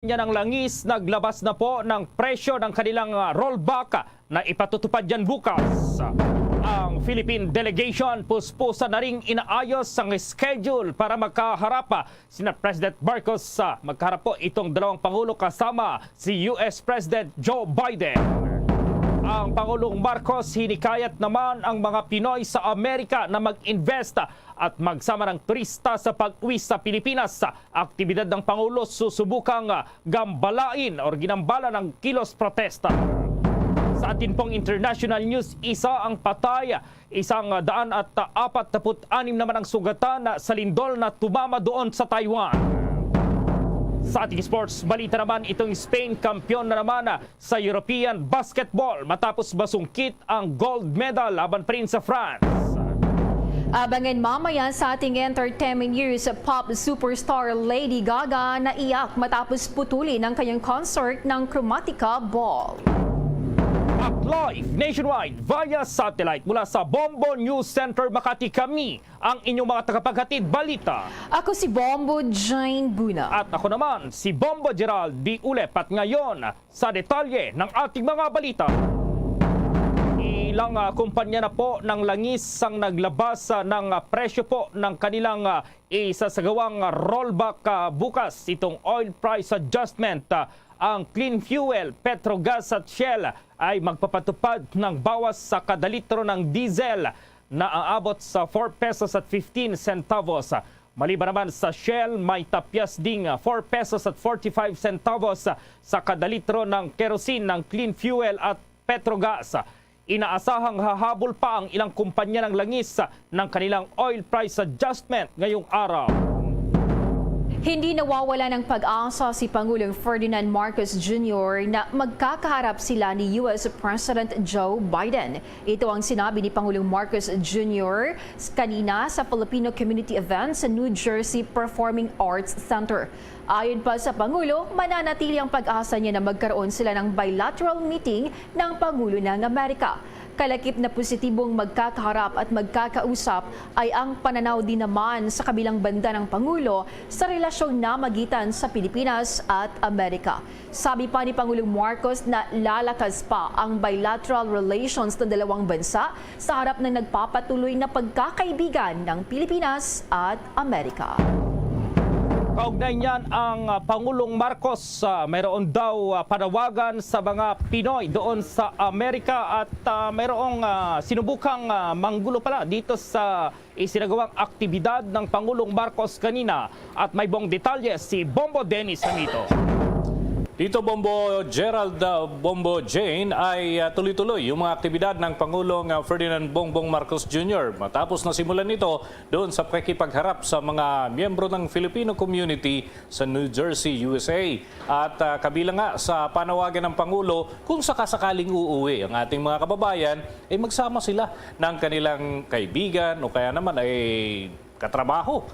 Yan ang langis, naglabas na po ng presyo ng kanilang rollback na ipatutupad yan bukas. Ang Philippine delegation puspusa na ring inaayos ang schedule para magkaharap sina President Marcos. Magkaharap po itong dalawang pangulo kasama si US President Joe Biden. Ang Pangulong Marcos hinikayat naman ang mga Pinoy sa Amerika na mag-invest at magsama ng turista sa pag-uwi sa Pilipinas. Aktibidad ng Pangulo susubukang gambalain o ginambala ng kilos protesta. Sa atin pong international news, isa ang patay, 146 naman ang sugatan sa lindol na tumama doon sa Taiwan. Sa ating sports balita naman, itong Spain kampiyon na naman sa European Basketball matapos masungkit ang gold medal laban pa rin sa France. Abangan mamaya sa ating entertainment news, pop superstar Lady Gaga naiyak matapos putulin ang kanyang concert ng Chromatica Ball. At live nationwide via satellite mula sa Bombo News Center Makati, kami ang inyong mga tagapaghatid balita. Ako si Bombo Jane Buna. At ako naman si Bombo Gerald D. Ulep. At ngayon sa detalye ng ating mga balita. Ilang kumpanya na po ng langis ang naglabas ng presyo po ng kanilang isasagawang rollback bukas. Itong oil price adjustment. Ang Clean Fuel, Petrogas at Shell ay magpapatupad ng bawas sa kada litro ng diesel na aabot sa 4 pesos at 15 centavos. Maliban naman sa Shell, may tapyas ding 4 pesos at 45 centavos sa kada litro ng kerosene ng Clean Fuel at Petrogas. Inaasahang hahabol pa ang ilang kumpanya ng langis ng kanilang oil price adjustment ngayong araw. Hindi nawawala ng pag-asa si Pangulong Ferdinand Marcos Jr. na magkakaharap sila ni US President Joe Biden. Ito ang sinabi ni Pangulong Marcos Jr. kanina sa Filipino Community Event sa New Jersey Performing Arts Center. Ayon pa sa Pangulo, mananatili ang pag-asa niya na magkaroon sila ng bilateral meeting ng Pangulo ng Amerika. Kalakip na positibong magkakaharap at magkakausap ay ang pananaw din naman sa kabilang banda ng Pangulo sa relasyong namagitan sa Pilipinas at Amerika. Sabi pa ni Pangulong Marcos na lalakas pa ang bilateral relations ng dalawang bansa sa harap ng nagpapatuloy na pagkakaibigan ng Pilipinas at Amerika. Kaugnay niyan, ang Pangulong Marcos mayroon daw panawagan sa mga Pinoy doon sa Amerika at mayroong sinubukang manggulo pala dito sa isinagawang aktibidad ng Pangulong Marcos kanina. At may buong detalye si Bombo Dennis Hamito. Dito Bombo Gerald, Bombo Jane ay tuloy-tuloy yung mga aktibidad ng Pangulong Ferdinand Bongbong Marcos Jr. Matapos na simulan nito doon sa pakikipagharap sa mga miyembro ng Filipino community sa New Jersey, USA. At kabilang nga sa panawagan ng Pangulo, kung sakasakaling uuwi ang ating mga kababayan, ay magsama sila ng kanilang kaibigan o kaya naman ay katrabaho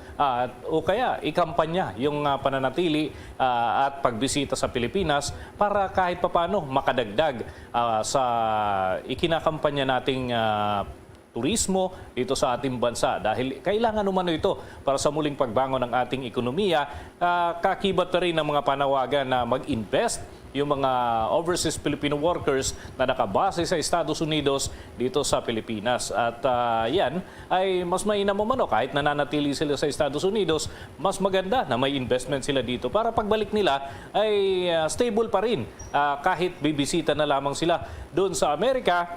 o kaya ikampanya yung pananatili at pagbisita sa Pilipinas para kahit papano makadagdag sa ikinakampanya nating turismo dito sa ating bansa dahil kailangan umano ito para sa muling pagbangon ng ating ekonomiya. Kakibat na rin ng mga panawagan na mag-invest yung mga overseas Filipino workers na nakabase sa Estados Unidos dito sa Pilipinas. At yan ay mas mainam umano kahit nananatili sila sa Estados Unidos, mas maganda na may investment sila dito para pagbalik nila ay stable pa rin kahit bibisita na lamang sila doon sa Amerika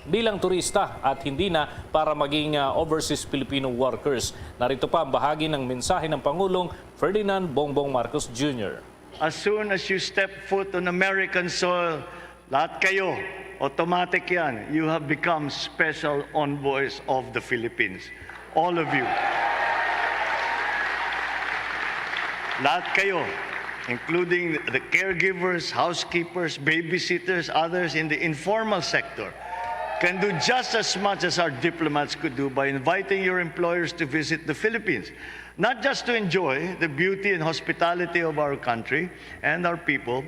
bilang turista at hindi na para maging overseas Filipino workers. Narito pa ang bahagi ng mensahe ng Pangulong Ferdinand Bongbong Marcos Jr. As soon as you step foot on American soil, lahat kayo, automatic yan. You have become special envoys of the Philippines. All of you. Lahat kayo, including the caregivers, housekeepers, babysitters, others in the informal sector, can do just as much as our diplomats could do by inviting your employers to visit the Philippines. Not just to enjoy the beauty and hospitality of our country and our people,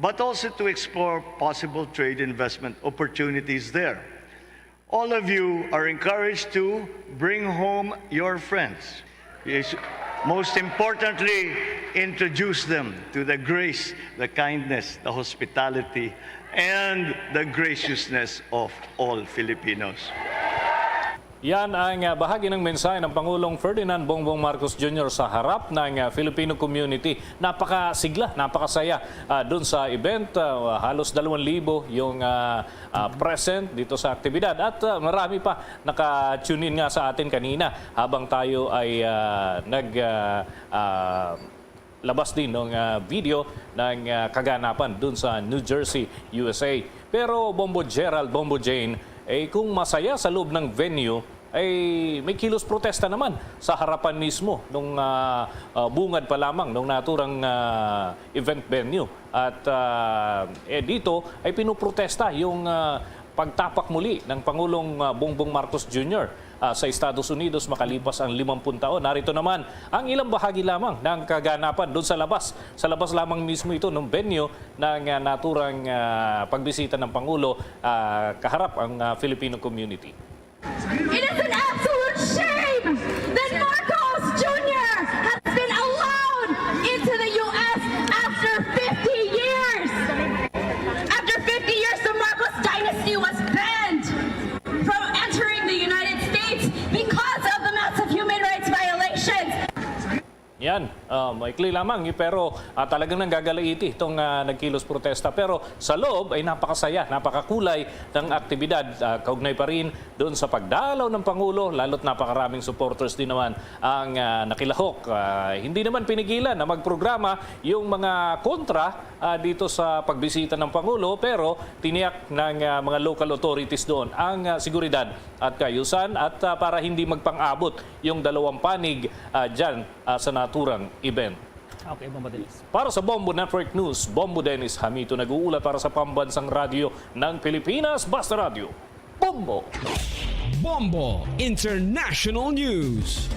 but also to explore possible trade investment opportunities there. All of you are encouraged to bring home your friends. Most importantly, introduce them to the grace, the kindness, the hospitality, and the graciousness of all Filipinos. Yan ang bahagi ng mensahe ng Pangulong Ferdinand Bongbong Marcos Jr. sa harap ng Filipino community. Napakasigla, napakasaya doon sa event. Halos 2,000 yung present dito sa aktibidad. At marami pa naka-tune in nga sa atin kanina habang tayo ay labas din ng video ng kaganapan doon sa New Jersey, USA. Pero Bombo Gerald, Bombo Jane, kung masaya sa loob ng venue, may kilos protesta naman sa harapan mismo nung bungad pa lamang nung naturang event venue. At dito ay pinuprotesta yung pagtapak muli ng Pangulong Bongbong Marcos Jr. Sa Estados Unidos makalipas ang 50 taon. Narito naman ang ilang bahagi lamang ng kaganapan doon sa labas. Sa labas lamang mismo ito ng venue ng naturang pagbisita ng Pangulo kaharap ang Filipino community. It is an absolute shame that Marcos Jr. has been allowed into the U.S. after 50 years. After 50 years, the Marcos dynasty was banned from entering the United States because of the massive human rights violations. Yan, maikli lamang pero talagang nanggagalaiti itong nagkilos protesta. Pero sa loob ay napakasaya, napakakulay ng aktibidad. Kaugnay pa rin doon sa pagdalaw ng Pangulo, lalo't napakaraming supporters din naman ang nakilahok. Hindi naman pinigilan na magprograma yung mga kontra dito sa pagbisita ng Pangulo, pero tiniyak ng mga local authorities doon ang seguridad at kayusan at para hindi magpang-abot yung dalawang panig dyan sa naturang event. Okay, Bombo Dennis. Para sa Bombo Network News, Bombo Dennis Hamito nag-uulat para sa Pambansang Radyo ng Pilipinas, Basta Radio. Bombo! Bombo International News.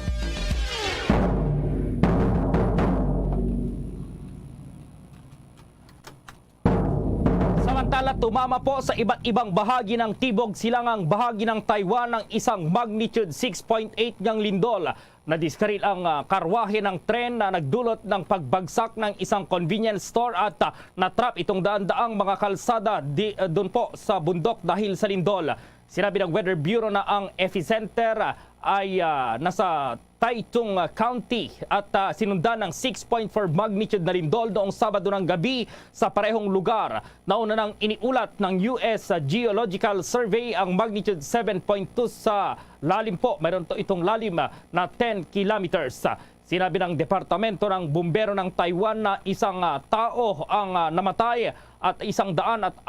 Samantala, tumama po sa iba't ibang bahagi ng Tibog Silangang bahagi ng Taiwan ng isang magnitude 6.8 niyang lindol. Nadiskaril ang karwahe ng tren na nagdulot ng pagbagsak ng isang convenience store at natrap itong daan-daang mga kalsada doon po sa bundok dahil sa lindol. Sinabi ng Weather Bureau na ang epicenter ay nasa Taitung County at sinundan ng 6.4 magnitude na lindol noong Sabado ng gabi sa parehong lugar. Nauna nang iniulat ng US Geological Survey ang magnitude 7.2 sa lalim po. Mayroon itong lalim na 10 kilometers. Sinabi ng Departamento ng Bumbero ng Taiwan na isang tao ang namatay at 146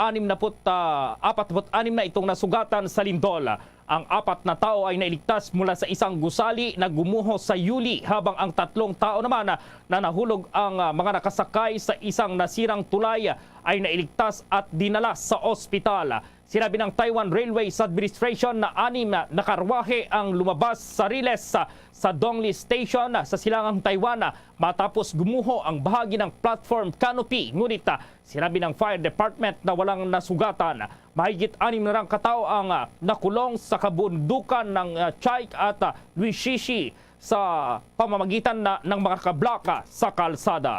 na itong nasugatan sa lindol. Ang 4 na tao ay nailigtas mula sa isang gusali na gumuho sa Yuli, habang ang 3 tao naman na nahulog ang mga nakasakay sa isang nasirang tulay ay nailigtas at dinala sa ospital. Sinabi ng Taiwan Railways Administration na 6 na karwahe ang lumabas sa riles sa Dongli Station sa Silangang Taiwan matapos gumuho ang bahagi ng platform canopy. Ngunit sinabi ng Fire Department na walang nasugatan. Mahigit 6 na rang katao ang nakulong sa kabundukan ng Chaik at Luisishi sa pamamagitan ng mga kablaka sa kalsada.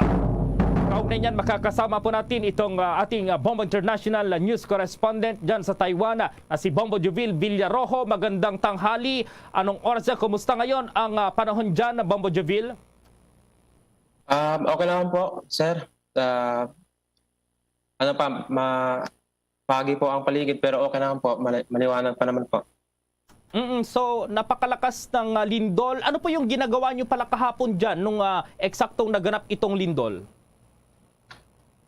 Kaugnay niyan, makakasama po natin itong ating Bombo International News Correspondent dyan sa Taiwan na si Bombo Jovil Villarojo. Magandang tanghali. Anong oras yan? Kumusta ngayon ang panahon dyan, Bombo Jovil? Okay naman po, sir. Pagi po ang paligid pero okay naman po. Maliwanag pa naman po. So, napakalakas ng lindol. Ano po yung ginagawa nyo pala kahapon dyan nung eksaktong naganap itong lindol?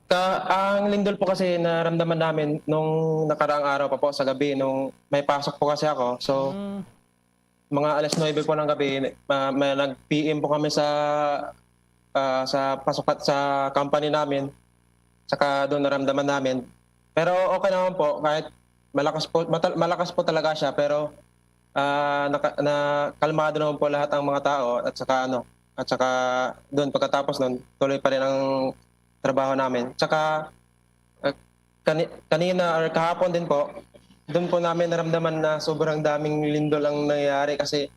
Ang lindol po kasi naramdaman namin nung nakaraang araw pa po sa gabi nung may pasok po kasi ako. So, mga alas 9 po ng gabi, may nag-PM po kami sa pasok sa company namin. Saka doon naramdaman namin. Pero okay naman po, kahit malakas po talaga siya, pero kalmado naman po lahat ang mga tao at saka doon pagkatapos noon tuloy pa rin ang trabaho namin. Tsaka kanina or kahapon din po, doon po namin naramdaman na sobrang daming lindol ang nangyayari kasi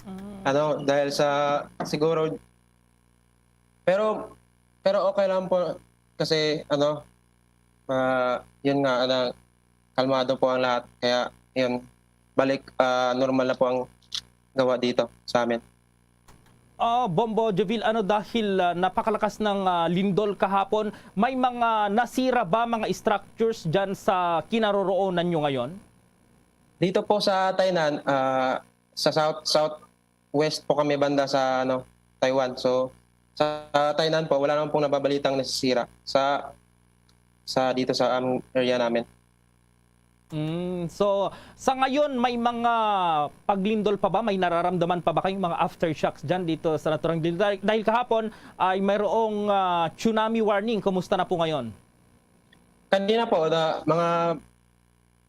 dahil sa siguro Pero okay lang po kasi yun nga, kalmado po ang lahat. Kaya yun, balik normal na po ang gawa dito sa amin. Bombo Jovil, dahil napakalakas ng lindol kahapon, may mga nasira ba mga structures dyan sa kinaroroonan nyo ngayon? Dito po sa Tainan, sa southwest po kami banda sa Taiwan. So sa Tainan po, wala naman pong nababalitang nasisira sa dito sa area namin. So, sa ngayon, may mga paglindol pa ba? May nararamdaman pa ba kayong mga aftershocks dyan dito sa naturang lindol? Dahil kahapon ay mayroong tsunami warning. Kumusta na po ngayon? Kanina po,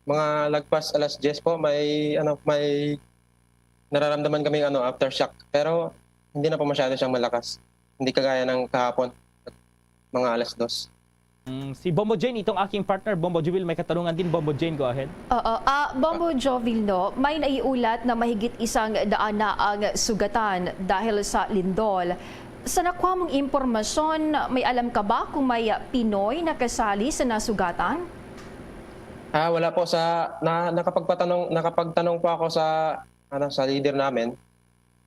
mga lagpas alas 10 po, may nararamdaman kami aftershock. Pero hindi na po masyado siyang malakas. Hindi kagaya ng kahapon, mga alas 2. Si Bombo Jane, itong aking partner, Bombo Jovil, may katanungan din. Bombo Jane, go ahead. Bombo Jovil, may naiulat na mahigit 100 na ang sugatan dahil sa lindol. Sa nakuha mong impormasyon, may alam ka ba kung may Pinoy na kasali sa nasugatan? Wala po nakapagtanong po ako sa leader namin.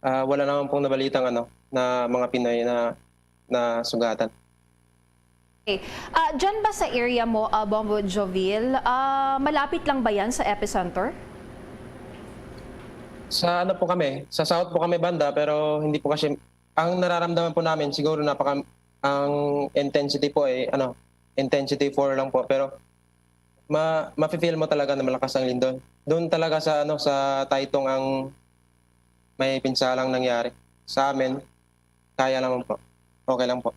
Wala naman pong nabalitang na mga Pinoy na sugatan. Okay. Diyan ba sa area mo, Bombo Jovil, malapit lang ba yan sa epicenter? Sa po kami, sa south po kami banda, pero hindi po kasi, ang nararamdaman po namin siguro ang intensity po intensity 4 lang po, pero mafe-feel mo talaga na malakas ang lindol. Doon talaga sa Taitung ang may pinsalang nangyari. Sa amin, kaya naman po. Okay lang po.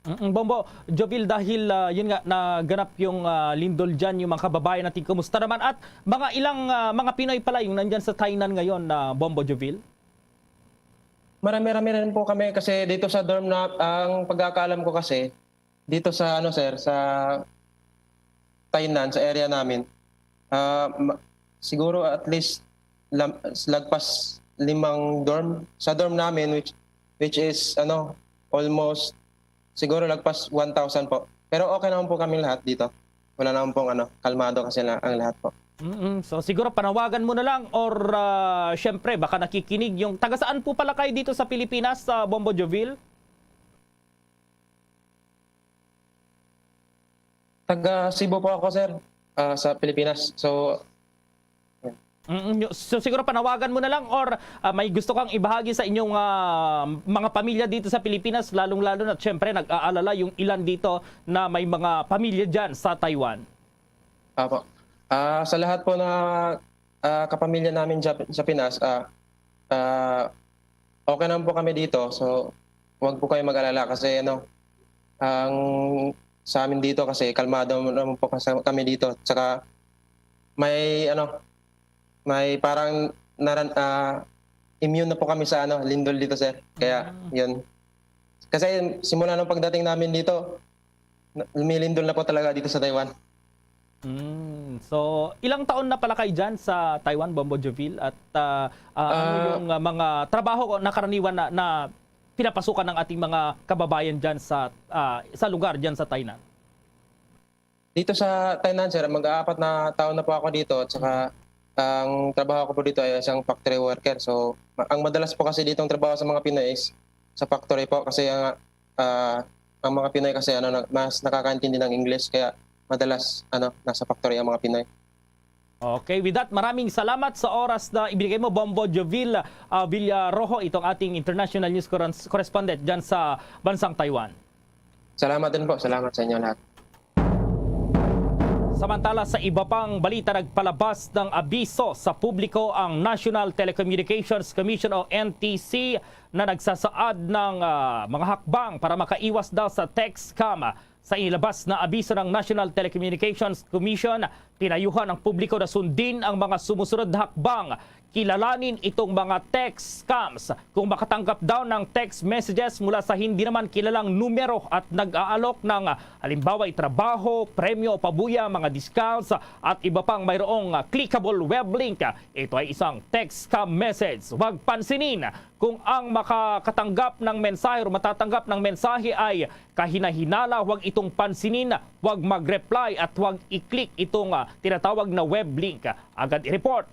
Bombo Jovil, dahil yun nga, naganap yung lindol dyan, yung mga kababayan natin, kumusta naman? At mga ilang mga Pinoy pala yung nandyan sa Tainan ngayon na Bombo Jovil? Marami-rami rin po kami kasi dito sa dorm ang pagkakaalam ko kasi, dito sa sa Tainan, sa area namin, siguro at least lagpas 5 dorm. Sa dorm namin, which is almost siguro lagpas 1,000 po. Pero okay naman po kami lahat dito. Wala naman pong kalmado kasi ang lahat po. So siguro panawagan mo na lang or syempre baka nakikinig yung taga saan po pala kayo dito sa Pilipinas, sa Bombo Jovil? Taga Cebu po ako, sir, sa Pilipinas. So siguro panawagan mo na lang or may gusto kang ibahagi sa inyong mga pamilya dito sa Pilipinas, lalong-lalo na syempre nag-aalala yung ilan dito na may mga pamilya dyan sa Taiwan. Apo. Sa lahat po na kapamilya namin sa Pinas, okay naman po kami dito. So huwag po kayo mag-alala kasi ang sa amin dito kasi kalmado naman po kami dito. Tsaka may parang immune na po kami sa lindol dito, sir. Kaya yun. Kasi simula ng pagdating namin dito, lumilindol na po talaga dito sa Taiwan. So, ilang taon na pala kayo dyan sa Taiwan, Bombo Jovil? At ano yung mga trabaho na karaniwan na pinapasukan ng ating mga kababayan dyan sa lugar dyan sa Tainan? Dito sa Tainan, sir, mag-4 na taon na po ako dito. At saka ang trabaho ko po dito ay isang factory worker. So, ang madalas po kasi ditong trabaho sa mga Pinoy is sa factory po kasi ang mga Pinoy kasi mas nakakaintindi ng English kaya madalas nasa factory ang mga Pinoy. Okay, with that, maraming salamat sa oras na ibigay mo, Bombo Jovil Villarojo, itong ating international news correspondent dyan sa bansang Taiwan. Salamat din po. Salamat sa inyo lahat. Samantala, sa iba pang balita, nagpalabas ng abiso sa publiko ang National Telecommunications Commission o NTC na nagsasaad ng mga hakbang para makaiwas daw sa text scam. Sa inilabas na abiso ng National Telecommunications Commission, Pinayuhan ang publiko na sundin ang mga sumusunod na hakbang. Kilalanin itong mga text scams. Kung makatanggap daw ng text messages mula sa hindi naman kilalang numero at nag-aalok ng halimbawa trabaho, premyo o pabuya, mga discounts at iba pang mayroong clickable web link. Ito ay isang text scam message. Huwag pansinin kung ang makakatanggap ng mensahe o matatanggap ng mensahe ay kahina-hinala, huwag itong pansinin, huwag mag-reply at huwag i-click itong tinatawag na web link. Agad i-report.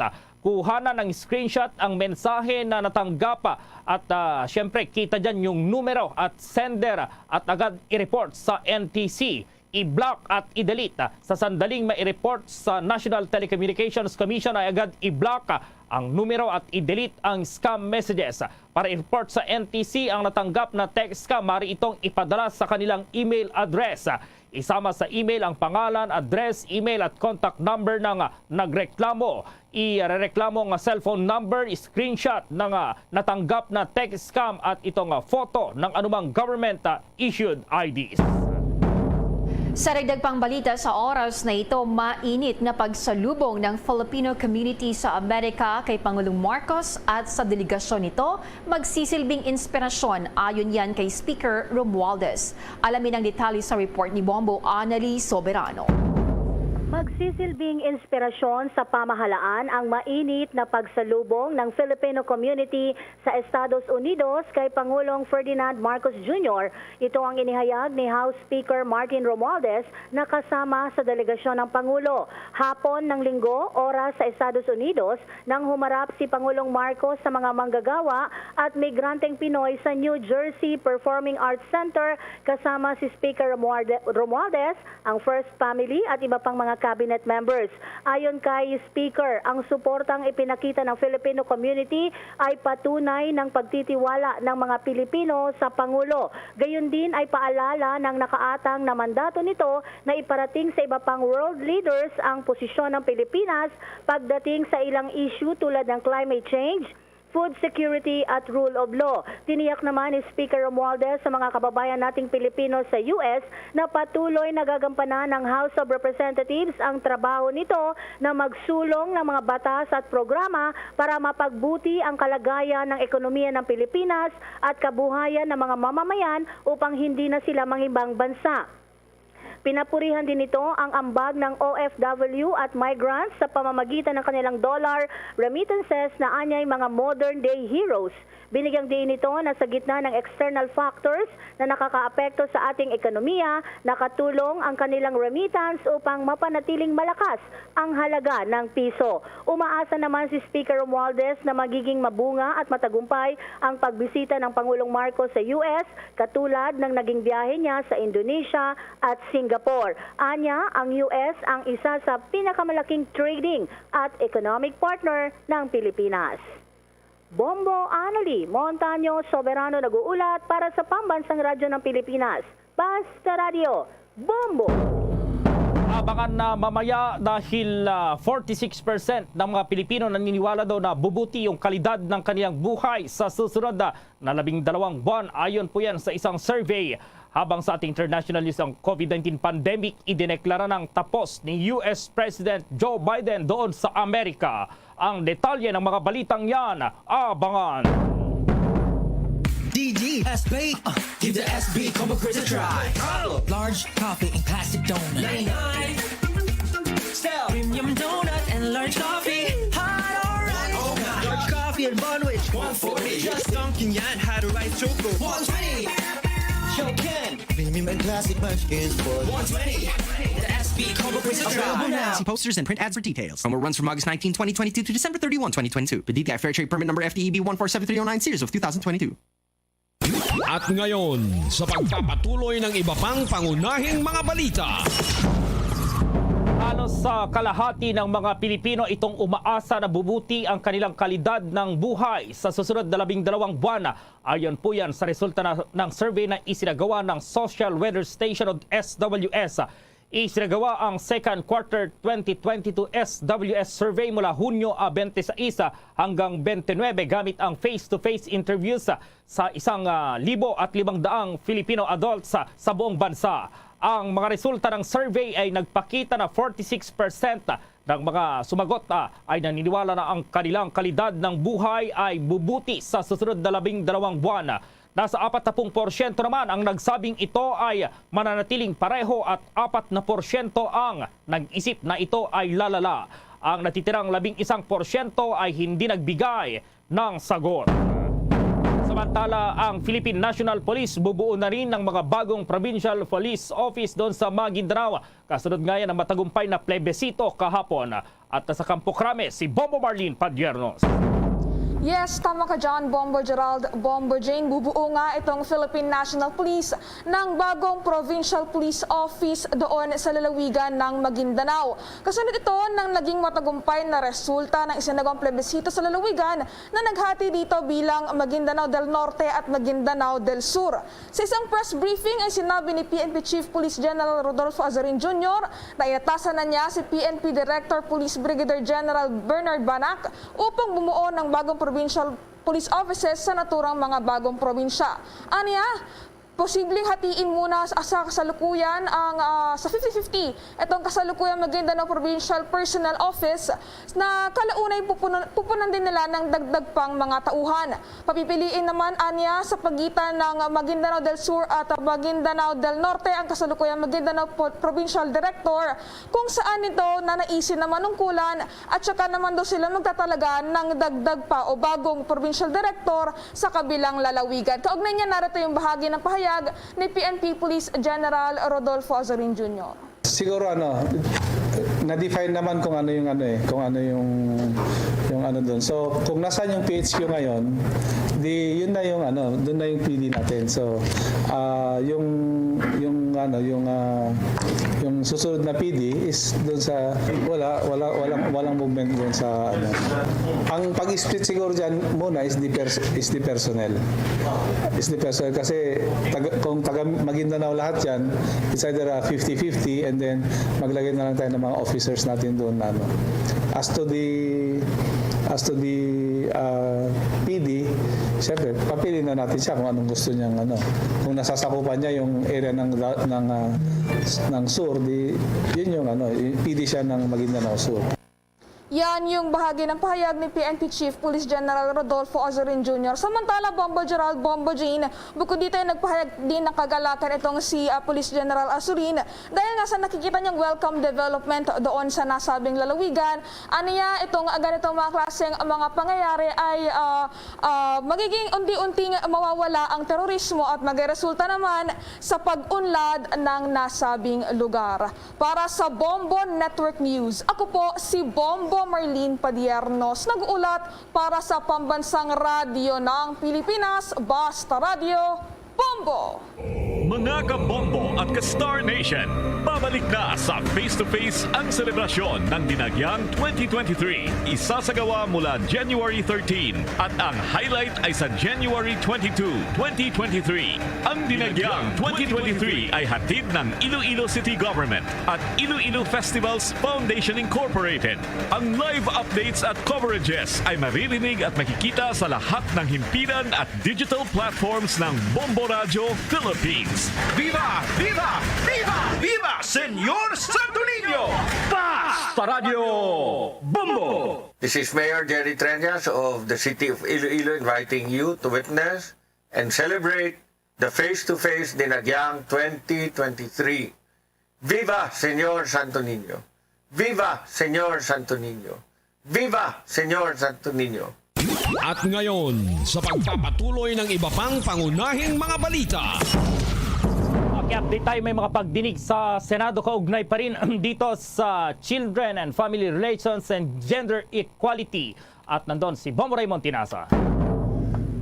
Kuhanan ng screenshot ang mensahe na natanggap at syempre kita dyan yung numero at sender at agad i-report sa NTC. I-block at i-delete. Sa sandaling mai-report sa National Telecommunications Commission ay agad i-block ang numero at i-delete ang scam messages. Para i-report sa NTC ang natanggap na text scam, maaari itong ipadala sa kanilang email address. Isama sa email ang pangalan, address, email at contact number ng nagreklamo. I-reklamo ang cellphone number, screenshot ng natanggap na text scam at itong photo ng anumang government-issued IDs. Sa dagdag pang balita sa oras na ito, mainit na pagsalubong ng Filipino community sa Amerika kay Pangulong Marcos at sa delegasyon nito magsisilbing inspirasyon ayon yan kay Speaker Romualdez. Alamin ang detalye sa report ni Bombo Anali Soberano. Magsisilbing inspirasyon sa pamahalaan ang mainit na pagsalubong ng Filipino community sa Estados Unidos kay Pangulong Ferdinand Marcos Jr. Ito ang inihayag ni House Speaker Martin Romualdez na kasama sa delegasyon ng Pangulo. Hapon ng Linggo, oras sa Estados Unidos, nang humarap si Pangulong Marcos sa mga manggagawa at migranteng Pinoy sa New Jersey Performing Arts Center kasama si Speaker Romualdez, ang First Family at iba pang mga cabinet members. Ayon kay Speaker, ang suportang ipinakita ng Filipino community ay patunay ng pagtitiwala ng mga Pilipino sa Pangulo. Gayon din ay paalala ng nakaatang na mandato nito na iparating sa iba pang world leaders ang posisyon ng Pilipinas pagdating sa ilang issue tulad ng climate change, food security at rule of law. Tiniyak naman ni Speaker Romualdez sa mga kababayan nating Pilipino sa US na patuloy nagagampanan ng House of Representatives ang trabaho nito na magsulong ng mga batas at programa para mapagbuti ang kalagayan ng ekonomiya ng Pilipinas at kabuhayan ng mga mamamayan upang hindi na sila mangibang bansa. Pinapurihan din ito ang ambag ng OFW at migrants sa pamamagitan ng kanilang dollar remittances na anyay mga modern-day heroes. Binigyang diin ito na sa gitna ng external factors na nakakaapekto sa ating ekonomiya, nakatulong ang kanilang remittance upang mapanatiling malakas ang halaga ng piso. Umaasa naman si Speaker Romualdez na magiging mabunga at matagumpay ang pagbisita ng Pangulong Marcos sa US, katulad ng naging biyahe niya sa Indonesia at Singapore. Anya, ang US ang isa sa pinakamalaking trading at economic partner ng Pilipinas. Bombo Anali Montaño Soberano nag-uulat para sa Pambansang Radyo ng Pilipinas. Basta Radio, Bombo! Abangan na mamaya dahil 46% ng mga Pilipino naniniwala daw na bubuti yung kalidad ng kanilang buhay sa susunod na 12 buwan. Ayon po yan sa isang survey. Habang sa ating international news, ang COVID-19 pandemic idineklara ng tapos ni US President Joe Biden doon sa Amerika. Ang detalye ng mga balitang yan, abangan! DG SB, give the SB combo craze a try. Large coffee and plastic donut. 99. Still premium donut and large coffee. Hot alright. Oh my. Large coffee and bun which 140. Just Dunkin' Yan had a rice choco. 120. Shokin. Premium and classic munchkins for 120. The SB combo craze a try. See posters and print ads for details. Promo runs from August 19, 2022 to December 31, 2022. The DTI Fair Trade Permit number FTEB 147309 series of 2022. At ngayon, sa pagpapatuloy ng iba pang pangunahing mga balita. Halos sa kalahati ng mga Pilipino itong umaasa na bubuti ang kanilang kalidad ng buhay sa susunod na 12 buwan. Ayon po yan sa resulta ng survey na isinagawa ng Social Weather Station o SWS. Isinagawa ang second quarter 2022 SWS survey mula Hunyo 26 hanggang 29 gamit ang face-to-face interviews sa 1,500 Filipino adults sa buong bansa. Ang mga resulta ng survey ay nagpakita na 46% ng mga sumagot ay naniniwala na ang kanilang kalidad ng buhay ay bubuti sa susunod na 12 buwan. Nasa 40% naman ang nagsabing ito ay mananatiling pareho at 4% ang nag-isip na ito ay lalala. Ang natitirang 11% ay hindi nagbigay ng sagot. Samantala, ang Philippine National Police bubuo na rin ng mga bagong Provincial Police Office doon sa Maguindanao. Kasunod nga yan ang matagumpay na plebisito kahapon. At sa Campo Crame, si Bombo Marlene Padiernos. Yes, tama ka dyan, Bombo Gerald, Bombo Jane. Bubuo nga itong Philippine National Police ng bagong Provincial Police Office doon sa lalawigan ng Maguindanao. Kasunod ito ng naging matagumpay na resulta ng isinagawang plebisito sa lalawigan na naghati dito bilang Maguindanao del Norte at Maguindanao del Sur. Sa isang press briefing ay sinabi ni PNP Chief Police General Rodolfo Azarin Jr. na inatasan na niya si PNP Director Police Brigadier General Bernard Banac upang bumuo ng bagong provincial police offices sa naturang mga bagong probinsya. Aniya, posibleng hatiin muna sa kasalukuyan ang sa 50-50 itong kasalukuyan Maguindanao Provincial Personnel Office na kalaunay pupunan din nila ng dagdag pang mga tauhan. Papipiliin naman anya sa pagitan ng Maguindanao del Sur at Maguindanao del Norte ang kasalukuyan Maguindanao Provincial Director kung saan ito nanaisin na manungkulan at saka naman daw sila magtatalaga ng dagdag pa o bagong Provincial Director sa kabilang lalawigan. Kaugnay niya narito yung bahagi ng pahayag ni PNP Police General Rodolfo Azarin Jr. Siguro na-define naman kung ano yung doon. So kung nasaan yung PHQ ngayon, yun na yung doon na yung PD natin. So yung susunod na PD is doon sa walang movement doon sa Ang pag-split siguro diyan muna is the personnel. Is the personnel kasi kung taga Maguindanao lahat yan, it's either 50-50 and then maglagay na lang tayo ng mga officers natin doon As to the PD, siyempre, papili na natin siya kung anong gusto niyang Kung nasasakupan niya yung area ng Sur, yun yung PD siya ng Maguindanao Sur. Yan yung bahagi ng pahayag ni PNP Chief Police General Rodolfo Azarin Jr. Samantala, Bombo Gerald, Bombo Jane, bukod dito ay nagpahayag din ng kagalakan itong si Police General Azarin dahil nga sa nakikita niyang welcome development doon sa nasabing lalawigan. Aniya, itong ganitong mga klaseng mga pangyayari ay magiging unti-unting mawawala ang terorismo at magresulta naman sa pag-unlad ng nasabing lugar. Para sa Bombo Network News, ako po si Bombo Marlene Padiernos, nag-uulat para sa Pambansang Radyo ng Pilipinas, Basta Radio, Bombo! Mga kabombo at ka-Star Nation, babalik na sa face-to-face ang selebrasyon ng Dinagyang 2023. Isasagawa mula January 13 at ang highlight ay sa January 22, 2023. Ang Dinagyang 2023 ay hatid ng Iloilo City Government at Iloilo Festivals Foundation Incorporated. Ang live updates at coverages ay maririnig at makikita sa lahat ng himpilan at digital platforms ng Bombo Radio Philippines. Viva! Viva! Viva! Viva! Senyor Santo Niño! Basta Radio Bombo! This is Mayor Jerry Treñas of the City of Iloilo inviting you to witness and celebrate the face-to-face Dinagyang 2023. Viva Senyor Santo Niño! Viva Senyor Santo Niño! Viva Senyor Santo Niño! At ngayon, sa pagpapatuloy ng iba pang pangunahing mga balita. Update tayo, may mga pagdinig sa Senado kaugnay pa rin dito sa Children and Family Relations and Gender Equality. At nandun si Bombo Raymond Tinasa.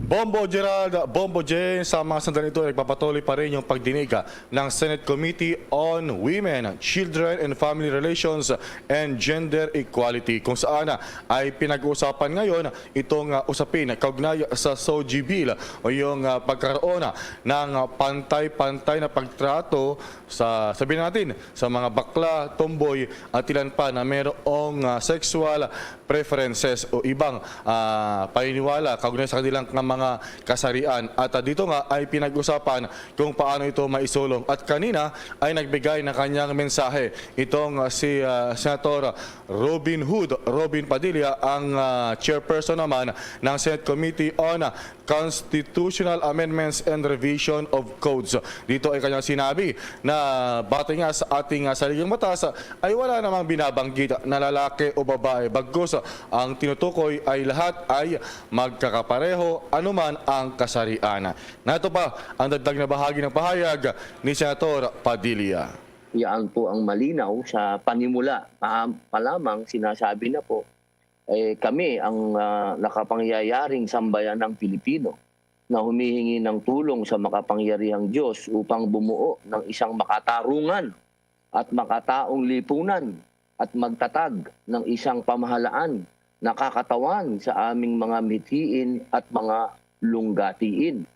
Bombo Gerald, Bombo Jane, sa mga sandali ito ay nagpapatuloy pa rin yung pagdinig ng Senate Committee on Women, Children and Family Relations and Gender Equality, kung saan ay pinag-uusapan ngayon itong usapin kaugnay sa SOGI Bill o yung pagkaroon ng pantay-pantay na pagtrato sa, sabihin natin, sa mga bakla, tomboy at ilan pa na mayroong sexual preferences o ibang paniniwala kaugnay sa kanilang mga kasarian. At dito nga ay pinag-usapan kung paano ito maisulong. At kanina ay nagbigay ng kanyang mensahe itong si Senator Robin Padilla, ang chairperson naman ng Senate Committee on Constitutional Amendments and Revision of Codes. Dito ay kanyang sinabi na batay nga sa ating saligang batas ay wala namang binabanggit na lalaki o babae. Bagkus ang tinutukoy ay lahat ay magkakapareho anuman ang kasarian. Nato pa ang dagdag na bahagi ng pahayag ni Senator Padilla. Yan po ang malinaw sa panimula. Pa lamang sinasabi na po, kami ang nakapangyayaring sambayan ng Pilipino na humihingi ng tulong sa makapangyarihang Diyos upang bumuo ng isang makatarungan at makataong lipunan at magtatag ng isang pamahalaan na kakatawan sa aming mga mithiin at mga lunggatiin.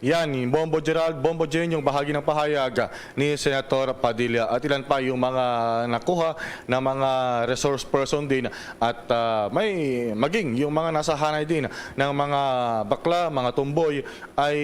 Yan, Bombo Gerald, Bombo Jane, yung bahagi ng pahayag ni Senator Padilla. At ilan pa yung mga nakuha na mga resource person din at may maging yung mga nasa hanay din ng mga bakla, mga tumboy ay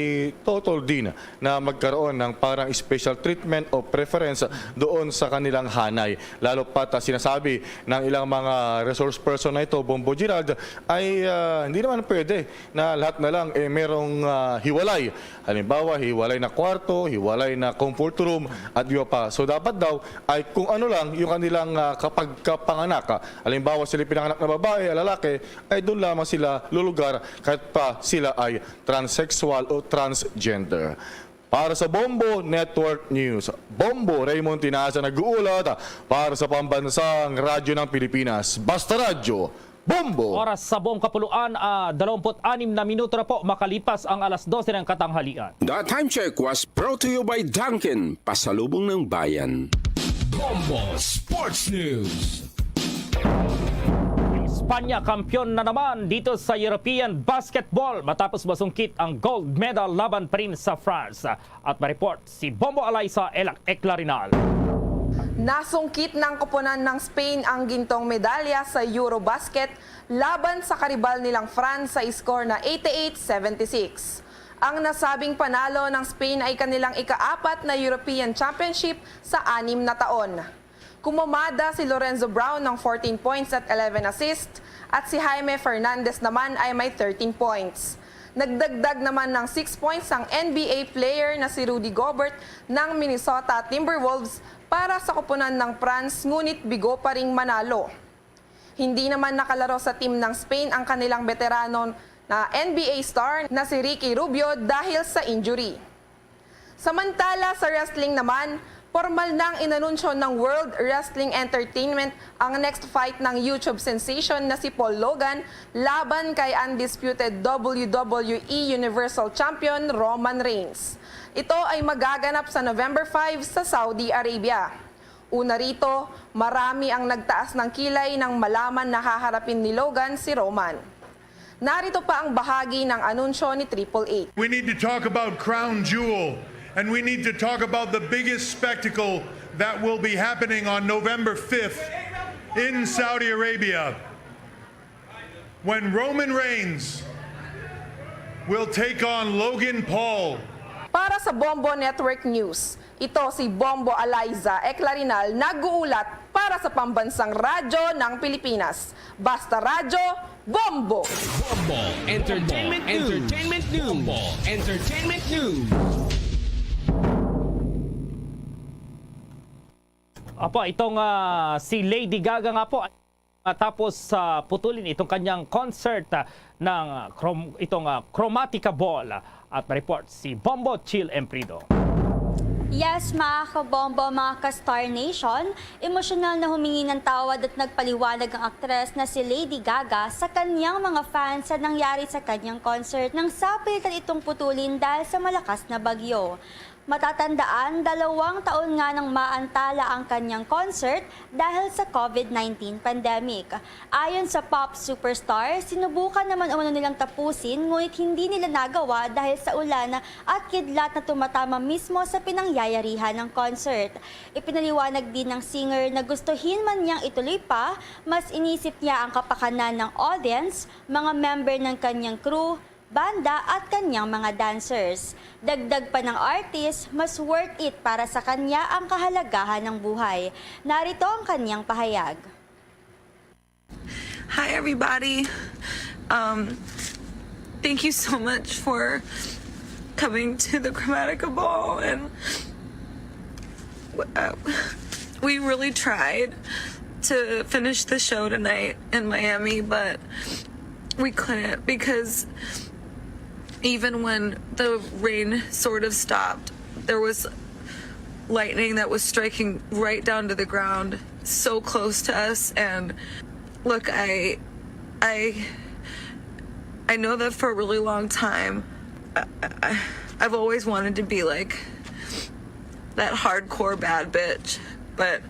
total din na magkaroon ng parang special treatment o preference doon sa kanilang hanay. Lalo pat sinasabi ng ilang mga resource person na ito, Bombo Gerald, ay hindi naman pwede na lahat na lang merong hiwalay. Halimbawa, hiwalay na kwarto, hiwalay na comfort room at iba pa. So dapat daw ay kung ano lang yung kanilang kapag kapanganak. Halimbawa, sila pinanganak na babae, lalaki, ay doon lamang sila lulugar kahit pa sila ay transsexual o transgender. Para sa Bombo Network News, Bombo Raymond Tinaasa nag-uulat para sa pambansang radyo ng Pilipinas. Basta Radyo, Bombo! Oras sa buong kapuluan, 26 na minuto na po makalipas ang alas 12 ng katanghalian. The time check was brought to you by Dunkin, pasalubong ng bayan. Bombo Sports News. Espanya kampiyon na naman dito sa European Basketball matapos masungkit ang gold medal laban pa rin sa France. At ma-report si Bombo Alaysa Eclarinal. Nasungkit ng koponan ng Spain ang gintong medalya sa Eurobasket laban sa karibal nilang France sa score na 88-76. Ang nasabing panalo ng Spain ay kanilang ika-4 na European Championship sa 6 na taon. Kumamada si Lorenzo Brown ng 14 points at 11 assists at si Jaime Fernandez naman ay may 13 points. Nagdagdag naman ng 6 points ang NBA player na si Rudy Gobert ng Minnesota Timberwolves para sa koponan ng France, ngunit bigo pa ring manalo. Hindi naman nakalaro sa team ng Spain ang kanilang veterano na NBA star na si Ricky Rubio dahil sa injury. Samantala sa wrestling naman, formal nang inanunsyo ng World Wrestling Entertainment ang next fight ng YouTube sensation na si Paul Logan laban kay undisputed WWE Universal Champion Roman Reigns. Ito ay magaganap sa November 5 sa Saudi Arabia. Una rito, marami ang nagtaas ng kilay nang malaman na haharapin ni Logan si Roman. Narito pa ang bahagi ng anunsyo ni Triple H. We need to talk about Crown Jewel, and we need to talk about the biggest spectacle that will be happening on November 5th in Saudi Arabia, when Roman Reigns will take on Logan Paul. Para sa Bombo Network News, ito si Bombo Alaysa Eclarinal nag-uulat para sa pambansang radyo ng Pilipinas. Basta Radyo, Bombo! Bombo Entertainment News. Bombo Entertainment News. Apo, itong si Lady Gaga nga po tapos putulin itong kanyang concert ng Chromatica Ball. At ma-report si Bombo Chill Emprido. Yes, mga kabombo, mga ka-Star Nation, emosyonal na humingi ng tawad at nagpaliwanag ang aktres na si Lady Gaga sa kanyang mga fans sa nangyari sa kanyang concert nang sapilitan itong putulin dahil sa malakas na bagyo. Matatandaan, 2 taon nga nang maantala ang kanyang concert dahil sa COVID-19 pandemic. Ayon sa pop superstar, sinubukan naman umano nilang tapusin ngunit hindi nila nagawa dahil sa ulan at kidlat na tumatama mismo sa pinangyayarihan ng concert. Ipinaliwanag din ng singer na gustuhin man niyang ituloy pa, mas inisip niya ang kapakanan ng audience, mga member ng kanyang crew, banda at kanyang mga dancers. Dagdag pa ng artist, mas worth it para sa kanya ang kahalagahan ng buhay. Narito ang kanyang pahayag. Hi everybody. Thank you so much for coming to the Chromatica Ball, and we really tried to finish the show tonight in Miami, but we couldn't because even when the rain sort of stopped, there was lightning that was striking right down to the ground, so close to us. And look, I know that for a really long time, I've always wanted to be like that hardcore bad bitch, but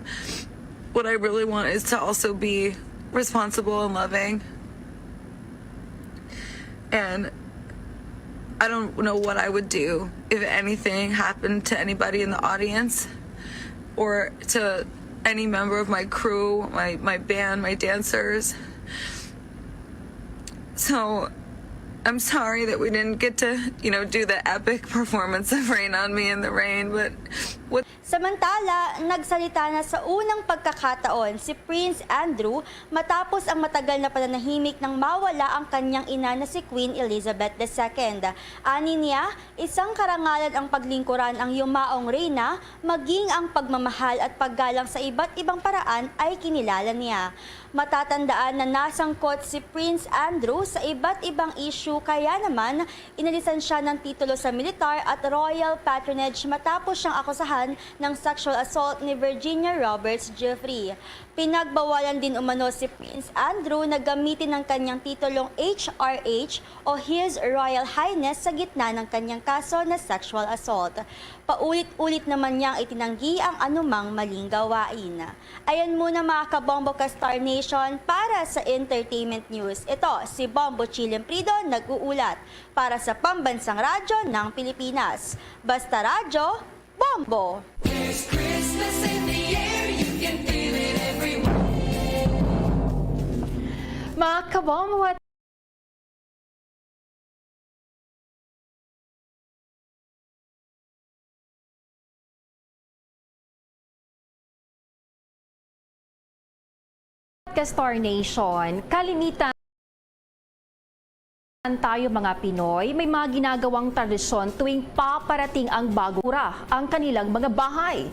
what I really want is to also be responsible and loving. And I don't know what I would do if anything happened to anybody in the audience or to any member of my crew, my band, my dancers. So I'm sorry that we didn't get to, do the epic performance of Rain on Me in the Rain, but Samantala, nagsalita na sa unang pagkakataon si Prince Andrew matapos ang matagal na pananahimik nang mawala ang kanyang ina na si Queen Elizabeth II. Ani niya, isang karangalan ang paglingkuran ang yumaong reyna, maging ang pagmamahal at paggalang sa iba't ibang paraan ay kinilala niya. Matatandaan na nasangkot si Prince Andrew sa iba't ibang issue, kaya naman inalisan siya ng titulo sa militar at royal patronage matapos siyang akusahan ng sexual assault ni Virginia Roberts Giuffre. Pinagbawalan din umano si Prince Andrew na gamitin ang kanyang titulong HRH o His Royal Highness sa gitna ng kanyang kaso na sexual assault. Paulit-ulit naman niyang itinanggi ang anumang maling gawain. Ayan muna mga kabombo ka Star Nation para sa entertainment news. Ito si Bombo Chilimprido nag-uulat para sa Pambansang Radyo ng Pilipinas. Basta Radyo, Bombo! There's Christmas in the air, you can feel it everywhere. Mga kabombo at ka-Star Nation, kalimitan tayo mga Pinoy, may mga ginagawang tradisyon tuwing paparating ang bagura ang kanilang mga bahay.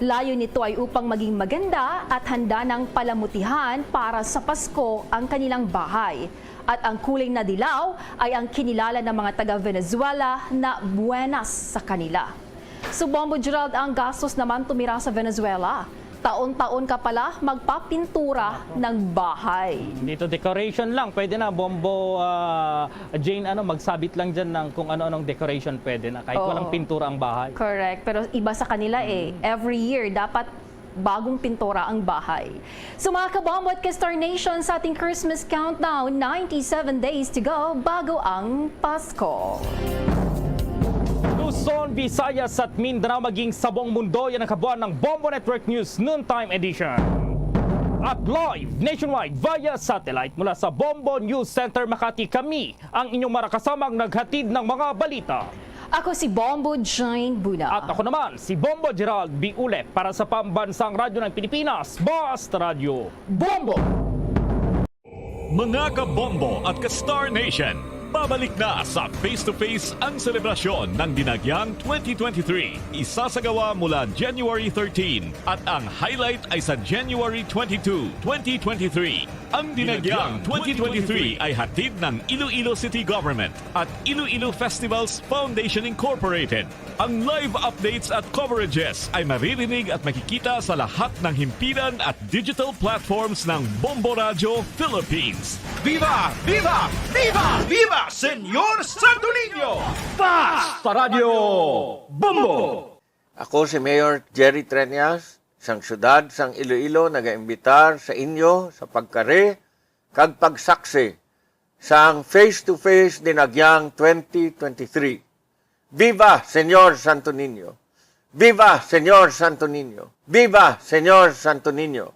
Layo nito ay upang maging maganda at handa ng palamutihan para sa Pasko ang kanilang bahay. At ang kulay na dilaw ay ang kinilala ng mga taga-Venezuela na buenas sa kanila. So Bombo Gerald, ang gastos naman tumira sa Venezuela. Taon-taon ka pala magpapintura ng bahay. Dito decoration lang, pwede na. Bombo Jane, magsabit lang dyan ng kung ano-anong decoration pwede na. Kahit walang pintura ang bahay. Correct. Pero iba sa kanila every year dapat bagong pintura ang bahay. So mga kabombo at ka-Star Nation, sa ating Christmas countdown, 97 days to go bago ang Pasko. Luzon, Visayas at Mindanao maging sa buong mundo, yan ang kabuuan ng Bombo Network News Noontime Edition. At live nationwide via satellite mula sa Bombo News Center Makati, kami ang inyong marakasamang naghatid ng mga balita. Ako si Bombo Jane Buna. At ako naman si Bombo Gerald B. Ule para sa Pambansang Radyo ng Pilipinas, Basta Radio Bombo! Mga kabombo at ka-Star Nation, babalik na sa face-to-face ang selebrasyon ng Dinagyang 2023. Isasagawa mula January 13 at ang highlight ay sa January 22, 2023. Ang Dinagyang 2023 ay hatid ng Iloilo City Government at Iloilo Festivals Foundation Incorporated. Ang live updates at coverages ay maririnig at makikita sa lahat ng himpilan at digital platforms ng Bombo Radio Philippines. Viva! Viva! Viva! Viva! Viva Senyor Santo Niño! Fast sa Radyo Bombo! Ako si Mayor Jerry Treñas, sang syudad sang Iloilo, nagaimbitar sa inyo sa pagkare kag pagsaksi sang face-to-face dinagyang 2023. Viva Senyor Santo Niño! Viva Senyor Santo Niño! Viva Senyor Santo Niño!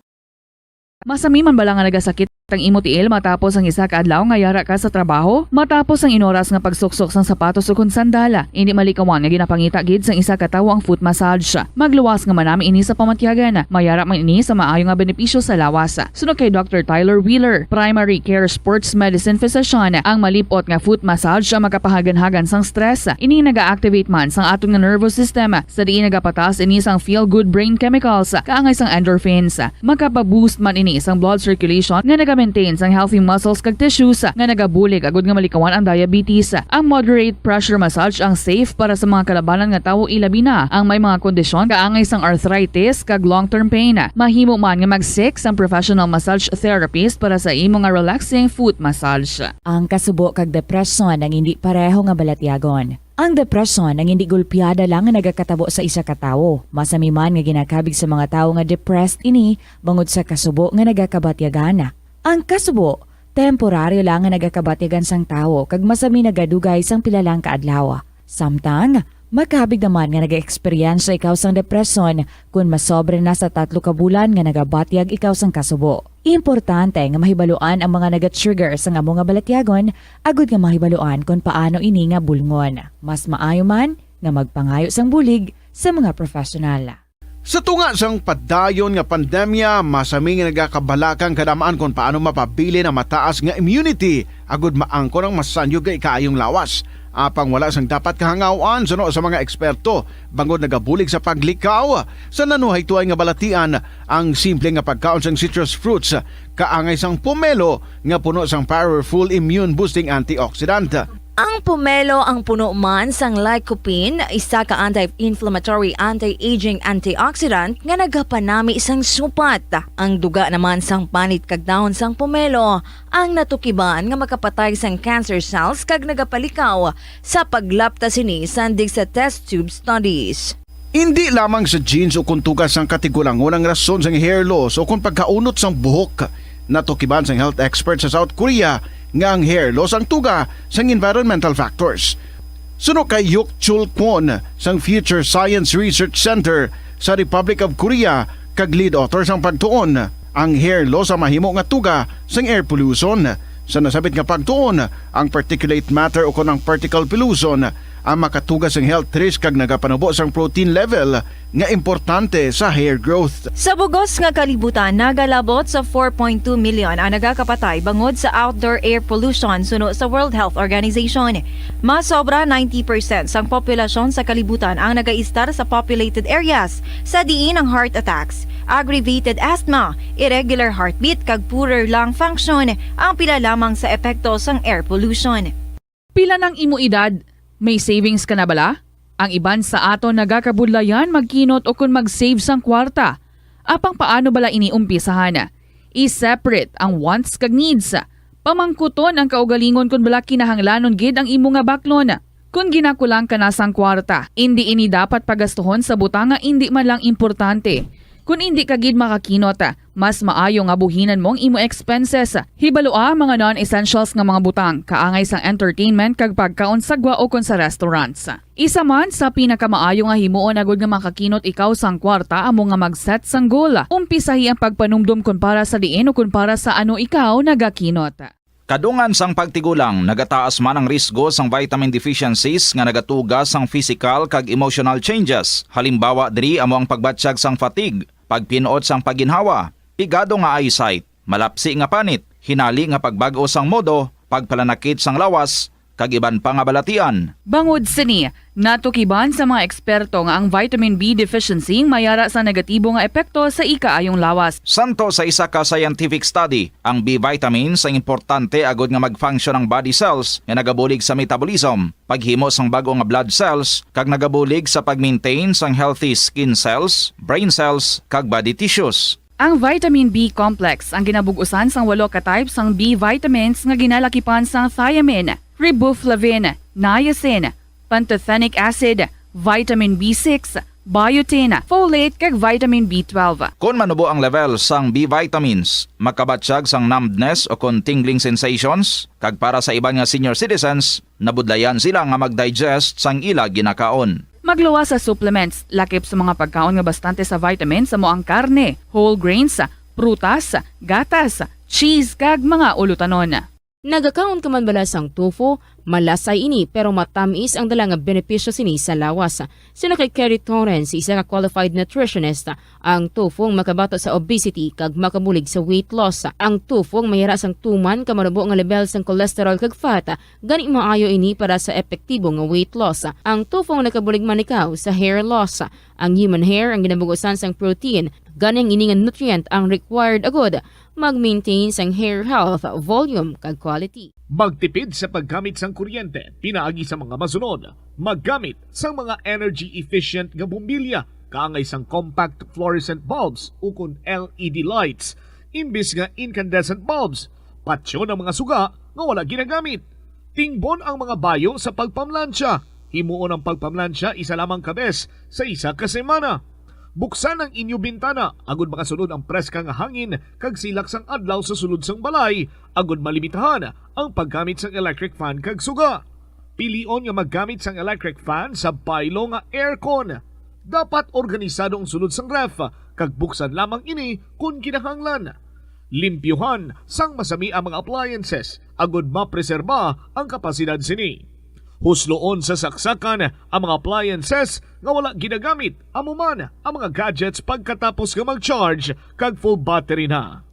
Masami man bala nga nagasakit ang imo tiil matapos ang isa ka adlaw nga yara ka sa trabaho, matapos ang inoras nga pagsuksok sang sapatos ukon sandala. Hindi malikawan nga ginapangita gid sang isa ka tawo ang foot massage. Magluwas nga manami ini sa pamatyagan. Mayara man ini sa maayo nga benepisyo sa lawas. Sunod kay Dr. Tyler Wheeler, Primary Care Sports Medicine Physician, ang malipot nga foot massage ang makapahagan-hagan sang stress. Ini naga-activate man sang atong nga nervous system sa diin nagapatas ini sang feel-good brain chemicals kaangay sang endorphins. Makapaboost man ini sang blood circulation nga naga-maintain sang healthy muscles kag tissues nga nagabulig agud nga malikawan ang diabetes. Ang moderate pressure massage ang safe para sa mga kalabanan nga tawo ilabi na ang may mga kondisyon kaangay sang arthritis kag long-term pain. Mahimo man nga mag-seek sang professional massage therapist para sa imo nga relaxing foot massage. Ang kasubo kag depresyon ang hindi pareho nga balatyagon. Ang depresyon ang hindi gulpiyada lang nga nagakatabo sa isa ka tawo. Masami man nga ginakabig sa mga tawo nga depressed ini bangod sa kasubo nga nagakabatyagan. Ang kasubo, temporaryo lang nga nagakabatyagan sang tawo kag masami nagadugay sang pilalang kaadlaw. Samtang, makabig naman nga nag-experience ikaw sang depresyon kung masobre na sa 3 ka bulan nga nagabatyag ikaw sang kasubo. Importante nga mahibaluan ang mga naga-trigger sa nga mga balatyagon, agud nga mahibaluan kung paano ini nga bulngon. Mas maayo man nga magpangayo sang bulig sa mga profesional. Sa tunga sang padayon nga pandemya, masami nga nagakabalakang kadamaan kung paano mapabili na mataas nga immunity agud maangkon ang masanyog nga ikaayong lawas. Apang wala sang dapat kahangawan suno sa mga eksperto bangod nagabulig sa paglikaw sa nanuhay tuay nga balatian ang simple nga pagkaon sang citrus fruits kaangay sang pomelo nga puno sang powerful immune boosting antioxidant. Ang pomelo ang puno man sang lycopene, isa ka anti-inflammatory, anti-aging antioxidant nga nagapanami sang supat. Ang duga naman sang panit kag dahon sang pomelo ang natukiban nga makapatay sang cancer cells kag nagapalikaw sa paglapta sini sandig sa test tube studies. Hindi lamang sa genes o kuntugas ang katigulangon ang rason sang hair loss o kung pagkaunot sang buhok. Natukiban sang health expert sa South Korea nga ang hair loss ang tuga sang environmental factors. Suno kay Yuk Chul Kwon sang Future Science Research Center sa Republic of Korea kag lead author sang pagtuon, ang hair loss ang mahimo nga tuga sang air pollution. Sa nasabit nga pagtuon, ang particulate matter o ang particle pollution ang makatugas ang health risk kag nagapanubo sang protein level nga importante sa hair growth. Sa bugos nga kalibutan, nagalabot sa 4.2 million ang nagakapatay bangod sa outdoor air pollution suno sa World Health Organization. Mas sobra 90% sang populasyon sa kalibutan ang nagaistar sa populated areas sa diin ang heart attacks, aggravated asthma, irregular heartbeat kag poorer lung function ang pila lamang sa epekto sang air pollution. Pila ng imo edad? May savings ka na bala? Ang iban sa ato nagakabudlayan magkinot o kung mag-save sang kwarta. Apang paano bala iniumpisahan? I-separate ang wants kag needs. Pamangkuton ang kaugalingon kung bala kinahanglanon gid ang imo nga baklon. Kung ginakulang ka na sang kwarta, hindi ini dapat pagastuhon sa butang nga hindi man lang importante. Kung hindi ka gid makakinot, mas maayo nga buhinan mong imo expenses. Hibalua mga non-essentials nga mga butang, kaangay sang entertainment kag pagkaon sa gwa o kon sa restaurants. Isa man sa pinakamaayo nga himuon agud nga makakinot ikaw sang kwarta amo nga mag-set sang goal. Umpisahi ang pagpanumdum kun para sa diin o kun para sa ano ikaw nagakinot. Kadungan sang pagtigulang, nagataas man ang risgo sang vitamin deficiencies nga nagatugas sang physical kag emotional changes. Halimbawa diri amo ang pagbatsyag sang fatigue, pagpinuot sang paginhawa, pigado nga eyesight, malapsi nga panit, hinali nga pagbag-o sang modo, pagpalanakit sang lawas, kag iban pa nga balatian. Bangod sini, natukiban sa mga eksperto nga ang vitamin B deficiency mayara sa negatibo nga epekto sa ikaayong lawas. Santo sa isa ka scientific study, ang B vitamins ang importante agod nga mag-function ang body cells nga nagabulig sa metabolism, paghimo sang bago nga blood cells, kag nagabulig sa pag-maintain sang healthy skin cells, brain cells, kag body tissues. Ang vitamin B complex ang ginabugusan sang 8 ka types sang B vitamins nga ginalakipan sang thiamine, riboflavin, niacin, pantothenic acid, vitamin B6, biotin, folate kag vitamin B12. Kung manubo ang level sang B vitamins, makabatsyag sang numbness o kung tingling sensations, kag para sa iban nga senior citizens, nabudlayan sila nga mag-digest sang ila ginakaon. Magluwa sa supplements, lakip sa mga pagkaon nga bastante sa vitamins sa moang karne, whole grains, prutas, gatas, cheese kag mga ulutanon. Nagakaon ka man bala sang tofu, malasay ini pero matamis ang dala nga benepisyo sini sa lawas. Sino kay Kerry Torrens, isa ka qualified nutritionist, ang tofu ang makabato sa obesity kag makabulig sa weight loss. Ang tofu ang mayara sang tuman ka marubo nga level sang cholesterol kag fat, gani maayo ini para sa epektibo nga weight loss. Ang tofu ang nakabulig man ikaw sa hair loss. Ang human hair ang ginabugusan sang protein, ganing ini nga nutrient ang required agod mag-maintain sang hair health, volume kag quality. Magtipid sa paggamit sang kuryente, pinaagi sa mga masunod. Maggamit sang mga energy-efficient nga bumbilya, kaangay sang compact fluorescent bulbs ukon LED lights, imbis nga incandescent bulbs. Patsyo ng mga suga nga wala ginagamit. Tingbon ang mga bayo sa pagpamlansya. Himuon ang pagpamlansya isa lamang kabes sa isa ka semana. Buksan ang inyo bintana, agud makasunod ang preska nga hangin kag silak sang adlaw sa sulod sang balay, agud malimitahan ang paggamit sang electric fan kag suga. Pilion nga maggamit sang electric fan sa baylo nga aircon. Dapat organisado ang sulod sang ref kag buksan lamang ini kung kinahanglan. Limpyuhan sang masami ang mga appliances, agud mapreserba ang kapasidad sini. Husloon sa saksakan ang mga appliances nga wala ginagamit amuman ang mga gadgets pagkatapos nga mag-charge kag full battery na.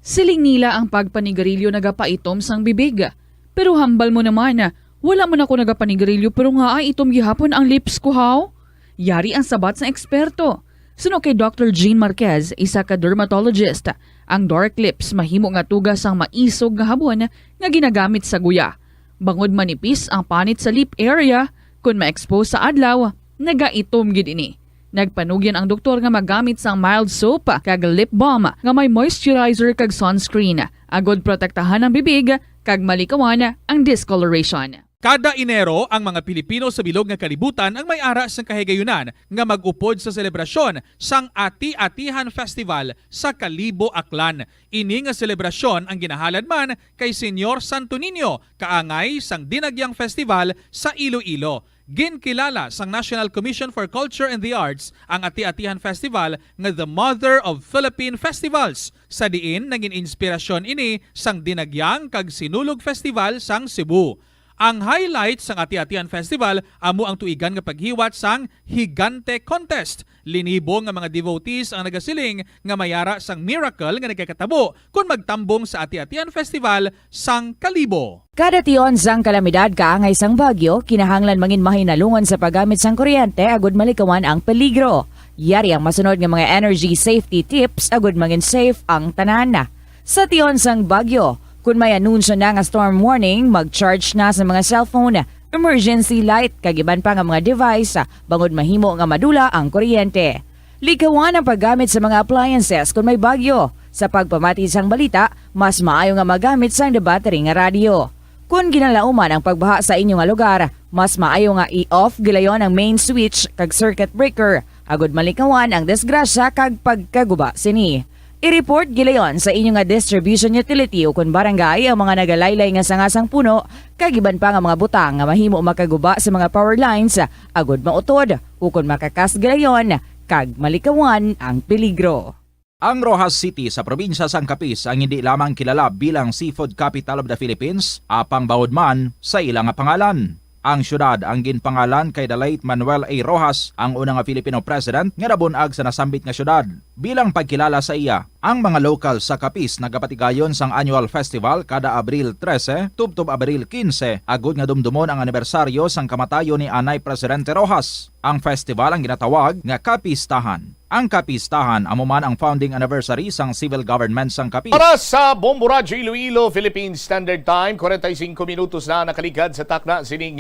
Siling nila ang pagpanigarilyo nagapaitom sang bibig. Pero hambal mo naman, wala man ako nagapanigarilyo pero nga ay itom gihapon ang lips ko haw. Yari ang sabat sa eksperto. Suno kay Dr. Jean Marquez, isa ka dermatologist, ang dark lips mahimo nga tugas ang maisog nga habon nga ginagamit sa guya. Bangod manipis ang panit sa lip area, kung ma-expose sa adlaw, nagaitom gid ini. Nagpanugyan ang doktor nga magamit sang mild soap kag lip balm nga may moisturizer kag sunscreen, agod protektahan ang bibig kag malikawan ang discoloration. Kada Enero, ang mga Pilipino sa bilog nga kalibutan ang may ara sang kahigayunan nga mag-upod sa selebrasyon sang Ati-Atihan Festival sa Kalibo, Aklan. Ini nga selebrasyon ang ginahalad man kay Senyor Santo Niño, kaangay sang Dinagyang Festival sa Iloilo. Ginkilala sang National Commission for Culture and the Arts ang Ati-Atihan Festival nga the Mother of Philippine Festivals. Sa diin naging inspirasyon ini sang Dinagyang kag Sinulog Festival sang Cebu. Ang highlight sang Ati-Atihan Festival amo ang tuigan nga paghiwat sang Higante Contest. Linibo nga mga devotees ang nagasiling nga mayara sang miracle nga nagkakatabo kung magtambong sa Ati-Atihan Festival sang Kalibo. Kada tion sang kalamidad kaangay sang bagyo, kinahanglan mangin mahinalungon sa paggamit sang kuryente agud malikawan ang peligro. Yari ang masunod nga mga energy safety tips agud mangin safe ang tanan. Sa tion sang bagyo, kung may anunsyo na nga storm warning, mag-charge na sa mga cellphone, emergency light, kagiban pa nga mga device, bangod mahimo nga madula ang kuryente. Likawan ang paggamit sa mga appliances kung may bagyo. Sa pagpamati sang balita, mas maayo nga magamit sang battery nga radio. Kung ginalauman ang pagbaha sa inyong nga lugar, mas maayo nga i-off gilayon ang main switch kag circuit breaker, agud malikawan ang disgrasya kag pagkaguba sini. I-report gilayon sa inyong nga distribution utility o kung barangay ang mga nagalaylay nga sangasang puno, kagiban pa nga mga butang nga mahimo makaguba sa mga power lines, agud mautod o kung makakas gilayon, kag malikawan ang peligro. Ang Rojas City sa probinsya sang Capiz ang hindi lamang kilala bilang seafood capital of the Philippines, apang bawod man sa ilang nga pangalan. Ang syudad ang ginpangalan kay the late Manuel A. Rojas, ang unang Filipino president nga nabunag sa nasambit nga syudad. Bilang pagkilala sa iya, ang mga local sa Capiz nagapatigayon sang annual festival kada Abril 13 tubtob Abril 15, agud nga dumdumon ang anibersaryo sang kamatayon ni Anay Presidente Rojas. Ang festival ang ginatawag nga Capistahan. Ang Capistahan amo man ang founding anniversary sang civil government sang Capiz. Para sa Bombo Radio Iloilo, Philippine Standard Time, 45 minutos na nakaligad sa takna sining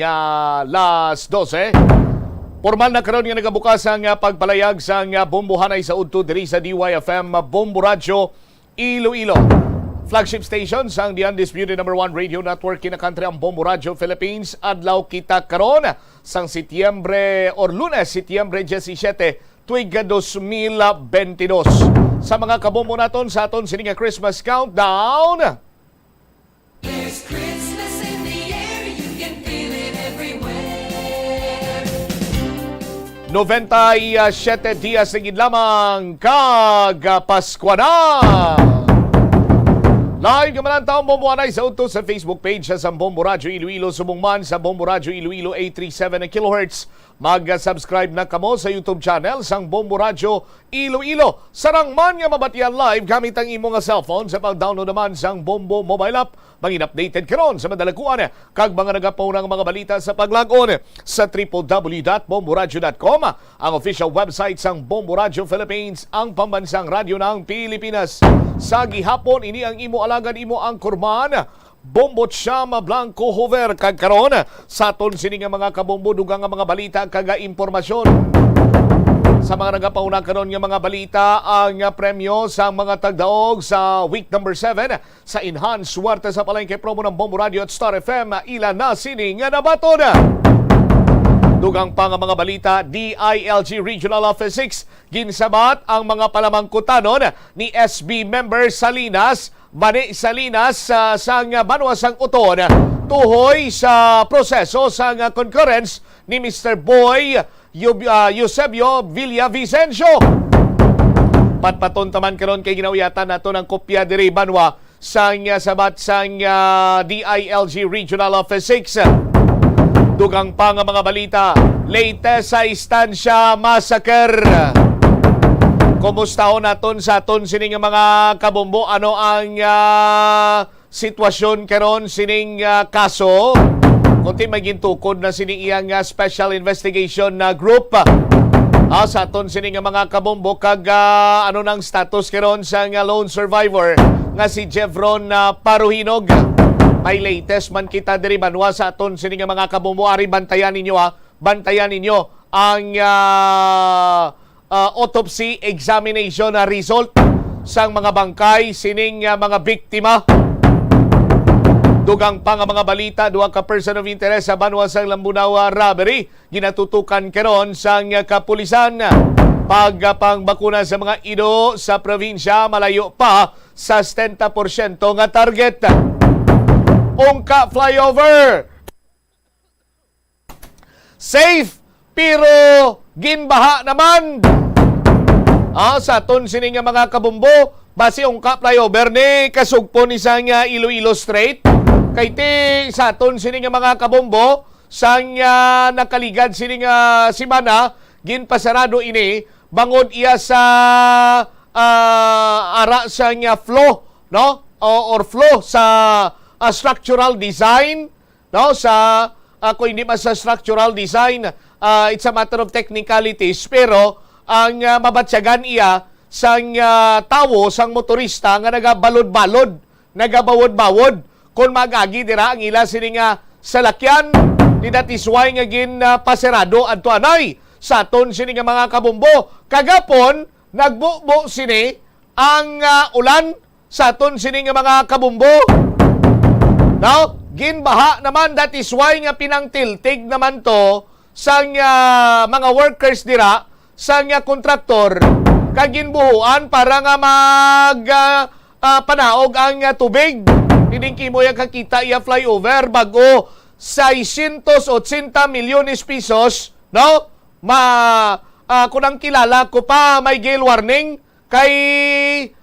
las 12. Formal na karon nga nagabukas ang pagpalayag sang bombohanay sa udto diri sa DYFM Bombo Radio Iloilo. flagship station sang the undisputed #1 radio network kinakantry ang Bombo Radio Philippines. Adlaw kita karon sang Setyembre or Lunes, Setyembre 17, tuig 2022. Sa mga kabombo naton sa aton sining Christmas countdown. There's Christmas in the air, you can feel it everywhere. 97 dias na lamang kag-Pasko na. Live ka man ang taong Bombo Anay sa utos sa Facebook page sa Bombo Radio Iloilo, sumungman sa Bombo Radio Iloilo 837 kHz. Mag-subscribe na kamo sa YouTube channel sang Bombo Radio Iloilo. Sarang man nga mabatian live gamit ang imo nga cellphone sa pag-download naman sang Bombo mobile app. Mangin updated karon sa madalakuan kag mga nagapaw ng mga balita sa paglag-on sa www.bomboradio.com, ang official website sang Bombo Radio Philippines, ang pambansang radyo ng Pilipinas. Sa gihapon ini ang imo alagad imo ang kurman Bombo Chama Blanco Hover kag karon sa aton sini nga mga kabombo dugang nga mga balita kag impormasyon. Sa mga nagapauna karon nga mga balita, ang premyo sa mga tagdaog sa week number 7 sa Enhanced Suwerte sa Palengke promo ng Bombo Radio at Star FM, ilan na sini nga nabato na. Dugang pa nga mga balita, DILG Regional Office 6 ginsabat ang mga palamangkutanon ni SB member Salinas, Bani Salinas sang Banwasang Uton tuhoy sa proseso sang concurrence ni Mr. Boy Eusebio Villavicencio. Patpaton taman karon kay ginawiyatan nato ng kopya diri Banwa sang sabat sang DILG Regional Office 6. Dugang pa nga mga balita, latest sa Estancia Massacre. Kumusta ho naton sa aton sining mga kabombo? Ano ang sitwasyon karon sining kaso? Kunti magintukod na sining iyang special investigation na group. Sa aton sining mga kabombo kag ano nang status karon sa lone survivor nga si Jevron Paruhinog. May latest man kita diri Banwa sa aton sining mga kabombo. Ari bantayan ninyo bantayan ninyo ang autopsy examination na result sang mga bangkay sining mga biktima. Dugang pa nga mga balita, duha ka person of interest sa Banwa sang Lambunaw robbery ginatutukan karon sang kapulisan. Pagpangbakuna sa mga ido sa probinsya malayo pa sa 70% nga target. Ungka flyover safe pero ginbaha naman. Sa aton sining nga mga kabumbo, base ungka flyover ni kasugpo ni sang Iloilo Strait. Kay ti sa aton sining nga mga kabumbo, sang nakaligad sining simana, ginpasarado ini bangod iya sa ara sang flow, no? Or flow sa structural design, no? Sa ako hindi pa sa structural design, it's a matter of technicalities, pero ang mabatsyagan iya sang tawo, sang motorista nga nagabalod-balod, nagabawod-bawod kung magagi dira ang ila sining salakyan ni datisway nga gin pasirado adto anay sa aton sini nga mga kabumbo. Kagapon nagbubo sini ang ulan sa aton sini nga mga kabumbo. Now, ginbaha naman datisway nga pinangtiltig naman to sang mga workers dira sang kontraktor kag ginbuhuan para nga panaog ang tubig. Tiningki mo yung kakita iya flyover bago 680 milyones pesos, no? Kunang kilala ko pa may gale warning kay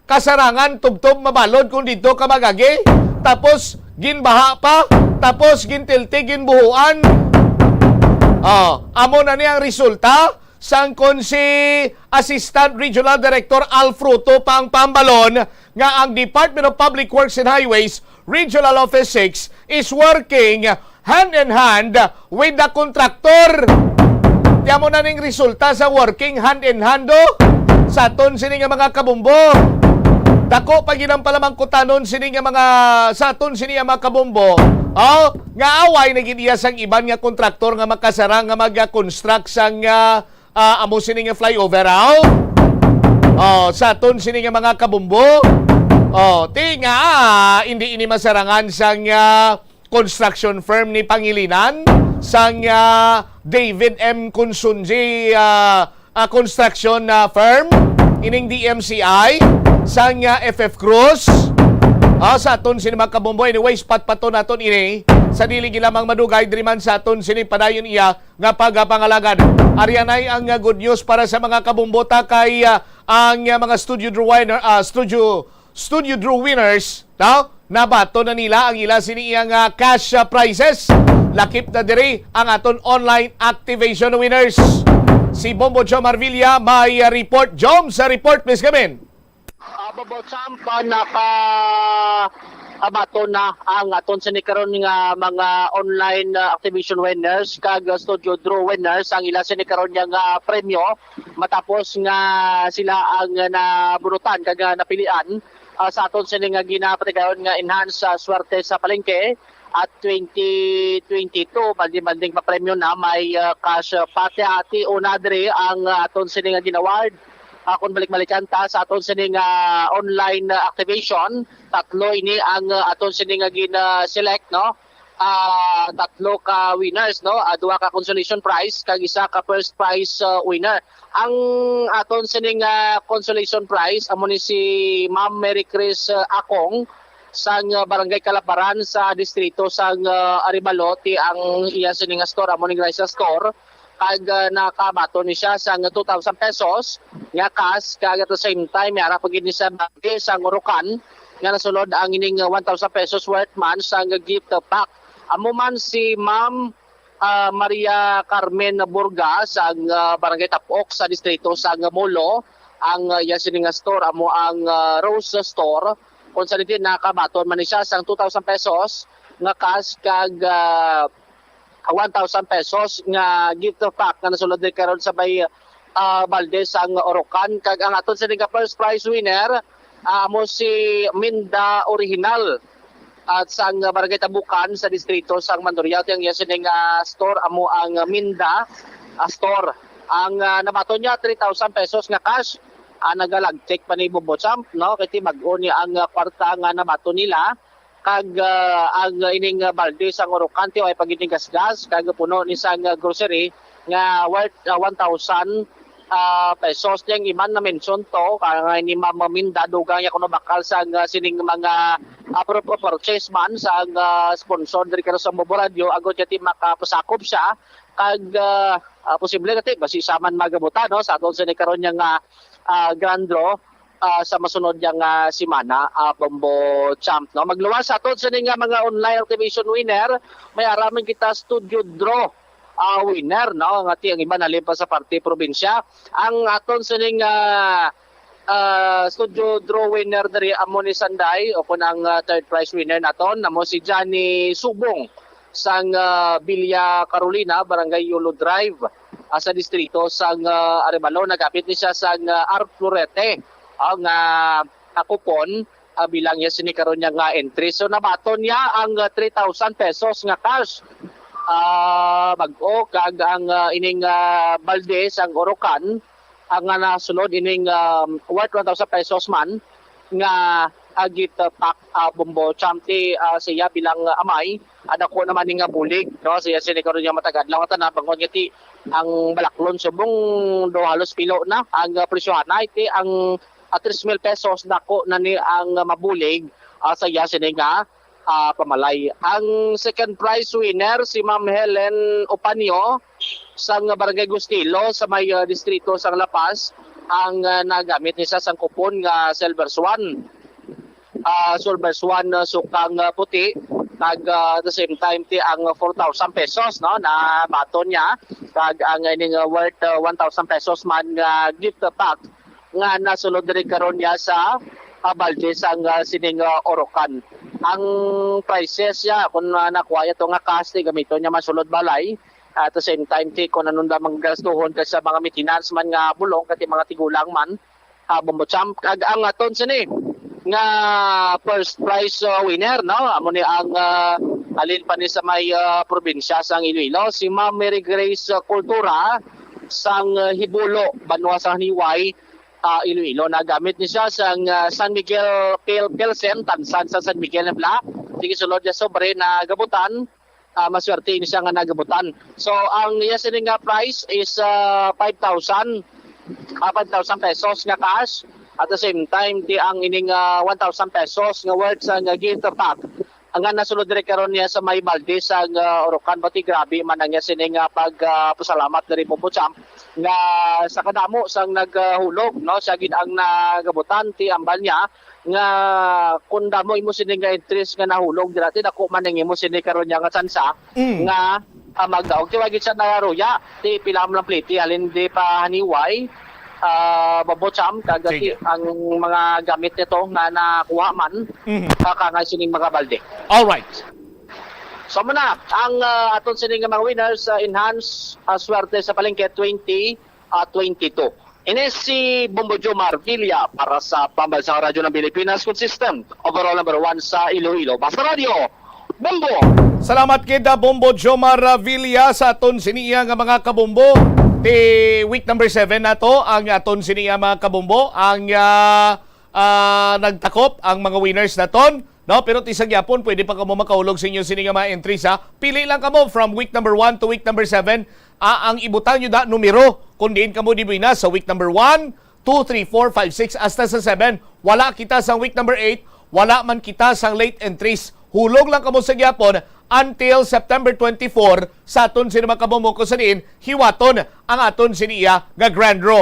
kasarangan tubtob mabalod kung dito ka magagi. Tapos ginbaha pa, tapos gintiltig ginbuhuan. Amo na niyang resulta sang kon si Assistant Regional Director Al Fruto pa ang pambalon nga ang Department of Public Works and Highways Regional Office 6 is working hand in hand with the contractor. Tiyan mo na ning resulta sa working hand in hand sa aton sini nga mga kabumbo. Dako pa ginang palamangkutanon sini nga mga sa aton sini nga mga kabumbo. Nga away na gidiya sang iban nga kontraktor nga makasara nga mag-construct sang amo sini nga flyover sa aton sini nga mga kabumbo. Ti nga hindi ini masarangan sang construction firm ni Pangilinan sang David M. Kunsunji construction firm ining DMCI sang FF Cruz sa aton sini mga kabombo. Anyways, patpato naton ini sa dili lamang madugay driman sa aton sini padayon iya nga pagpangalagad. Arianay ang good news para sa mga kabombota kay ang mga studio draw winners nabato na nila ang ila siniyang cash prizes. Lakip na diri ang aton online activation winners. Si Bombo Jom Marvilla may report. Jom, sa report, please come in. Bobo Champa abato na ang aton sinikaron nga mga online activation winners kag studio draw winners ang ila sinikaron nga premyo matapos nga sila ang naburutan kag napilian sa aton sini nga ginapatigayon nga enhance swerte sa palengke at 2022 banding pa-premyo na may cash pati-ati o nadre ang aton sini nga ginaward. Kung balik-balikan ta sa aton sining online activation, tatlo ini ang aton sining gina-select, no? Tatlo ka winners, no? Duha ka consolation prize kag isa ka first prize winner. Ang aton sining consolation prize amo ni si Ma'am Mary Chris Akong sang barangay Kalaparan sa distrito sang Aribalo ti ang iya sining store amo ni Gracia Store. Kag nakabato ni siya sa 2,000 pesos nga cash kag at the same time yara pagid ni sa bagi sa Orocan nga nasulod ang ining 1,000 pesos worth man sa gift pack. Amo man si Ma'am Maria Carmen Burga sa barangay Tapok sa distrito sa Molo. Ang sining store amo ang Rose Store kung saan din nakabaton man ni siya sa 2,000 pesos nga cash kag 1,000 pesos nga gift pack nga nasulod din karon sa may Valdez ang Orocan. Kag ang aton sa first prize winner amo si Minda Original at sang barangay Tabukan sa distrito sang Mandurriao. Ang sining store amo ang Minda store. Ang nabato niya 3,000 pesos nga cash. Nagalagtik pa ni Bobo Champ, no? Kasi mag-o niya ang kwarta nga nabato nila. Kag ang ining balde sang Orocan ay pagining gasgas kag puno ni sang grocery nga worth 1,000 pesos. Yang iman na mention to kaya ni Ma'am Minda dugang ya kuno bakal sang sining mga purchase man sang sponsor diri karon sa Bobo Radio agot ti makapasakop siya kag posible kati basi saman magabuta, no, sa aton sini karon nga grand draw sa masunod yang simana Bombo Champ, no. Magluwas sa aton sa nga mga online activation winner may araman kita studio draw winner, no, nga ti ang iba nalimpa sa parte probinsya. Ang aton sa studio draw winner dari amo ni Sanday o kun ang third prize winner naton amo si Johnny Subong sang Villa Carolina, Barangay Yulo Drive sa distrito sang Arevalo. Nagapit ni siya sang Art Florete ang kupon bilang niya sinikaron niya nga entry. So nabaton niya ang 3,000 pesos nga cash. Bag-o kag ang ining balde sang Orocan ang nasulod ining worth 1,000 pesos man nga agit pack Bombo Champ siya bilang amay. Ko naman nga bulig, no, siya sinikaron niya matagadlaw at nabangon nga ti ang balaklon subong do halos pilo na ang presyohan na iti ang 3,000 pesos nako na ni ang mabulig sa iya sini nga pamalay. Ang second prize winner si Ma'am Helen Opanio sang Barangay Gustilo sa may distrito sang La Paz. Ang nagamit niya sang kupon nga Silver Swan sukang puti kag at the same time ti ang 4,000 pesos, no, na baton niya kag ang ining worth 1,000 pesos man nga gift pack nga nasulod diri karon niya sa Valdez ang sining Orocan. Ang prices niya kung nakuha ito nga cash gamito niya masulod balay at the same time ti kung anong lamang gastuhon kasi sa mga maintenance man nga bulong kati mga tigulang man Bombo Champ. Kag ang aton sini nga first prize winner, no, amo ni ang alin pa ni sa may probinsya sang Iloilo si Ma'am Mary Grace Cultura sang Hibulo, Banwa sang Haniway Iloilo. Nagamit niya siya sa San Miguel Pilsen, Tansan sa San Miguel na Bla. Sige sulod niya sobre na gabutan. Maswerte ini siya nga nagabutan. So ang niya sining nga price is 5,000 pesos nga cash. At the same time di ang ining 1,000 pesos nga worth sa gift pack. Ang nga nasulod dire karon niya sa May Balde sa Orocan. Bati grabe man ang niya sining pagpasalamat diri po champ nga sa kadamo sang naghulog no siya gid ang nagabutan ti ambal niya nga kun damo imo sini nga interest nga nahulog dirati dako man ning imo sini karon niya nga tsansa nga magdaog ti wagi siya naruya ti pilam lang pliti halin di pa haniway babocham kagati ang mga gamit nito nga nakuha man kakangay sining mga balde. All right. So muna, ang aton sining mga winners enhance swerte sa palengke 2022. Ini si Bombo Jomar Villa para sa Pambansang Radyo ng Pilipinas, consistent overall number 1 sa Iloilo. Basta Radio, Bombo! Salamat kita Bombo Jomar Villa sa aton siniya nga mga kabombo. Ti week number 7 na to ang aton siniya mga kabombo. Ang nagtakop ang mga winners na ton. No, pero tisag yapon pwede pa kamo makaulog sa inyo sini nga mga entries ha. Pili lang kamo from week number 1 to week number 7. Ang ibutan nyo da numero kung diin kamo di na sa week number 1, 2, 3, 4, 5, 6 hasta sa 7. Wala kita sa week number 8, wala man kita sa late entries. Hulog lang kamo sa gyapon until September 24 sa aton sini mga kabombo ko sa diin hiwaton ang aton siniya nga grand draw.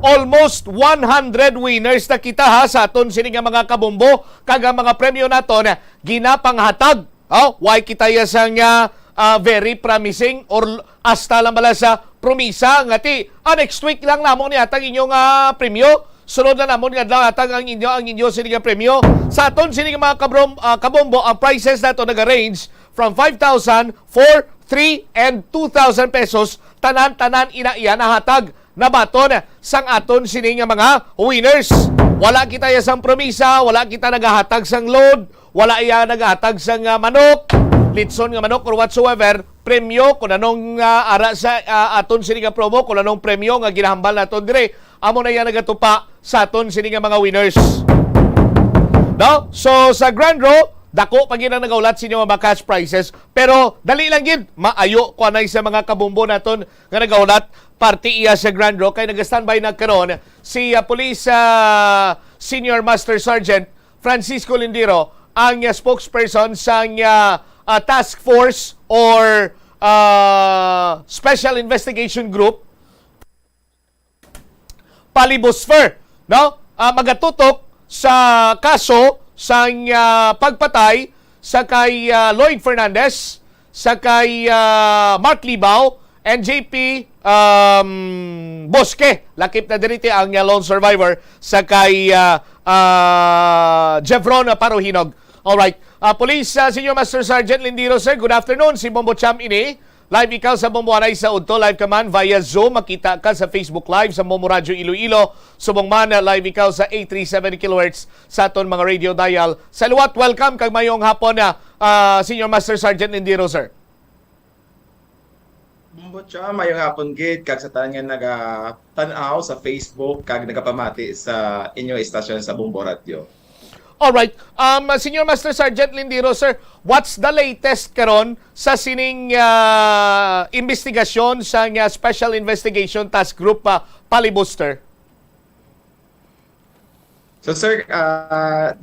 Almost 100 winners na kita ha sa aton sini nga mga kabombo kag ang mga premyo naton ginapanghatag. Why kita ya sang very promising or hasta lang bala sa promisa nga ti next week lang namon ni atang inyong premyo. Sunod na namon nga atang ang inyo sini nga premyo. Sa aton sini nga mga kabombo ang prices nato naga-range from 5,000, 4, 3 and 2,000 pesos tanan-tanan ina iya nahatag na baton sang aton sini nga mga winners. Wala kita ya sang promisa, wala kita nagahatag sang load, wala iya nagahatag sang manok, litson nga manok or whatsoever. Premyo kung anong ara sa aton sini nga promo, kung anong premyo nga ginahambal naton dire, amo na iya nagatupa sa aton sini nga mga winners. No? So sa grand draw dako pag yun ang nagaulat sa inyo mga cash prizes. Pero dali lang yun. Maayo ko anay sa mga kabumbo naton nga nagaulat. Party iya sa grand draw. Kaya nag-standby na karon si Police Senior Master Sergeant Francisco Lindiro, ang spokesperson sa task force or Special Investigation Group Palibusfer. No? Magatutok sa kaso sa pagpatay sa kay Lloyd Fernandez, sa kay Mark Libao, and JP Bosque. Lakip na diriti ang lone survivor sa kay Jevron Parohinog. Alright. Police Senior Master Sergeant Lindiro, sir. Good afternoon. Si Bombo Cham ini. Live ikaw sa Bombo Anay sa Udto. Live ka man via Zoom. Makita ka sa Facebook Live sa Bombo Radio Iloilo. Subong man live ikaw sa 837 kHz sa aton mga radio dial. Sa luwat, welcome kag mayong hapon na Senior Master Sergeant Lindiro, sir. Bombo Cham, mayong hapon gid kag sa tanan nga naga-tan-aw sa Facebook kag nagapamati sa inyo istasyon sa Bombo Radio. Alright. Senior Master Sergeant Lindiro, sir, what's the latest karon sa sining investigasyon sa Special Investigation Task Group Palibuster? So sir,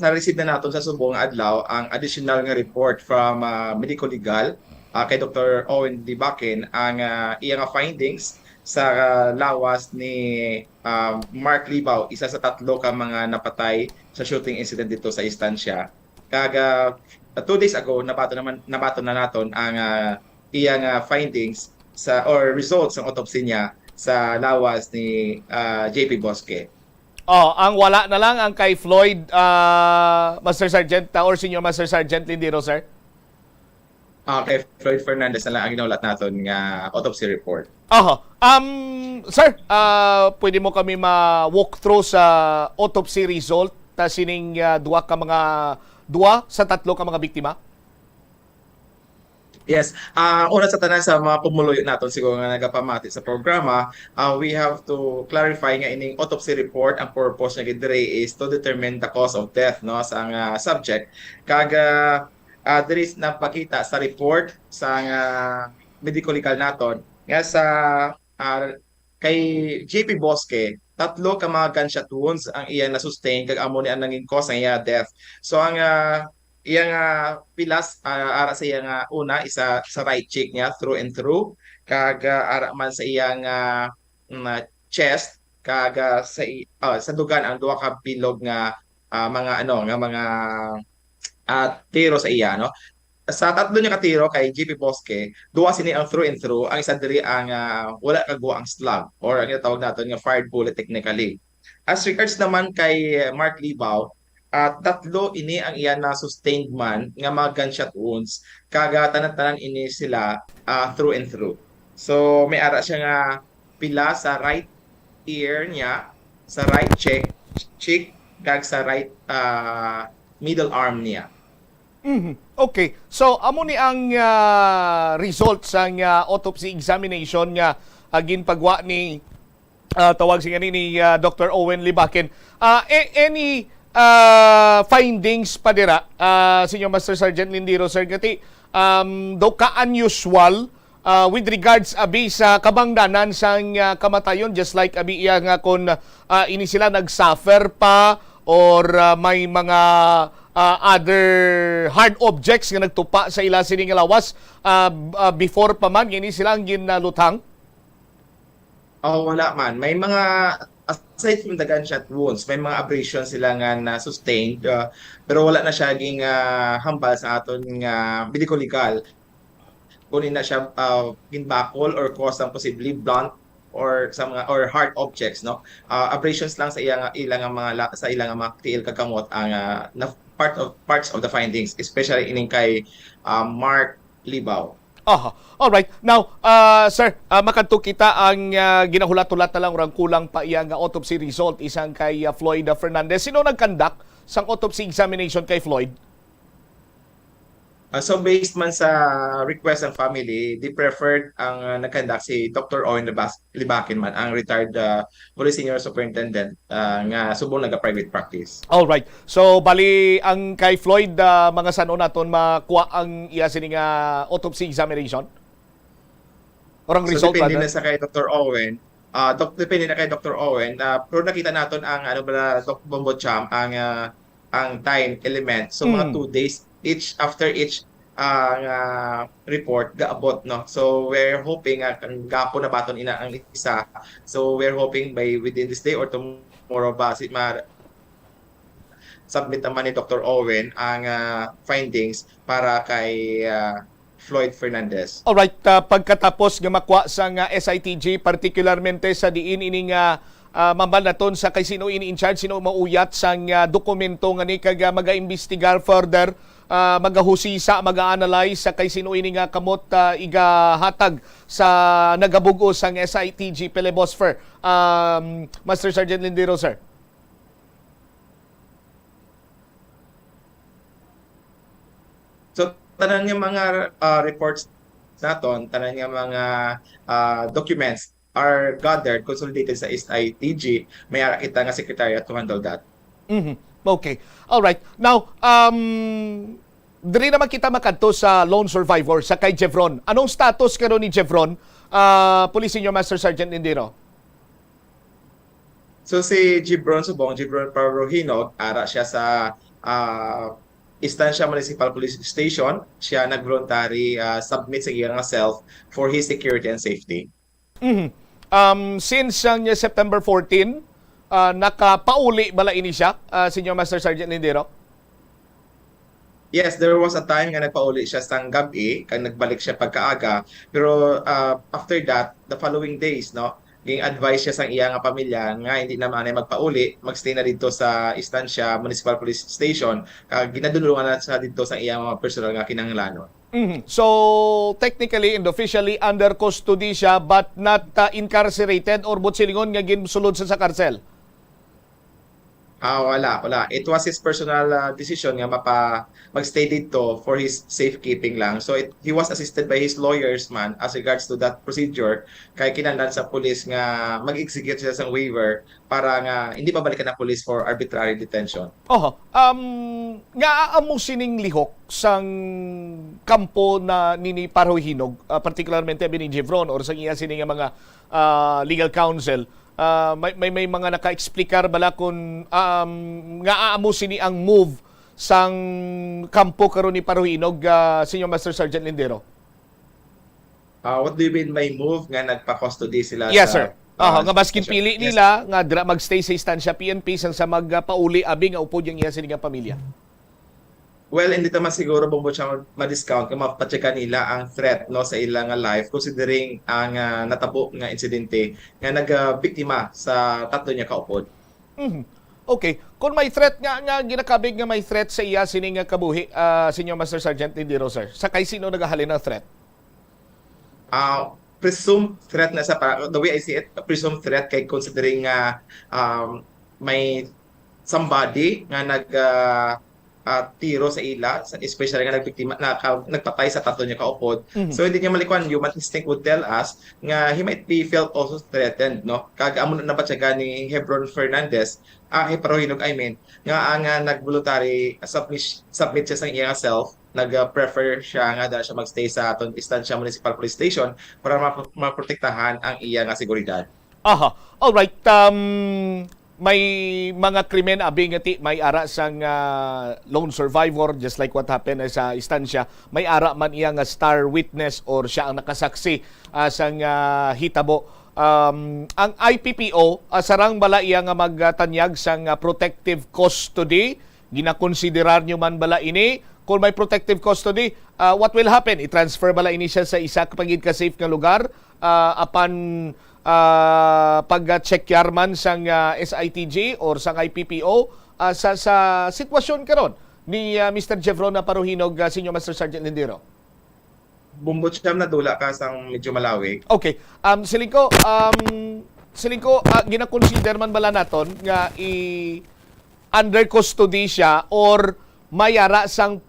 na-receive na natin sa subong adlaw ang additional nga report from medical legal kay Dr. Owen Dibakin ang iyang findings sa lawas ni Mark Libao, isa sa 3 ka mga napatay sa shooting incident dito sa istansya. Kaga 2 days ago nabato na naton ang iyang findings sa or results ng autopsy niya sa lawas ni JP Bosque. Ang wala na lang ang kay Floyd Master Sergeant or Senior Master Sergeant Lindiro, sir? Kay Floyd Fernandez na lang ang ginaulat naton nga autopsy report. Sir, pwede mo kami ma-walk through sa autopsy result ta sining 2 sa 3 ka mga biktima? Yes. Una sa tanan sa mga pumuluyo naton siguro nga nagapamati sa programa, we have to clarify nga ining autopsy report ang purpose niya gidre is to determine the cause of death no sa subject. Kaga there is napakita sa report sa medical legal naton nga sa kay JP Bosque, 3 ka mga gunshot wounds ang iya na sustain kag amo ni ang naging cause ang iya death. So ang iyang pilas ara sa iyang una isa sa right cheek niya through and through kag ara man sa iyang chest kag sa dugan ang duha ka bilog nga mga mga tiro sa iya no. Sa 3 niya ka tiro kay GP Bosque, duha sini ang through and through, ang isa diri ang wala kagwa ang slug or ang tawag naton nga fired bullet technically. As regards naman kay Mark Libao, 3 ini ang iya na sustained man nga mga gunshot wounds kaga tanan-tanan ini sila through and through. So may ara siya nga pila sa right ear niya, sa right cheek kag sa right middle arm niya. Okay. So amo ni ang result sa autopsy examination nga ginpagwa ni tawag siya ni Dr. Owen Libaken. Any findings pa dira Senior Master Sergeant Lindiro sir kati daw ka unusual with regards abi sa kabangdanan sang kamatayon just like abi iya nga kon ini sila nagsuffer pa or may mga other hard objects nga nagtupa sa ila sining lawas before pa man ini sila ang ginalutang. Wala man. May mga aside from the gunshot wounds, may mga abrasions sila nga na sustained pero wala na siya ging hambal sa aton nga medical legal. Kunin na siya ginbakol or cause ng possibly blunt or sa mga or hard objects no. Abrasions lang sa ilang mga tiil kakamot ang parts of the findings, especially ining kay Mark Libao. All right. Now, sir, makadto kita ang ginahulat-hulat na lang orang kulang pa iya nga autopsy result isang kay Floyd Fernandez. Sino nag-conduct sang autopsy examination kay Floyd? So based man sa request ng family, they preferred ang nag-conduct si Dr. Owen Libaken man, ang retired police senior superintendent nga subong naga-private practice. All right. So bali ang kay Floyd mga sano naton makuha ang iya sining autopsy examination? Orang result depende na sa kay Dr. Owen. Depende na kay Dr. Owen. Pero nakita naton ang Dr. Bombo Cham ang time element. So mga 2 days after each report gaabot no. So we're hoping ang gapo na baton ina ang isa. So we're hoping by within this day or tomorrow ba submit naman ni Dr. Owen ang findings para kay Floyd Fernandez. Alright, pagkatapos nga makuha sa SITG particularmente sa diin ining mambal naton sa kay sino in charge, sino mauyat sang dokumento nga ni kag maga-investigar further, magahusisa, maga-analyze sa kay sino ini nga kamot igahatag sa nagabugo sang SITG Pelebosfer. Master Sergeant Lindiro sir. So tanan nga mga reports naton, tanan nga mga documents are gathered, consolidated sa SITG. May ara kita nga secretariat to handle that. Okay. All right. Now, diri naman kita makadto sa lone survivor sa kay Jevron. Anong status karon ni Jevron? Police Senior Master Sergeant Indiro. So si Jebron Parrohinog, ara siya sa Estancia Municipal Police Station. Siya nag-voluntary submit sa iyang self for his security and safety. Since September 14, nakapauli bala ini siya, Senior Master Sergeant Lindiro? Yes, there was a time nga nagpauli siya sang gabi, kag nagbalik siya pagkaaga. Pero after that, the following days, no, ging advise siya sang iya nga pamilya nga hindi na manay magpauli, magstay na dito sa Estancia Municipal Police Station. Ginadulungan na siya dito sa iya mga personal nga kinahanglanon. So, technically and officially under custody siya but not incarcerated or butsilingon nga ginsulod sa karsel? Wala. It was his personal decision nga magstay dito for his safekeeping lang. So he was assisted by his lawyers man as regards to that procedure kay kinahanglan sa pulis nga mag-execute siya sa waiver para nga hindi babalikan ng pulis for arbitrary detention. Nga amo sining lihok sang kampo na nini Parohinog, particularmente ni Jevron or sa iya sining mga legal counsel. May mga naka-explicar bala kung nga aamo sini ang move sang kampo karon ni Parohinog, Senior Master Sergeant Lindero? What do you mean by move nga nagpa-custody sila? Yes, sa, sir. Nga baskin pili nila nga magstay sa istansya PNP sang sa magpauli abi nga upod yung iya sini nga pamilya. Well, hindi naman siguro bumbo siya ma-discount kung mapacheck nila ang threat no sa ilang life considering ang natabo nga insidente nga nagbiktima sa tatlo niya kaupod. Okay, kung may threat nga ginakabig nga may threat sa iya sining nga kabuhi, Senior Master Sergeant Lindero, sir. Sa kay sino nagahalin ng threat? Presumed threat na sa the way I see it, presumed threat kay considering may somebody nga tiro sa ila, especially nga nagpatay sa tatlo niya kaupod. So hindi niya malikuan, human instinct would tell us nga he might be felt also threatened, no? Kag-amo na ba siya ni Hebron Fernandez, Parohinog I mean, nga ang nag-voluntary submit siya sa iyang self, nag-prefer siya nga dahil siya magstay sa atong Estancia Municipal Police Station para maprotektahan ang iyang seguridad. Alright, may mga krimen abing ati may ara sang lone survivor just like what happened sa istansya, may ara man iya nga star witness or siya ang nakasaksi sang hitabo. Ang IPPO sarang bala iya nga magtanyag sang protective custody, ginakonsiderar nyo man bala ini kung may protective custody, what will happen? I-transfer bala ini siya sa isa kapagid ka safe nga lugar apan pag-check yarman sang SITG or sang IPPO sa sitwasyon karon ni Mr. Jevron na Parohinog, Senior Master Sergeant Lindero? Bumbot siya na dula ka sang medyo malawig. Okay. Silingko, gina-consider man bala naton nga under custody siya or mayara sang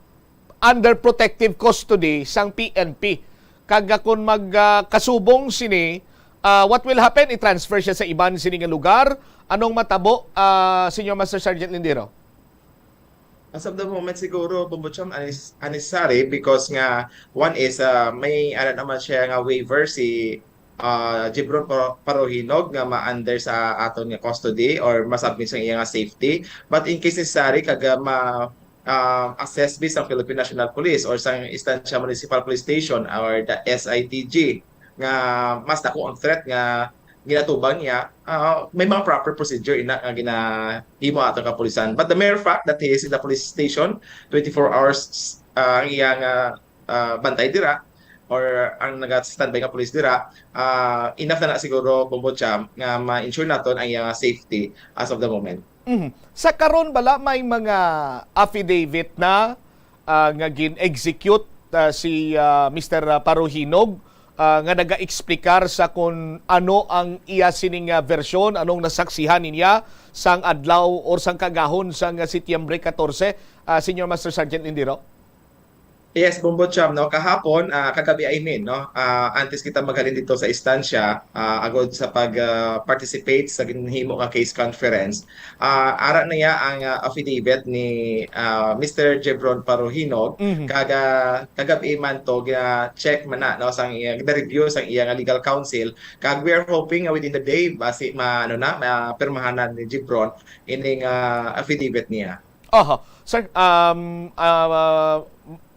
under protective custody sang PNP. Kaga kung magkasubong sini, what will happen? I-transfer siya sa iban sining lugar. Anong matabo, Senior Master Sergeant Lindero? As of the moment siguro bumbutsam unnecessary because nga one is may naman siya nga waiver si Jebron Parohinog nga ma-under sa aton nga custody or masubmit sa iyang safety, but in case necessary kaga assess based ang Philippine National Police or sa Estancia Municipal Police Station or the SITG nga mas dako ang threat nga ginatubang niya, may mga proper procedure ina nga ginahimo ato kapulisan. But the mere fact that he is in the police station 24 hours ang iyang bantay dira or ang naga-standby nga police dira, enough na siguro Bombotcham nga ma-ensure naton ang iyang safety as of the moment. Sa karon bala may mga affidavit na nga gin-execute si Mr. Parohinog nga naga-eksplikar sa kung ano ang iya sining versyon, anong nasaksihan niya sang adlaw or sang kagahon sang Setyembre 14, Senior Master Sergeant Lindero? Yes, Bombotcham, no, kahapon, kagabi I mean, no, antes kita maghalin dito sa istansya, agod sa pag-participate sa ginhimo nga case conference, ara na niya ang affidavit ni Mr. Jebron Parohinog, kagabi man to, check man na, no, sang review sang iyang legal counsel, kag we are hoping within the day, basi permahanan ni Jebron ining affidavit niya. Sir,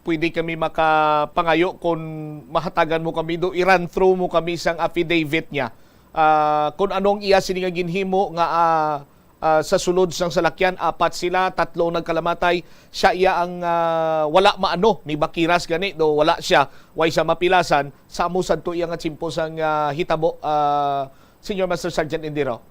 pwede kami makapangayo kung mahatagan mo kami i-run through mo kami sang affidavit niya. Kung anong iya sininga ginhimo nga sa sulod sang salakyan, 4 sila, 3 nagkalamatay, siya iya ang wala maano ni Bakiras gani do wala siya, way siya mapilasan sa amusan to iya nga tsimpo sang hitabo, Senior Master Sergeant Lindero.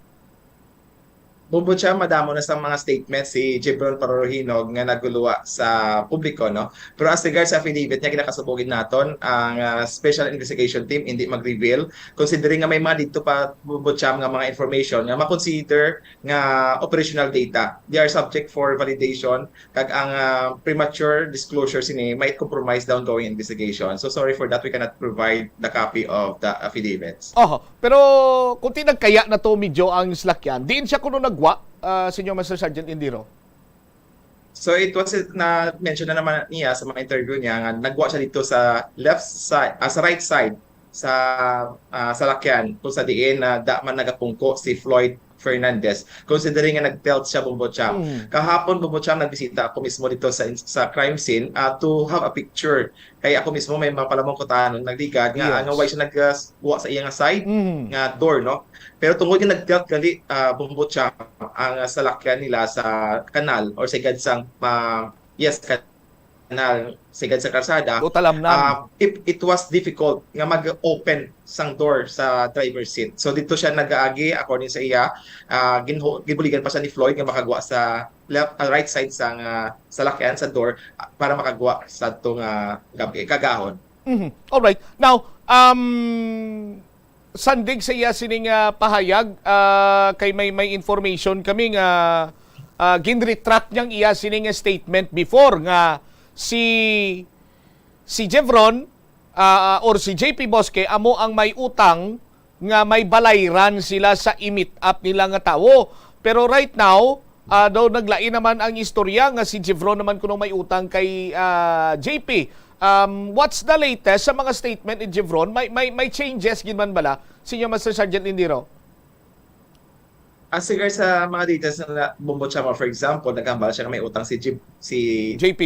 Bubod siya, madamo na sa mga statements si Jebron Parorohinog nga naguluwa sa publiko, no? Pero as regards sa affidavit niya, kinakasubugin naton ang Special Investigation Team hindi mag-reveal. Considering nga may mga dito pa bubod siya nga mga information nga makonsider nga operational data. They are subject for validation kag ang premature disclosure sini might compromise the ongoing investigation. So sorry for that, we cannot provide the copy of the affidavits. Pero kung tinagkaya na to medyo ang Slakyan, diin siya kuno nagwa, Senior Master Sergeant Indiro? So it was na-mention na naman niya sa mga interview niya nga nagwa siya dito sa left side, sa right side sa salakyan kung sa diin na da man nagapungko si Floyd Fernandez, considering nga nag-telt siya Bumbocham. Kahapon Bumbocham nagbisita ako mismo dito sa crime scene to have a picture. Kaya ako mismo may mga palamang kutanon nagligad nga nga why siya nagwa sa iyang side nga door, no? Pero tungod nga nag-telt gali Bumbocham ang salakyan nila sa kanal or sa gadsang kanal sigad sa karsada, it was difficult nga mag-open sang door sa driver's seat. So dito siya nag-aagi according sa iya, gibuligan pa siya ni Floyd nga makagwa sa right side sang salakyan sa door para makagwa sa itong kagahon. Alright. Now, sandig sa iya sining pahayag, kay may information kami nga ginretract niyang iya sining statement before nga si Jevron or si JP Bosque amo ang may utang nga may balayran sila sa i-meet up nila nga tawo. Pero right now, daw naglain naman ang istorya nga si Jevron naman kuno may utang kay JP. What's the latest sa mga statement ni Jevron? May changes gid man bala? Senior Master Sergeant Indiro? As regards sa mga details na Bumbocham, for example, nagambal siya na may utang si JP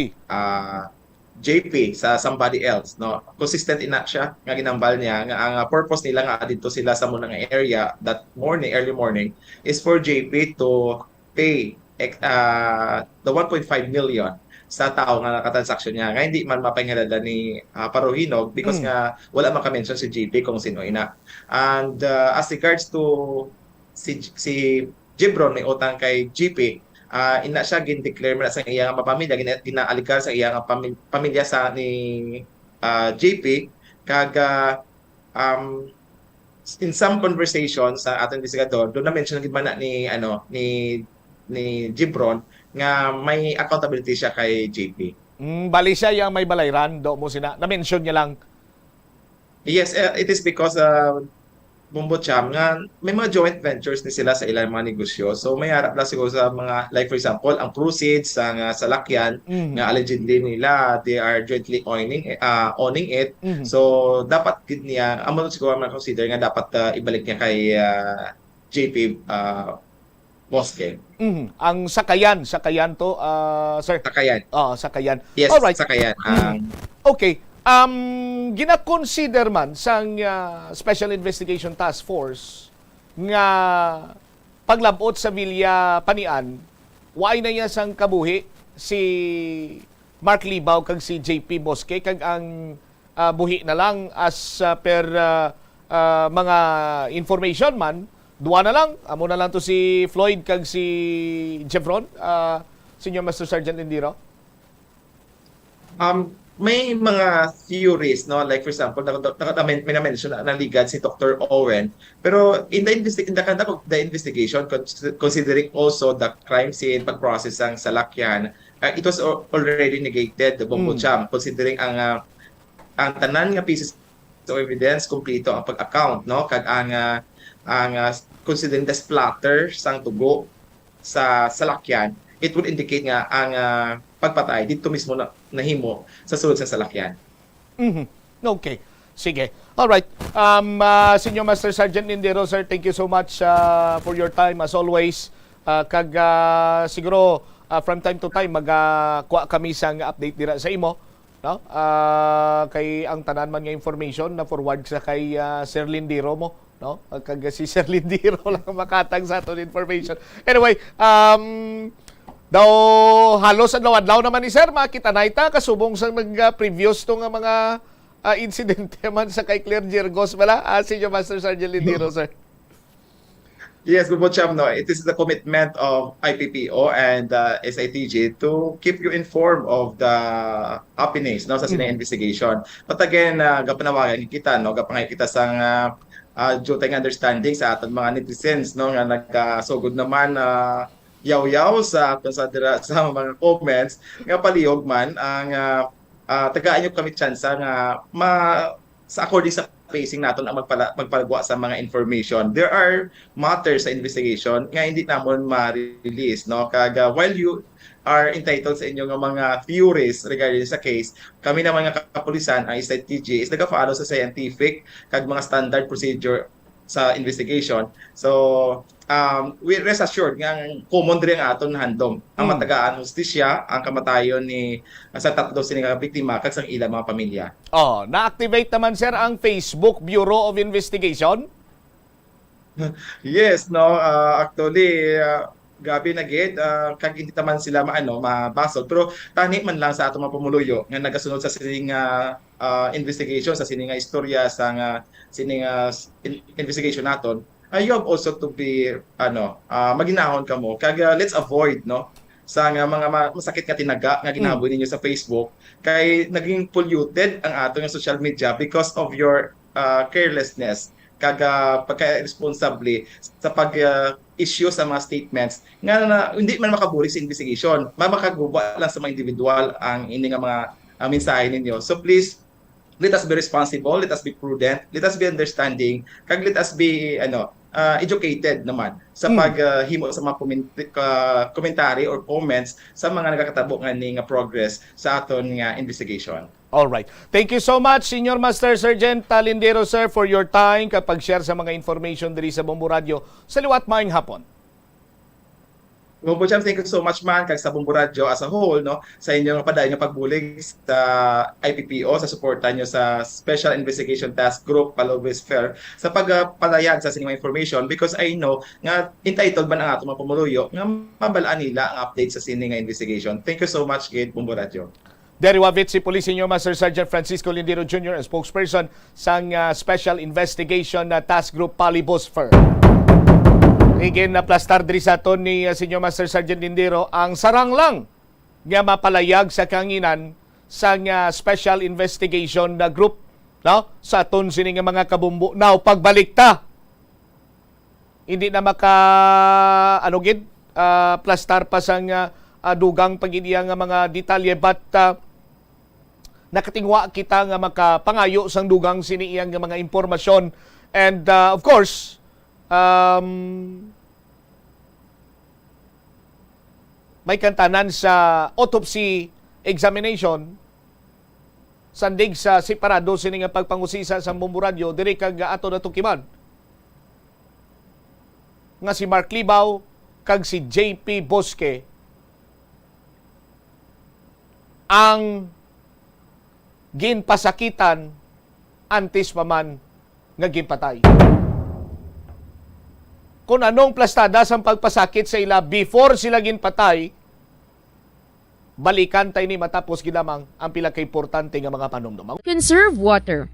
sa somebody else, no? Consistent ina siya nga ginambal niya nga ang purpose nila nga dito sila sa munang area that morning, early morning, is for JP to pay the 1.5 million sa tao nga nakatransaksyon niya nga hindi man mapangalala ni Parorohinog because nga wala maka-mention si JP kung sino ina. And as regards to si Jebron may utang kay GP, ina siya gin-declare na sa iyang pamilya, ginaalikar sa iyang pamilya sa ni JP kag in some conversations sa atong investigador doon na mention gid man ni Jebron nga may accountability siya kay JP. Bali siya yung may balayran do mo sina na-mention niya lang. Yes, it is because Bumbocham nga may mga joint ventures ni sila sa ilang mga negosyo. So may harap lang siguro sa mga, like for example, ang proceeds sa salakyan nga allegedly nila, they are jointly owning it. So dapat gid niya, amo siguro man consider nga dapat ibalik niya kay JP Bosque. Ang sakayan to, sir? Sakayan. Sakayan. Yes, alright. sakayan. Okay. Gina-consider man sang Special Investigation Task Force nga paglabot sa Villa Panian, waay na niya sang kabuhi si Mark Libaw kag si JP Bosque kag ang buhi na lang as per mga information man, duwa na lang, amo na lang to si Floyd kag si Jevron, Senior Master Sergeant Indiro. May mga theories, no? Like for example, may na-mention na ligad si Dr. Owen. Pero in the conduct of the investigation, considering also the crime scene, pag-process ang salakyan, it was already negated, the Bumbocham, considering ang tanan nga pieces of evidence, kompleto ang pag-account, no? Kag ang considering the splatter sang tugo sa salakyan, it would indicate nga ang pagpatay dito mismo na nahimo sa sulod sa salakyan. Okay. Sige. Alright. Senior Master Sergeant Indiro, sir, thank you so much for your time as always. Kag siguro from time to time magkuha kami sang update dira sa imo, no? Kay ang tanan man nga information na forward sa kay Sir Lindiro mo, no? Kag si Sir Lindiro lang makatag sa aton information. Anyway, daw halos adlaw-adlaw naman ni sir makita naita kasubong sa mag-previous to nga mga insidente man sa kay Claire Jergos bala. Senior Master Sergeant Lindiro, sir. Yes, Bubo Cham, no, it is the commitment of IPPO and SITG to keep you informed of the happenings no, sa investigation. But again, gapanawagan kita, no, gapangay kita sa jutay understanding sa aton mga netizens no, nga nagkasugod naman yaw-yaw sa mga comments nga palihog man ang tagaan nyo kami tsansa nga sa according sa facing naton ang magpalagwa sa mga information. There are matters sa investigation nga hindi namon ma-release no, kaga while you are entitled sa inyong mga theories regarding sa case, kami naman nga kapulisan ang SITG is nag-follow sa scientific kag mga standard procedure sa investigation. So, we rest assured nga common rin ang aton handom ang matagaan hustisya ang kamatayon ni sa tatlo sining biktima kag sang ilang mga pamilya. Oh, na-activate naman sir ang Facebook Bureau of Investigation? Yes, no, actually gabi na gid kag hindi taman sila mabasol pero tani man lang sa atong mga pumuluyo nga nagasunod sa sining investigation sa sining istorya sa sining investigation naton. You have also to be maginahon kamo kag let's avoid no sa mga masakit nga tinaga nga ginaboy ninyo sa Facebook kay naging polluted ang atong social media because of your carelessness kag pagka-responsable sa pag-issue sa mga statements nga hindi man makabuli sa investigation, makaguba lang sa mga individual ang ini nga mga mensahe ninyo. So please, let us be responsible, let us be prudent, let us be understanding, kag let us be educated naman sa paghimo sa mga commentary or comments sa mga nagakatabo nga ning progress sa aton nga investigation. All right. Thank you so much, Senior Master Sergeant Talindero, sir, for your time kapag share sa mga information diri sa Bombo Radio sa liwat maayong hapon. Bombo Cham, thank you so much man kag sa Bombo Radio as a whole no sa inyong padayon nga pagbulig sa IPPO sa suporta nyo sa Special Investigation Task Group Palobes Fair sa pagpalayag sa sining information because I know nga entitled man ang atong mga pumuluyo nga mabalaan nila ang update sa sining investigation. Thank you so much, Gate Bombo Radio. Deriwavit si Police Senior Master Sergeant Francisco Lindero Jr. ang spokesperson sa Special Investigation Task Group Palibos Fair. Again, naplastar diri sa aton ni Senior Master Sergeant Lindero ang sarang lang nga mapalayag sa kanginan sa Special Investigation Group no? Sa aton sining mga kabumbu. Now, pagbalik ta, hindi na plastar pa sa dugang pag-idiyang mga detalye but nakatingwa kita nga makapangayo sang dugang siniiyang mga impormasyon and of course may kantanan sa autopsy examination sandig sa separado sini nga pagpangusisa sa Bombo Radio diri kag ato natukiman nga si Mark Libaw kag si JP Bosque ang ginpasakitan antes pa man nga ginpatay. Kung anong plastada sa pagpasakit sa ila before sila ginpatay, balikan tayo ni matapos ginamang ang pila ka-importante nga mga panumdum. Conserve water.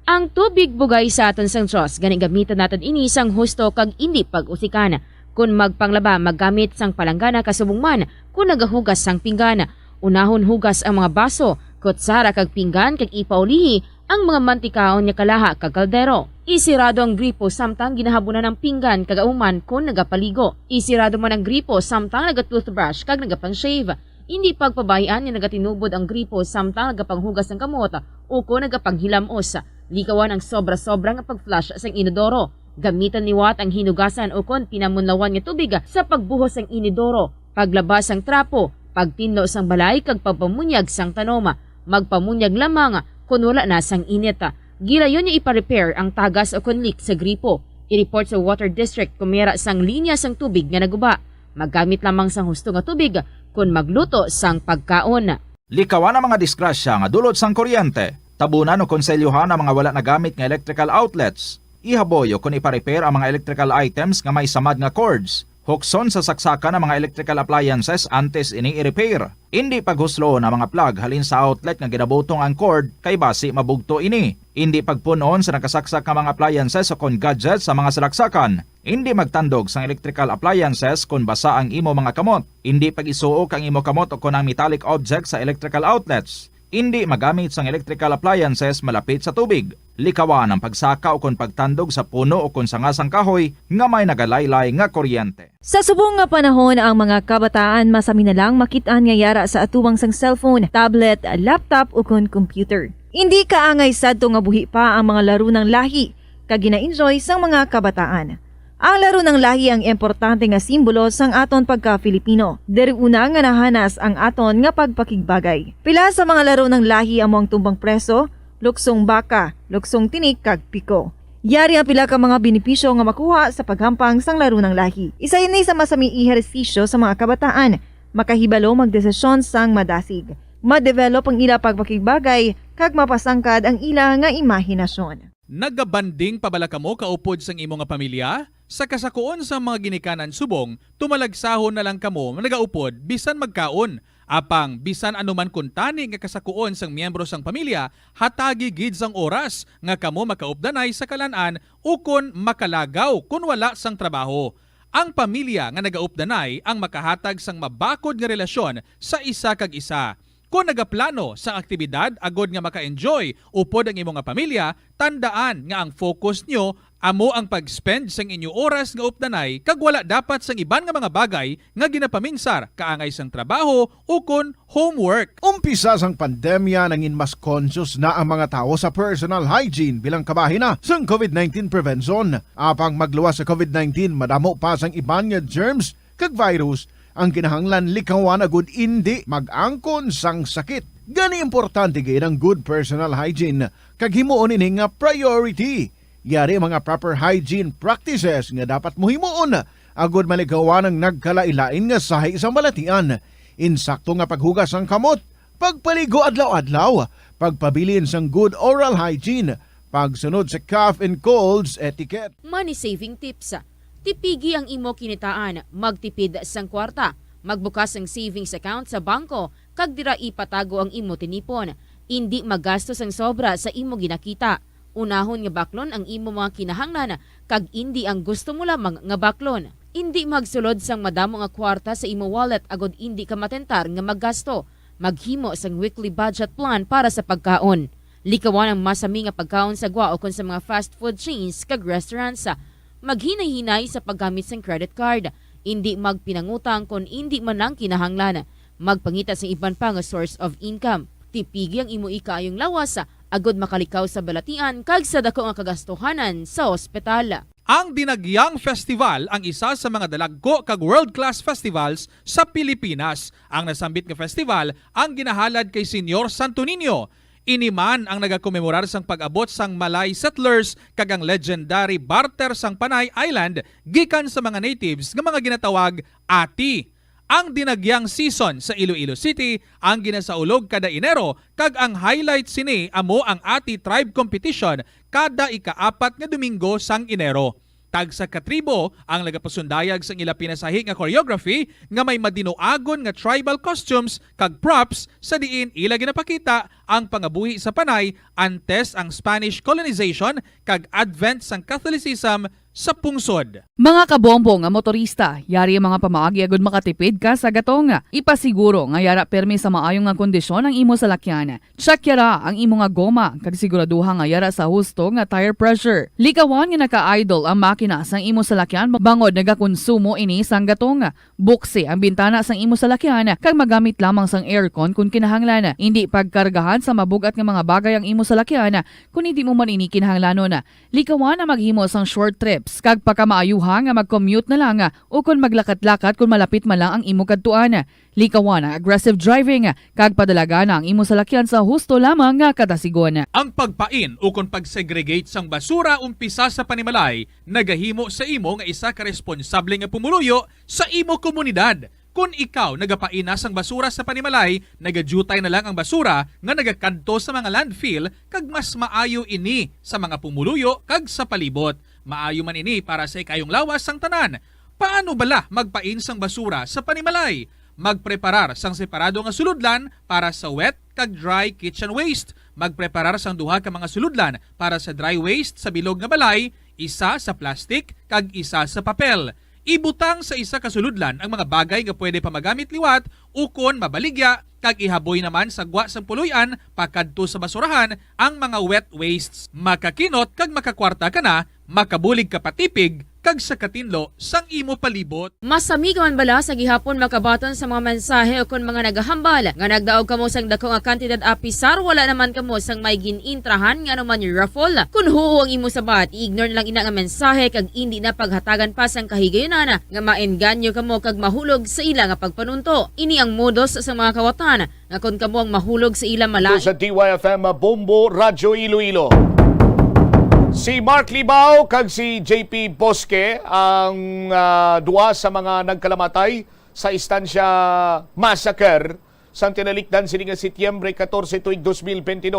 Ang tubig bugay sa aton sang Diyos, gani gamitan natin ini sang husto kag hindi pag-usikan. Kung magpanglaba, maggamit sang palanggana kasubong man, kung nagahugas sang pinggana. Unahon hugas ang mga baso, kutsara kag pinggan kag ipaulihi ang mga mantikaon nya kalaha kag kaldero. Isirado ang gripo samtang ginahabunan ng pinggan kag auman kung nagapaligo. Isirado man ang gripo samtang nagatoothbrush kag nagapang-shave. Hindi pagpabayaan nga nagatinubod ang gripo samtang nagapanghugas ng kamot o kung nagapanghilamos. Likawan ang sobra-sobra nga pag-flush sa inodoro. Gamitan niwat ang hinugasan o kung pinamunlawan nga tubig sa pagbuhos ng inodoro. Paglabas ang trapo, pagtinlo sang balay kag pagpamunyag sang tanoma, magpamunyag lamang kung wala na sang init. Gilayon niya ipa-repair ang tagas o kung leak sa gripo. I-report sa Water District kung mayroon sang linya sang tubig nga naguba. Maggamit lamang sang husto nga tubig kung magluto sang pagkaon. Likawan ang mga disgrasya nga dulot sang kuryente. Tabunan o konselyuhan ang mga wala nagamit nga electrical outlets. Ihaboy o kung ipa-repair ang mga electrical items nga may samad nga cords. Hukson sa saksakan ng mga electrical appliances antes ini i-repair. Hindi paghuslo na mga plug halin sa outlet nga ginabutong ang cord kay basi mabugto ini. Hindi pagpunon sa nakasaksak nga mga appliances o kon gadgets sa mga salaksakan. Hindi magtandog sa electrical appliances kung basa ang imo mga kamot. Hindi pag-isuok ang imo kamot o kon ang metallic objects sa electrical outlets. Hindi magamit sang electrical appliances malapit sa tubig. Likawan ang pagsaka o kon pagtandog sa puno o kon sangasang kahoy nga may nagalaylay nga kuryente. Sa subong nga panahon, ang mga kabataan masami na lang makitaan nga yara sa atuwang sang cellphone, tablet, laptop o kon computer. Hindi kaangay sadto nga buhi pa ang mga laro ng lahi kag gina-enjoy sang mga kabataan. Ang laro ng lahi ang importante nga simbolo sang aton pagka-Filipino. Diri una nga nahanas ang aton nga pagpakigbagay. Pila sa mga laro ng lahi among tumbang preso, luksong baka, luksong tinik kag piko. Yari ang pila ka mga benepisyo nga makuha sa paghampang sang laro ng lahi. Isa ini sa masami ehersisyo sa mga kabataan, makahibalo magdesisyon sang madasig, ma-develop ang ila pagpakigbagay kag mapasangkad ang ila nga imahinasyon. Nagabanding pabala kamo kaupod sang imo nga pamilya? Sa kasakuon sa mga ginikanan subong, tumalagsahon na lang kamo nagaupod bisan magkaon. Apang bisan anuman kuntani nga kasakuon sang miyembro sang pamilya, hatagi gid sang oras nga kamo makaupdanay sa kalanan ukon makalagaw kun wala sang trabaho. Ang pamilya nga nagaupdanay ang makahatag sang mabakod nga relasyon sa isa kag isa. Kung nagaplano sa aktibidad agod nga maka-enjoy upod ang imo nga pamilya, tandaan nga ang focus nyo amo ang pag-spend sang inyo oras nga updanay kag wala dapat sang iban nga mga bagay nga ginapaminsar kaangay sang trabaho o kon homework. Umpisa sang pandemya nangin mas conscious na ang mga tao sa personal hygiene bilang kabahina sang COVID-19 prevention. Apang magluwas sa COVID-19, madamo pa sang iban nga germs kag virus ang kinahanglan likawan agud hindi mag-angkon sang sakit. Gani importante gid ang good personal hygiene kag himuon ini nga priority. Yari mga proper hygiene practices nga dapat mohimuon agud malikawan ang nagkalailain nga sahi sa balatian. Insakto nga paghugas sang kamot, pagpaligo adlaw-adlaw, pagpabilin sang good oral hygiene, pagsunod sa cough and colds etiquette. Money saving tips. Tipigi ang imo kinitaan, magtipid sang kwarta, magbukas ng savings account sa bangko, kag dira ipatago ang imo tinipon. Hindi magastos ang sobra sa imo ginakita. Unahon nga baklon ang imo mga kinahanglan, kag hindi ang gusto mo lamang nga baklon. Hindi magsulod sang madamo nga kwarta sa imo wallet agod hindi ka matentar nga maggasto. Maghimo sang weekly budget plan para sa pagkaon. Likawan ang masami nga pagkaon sa gwa o kon sa mga fast food chains kag restaurants. Maghinay-hinay sa paggamit ng credit card. Hindi magpinangutang kung hindi man ang kinahanglan. Magpangita sa iban pa nga source of income. Tipigi ang imo ikaayong lawas agod makalikaw sa balatian kag sa dako nga kagastuhanan sa ospital. Ang Dinagyang Festival ang isa sa mga dalagko kag world-class festivals sa Pilipinas. Ang nasambit nga festival ang ginahalad kay Senyor Santo Niño. Iniman ang nagakomemorar sang pag-abot sang Malay settlers kag ang legendary barter sang Panay Island gikan sa mga natives nga mga ginatawag Ati. Ang Dinagyang season sa Iloilo City ang ginasaulog kada Enero kag ang highlight sini amo ang Ati Tribe Competition kada ika-4 nga Domingo sang Enero. Tag sa katribo ang nagapasundayag sang ila pinasahi nga choreography nga may madinoagon nga tribal costumes kag props sa diin ila ginapakita ang pangabuhi sa Panay antes ang Spanish colonization kag advent sang Catholicism sa pungsod. Mga kabombo nga motorista, yari ang mga pamaagi agud makatipid ka sa gatong. Ipasiguro nga yara permi sa maayong nga kondisyon ang imo salakyan. Check yara ang imo nga goma kag siguraduha nga yara sa husto nga tire pressure. Likawan nga naka-idle ang makina sang imo salakyan bangod nagakonsumo ini sang gatong. Buksi ang bintana sang imo salakyan kag magamit lamang sang aircon kung kinahanglan. Hindi pagkargahan sa mabugat nga mga bagay ang imo salakyan kung hindi mo man ini kinahanglanon. Likawan ang maghimo sang short trip kag pagkamaayuha nga mag-commute na lang o kung maglakat-lakat kung malapit man lang ang imo kadtuan. Likawan ang aggressive driving kag padalaga na ang imo salakyan sa husto lamang nga katasigon. Ang pagpain o kung pag-segregate sang basura umpisa sa panimalay nagahimo sa imo nga isa ka responsable nga pumuluyo sa imo komunidad. Kung ikaw nagapaina sang basura sa panimalay, nagadutay na lang ang basura nga nagakanto sa mga landfill kag mas maayo ini sa mga pumuluyo kag sa palibot. Maayo man ini para sa ikayong lawas sang tanan. Paano bala magpain sang basura sa panimalay? Magpreparar sang separado nga suludlan para sa wet kag dry kitchen waste. Magpreparar sang duha ka mga suludlan para sa dry waste sa bilog nga balay, isa sa plastic kag isa sa papel. Ibutang sa isa ka suludlan ang mga bagay nga pwede pa magamit liwat ukon mabaligya kag ihaboy naman sa gwa sang puluyan pakadto sa basurahan ang mga wet wastes. Makakinot kag makakwarta ka na, makabulig ka patipig kag sa katinlo sang imo palibot. Masami ka man bala sa gihapon makabaton sa mga mensahe o kon mga nagahambal nga nagdaog kamo sang dako nga kantidad apisar wala naman kamo sang may ginintrahan nga naman yung raffle. Kun huo ang imo sabat, ignore na lang ina nga mensahe kag hindi na paghatagan pa sang kahigayonan nga maengganyo kamo kag mahulog sa ila nga pagpanunto. Ini ang modos sa mga kawatan nga kon kamo ang mahulog sa ila malay. Sa DYFM Bombo Radyo Iloilo. Si Mark Libao kag si JP Bosque ang duwa sa mga nagkalamatay sa istansya massacre sang tinalikdan sini nga Setyembre 14 tuig 2022.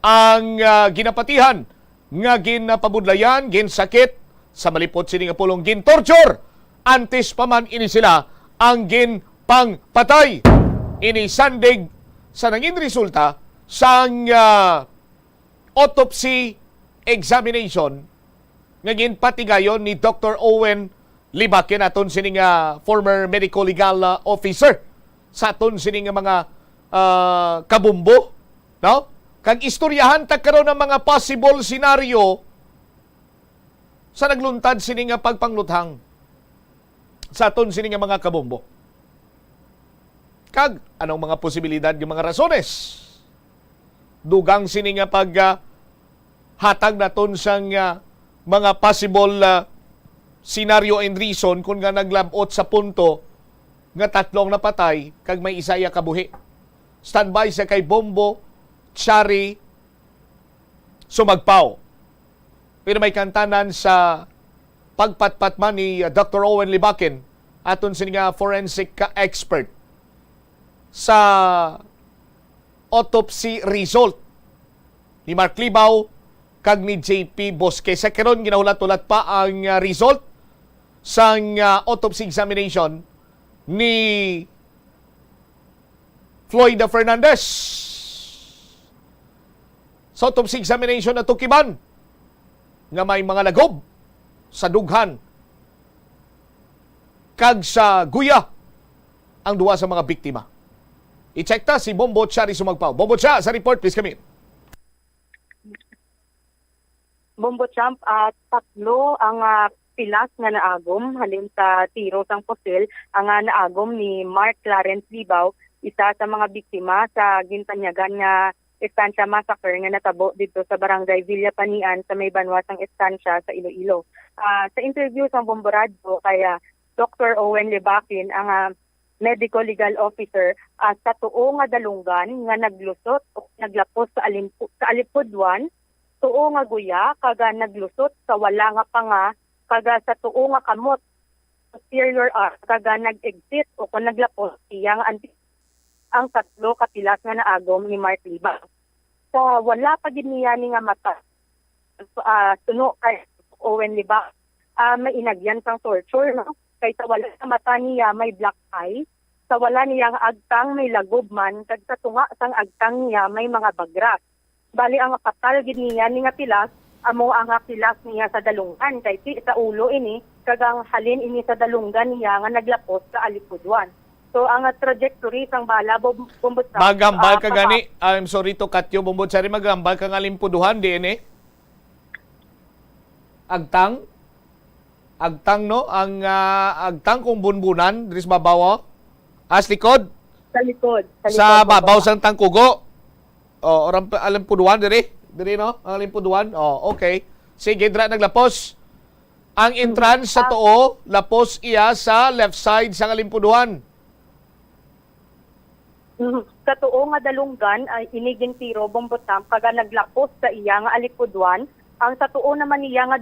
Ang ginapatihan nga ginapabudlayan, ginsakit sa malipot sini nga pulong gin-torture. Antes pa man ini sila ang ginpangpatay. Ini sandig sa nangin resulta sang autopsy examination nga ginpatigayon ni Dr. Owen Libakin aton sini nga former medical legal officer sa aton sini nga mga kabumbo, no? Kag istoryahan ta karon ng mga possible scenario sa nagluntad sini nga pagpangluthang sa aton sini nga mga kabumbo. Kag anong mga posibilidad yung mga rasones? Dugang sini nga hatag naton sang mga possible scenario and reason kung nga naglabot sa punto nga tatlong napatay kag may isaya kabuhi. Standby sa kay Bombo, Chari, Sumagpao. Pero may kantanan sa pagpatpat man ni Dr. Owen Libakin aton nga forensic expert sa autopsy result ni Mark Libao kag ni JP Bosque. Sa karon ginahulat-ulat pa ang result sang autopsy examination ni Floyda Fernandez. Sa autopsy examination na tukiban nga may mga lagob sa dughan kag sa guya ang duwa sa mga biktima. I-check ta si Bombo Chari Sumagpao. Bombo Cha, sa report please kami. Bombo Champ, tatlo ang pilas nga naagom halin sa tiro sang posil ang naagom ni Mark Clarence Libao, isa sa mga biktima sa gintanyagan nga estansya massacre nga natabo dito sa barangay Villa Panian sa may banwasang estansya sa Iloilo. Sa interview sa Bombo Radio kaya Dr. Owen Libakin ang medical legal officer sa tuo nga dalunggan nga naglusot o naglapos sa Alipudwan, tuo nga guya kaga naglusot sa wala nga panga kaga sa tuo nga kamot posterior kaga nag-exit o kung naglapos iyang ang tatlo kapilas nga naagom ni Mark Liba. Sa wala pa gid niya ni nga mata tuno kay Owen Liba may inagyan sang torture, no? Kay sa wala nga mata niya may black eye, sa wala niya nga agtang may lagob man kag sa tunga sang agtang niya may mga bagras. Bali ang patal gid niya ni nga pilas amo ang pilas niya sa dalunggan kay sa ulo ini kagang halin ini sa dalunggan niya nga naglapos sa Alipudwan. So ang trajectory sang bala bumbot magambal ka gani. I'm sorry to cut you, Bumbot Sari, magambal ka nga Alimpuduhan di ini. Agtang no ang agtang kung bunbunan diri sa babaw. As likod. Sa likod. Sa babaw sang tangkugo. O, Alimpuduan diri no? Ang Alimpuduan. Oh, okay. Sige, dra naglapos. Ang entrance sa tuo, lapos iya sa left side sang Alimpuduan. Sa tuo nga dalunggan ay iniging tiro bombotam kaga naglapos sa iya nga Alipudwan. Ang sa tuo naman niya nga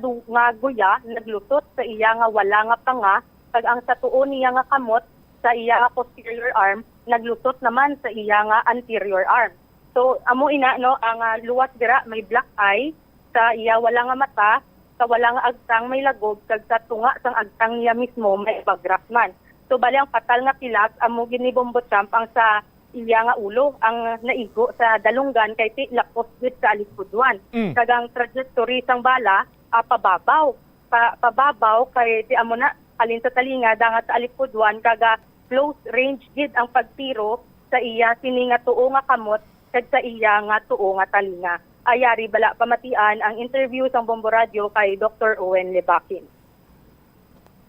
guya naglusot sa iya nga wala nga panga kag ang sa tuo niya nga kamot sa iya nga posterior arm naglusot naman sa iya nga anterior arm. So amo ina no ang luwas dira may black eye sa iya wala nga mata sa walang agtang may lagob kag sa tunga sang agtang niya mismo may bagras man. So bali ang fatal nga pilas amo gini Bombo Champ ang sa iya nga ulo ang naigo sa dalunggan kay ti lapos gid sa alikudwan. Kagang trajectory sang bala pababaw. Pababaw kay ti amo na alin sa talinga dangat sa alikudwan kaga close range gid ang pagtiro sa iya sini nga tuo nga kamot kag sa iya nga tuo nga talinga. Ayari bala pamatian ang interview sang Bombo Radio kay Dr. Owen Lebakin.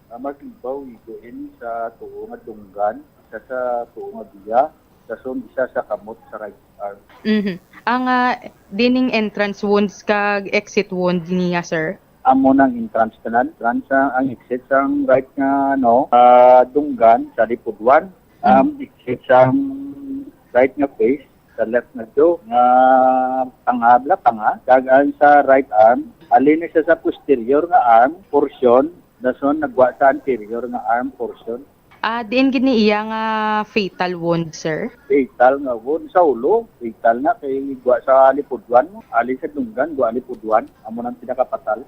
Maglimbaw iguin sa tuo nga dunggan, isa sa tuo nga biya, isa sa kamot sa right arm. Ang dining entrance wounds kag exit wound niya, sir? Amo ng entrance tanan, ang exit sang right nga dunggan sa lipudwan, exit sang right nga face sa left na jaw nga panga, kag ang sa right arm alin siya sa posterior nga arm portion, dason nagwa sa anterior nga arm portion. Diin gini iya nga fatal wound, sir? Fatal nga wound sa ulo, fatal na kay gwa sa lipudwan mo, alin sa dunggan, gwa lipudwan, amo nang pinakapatal.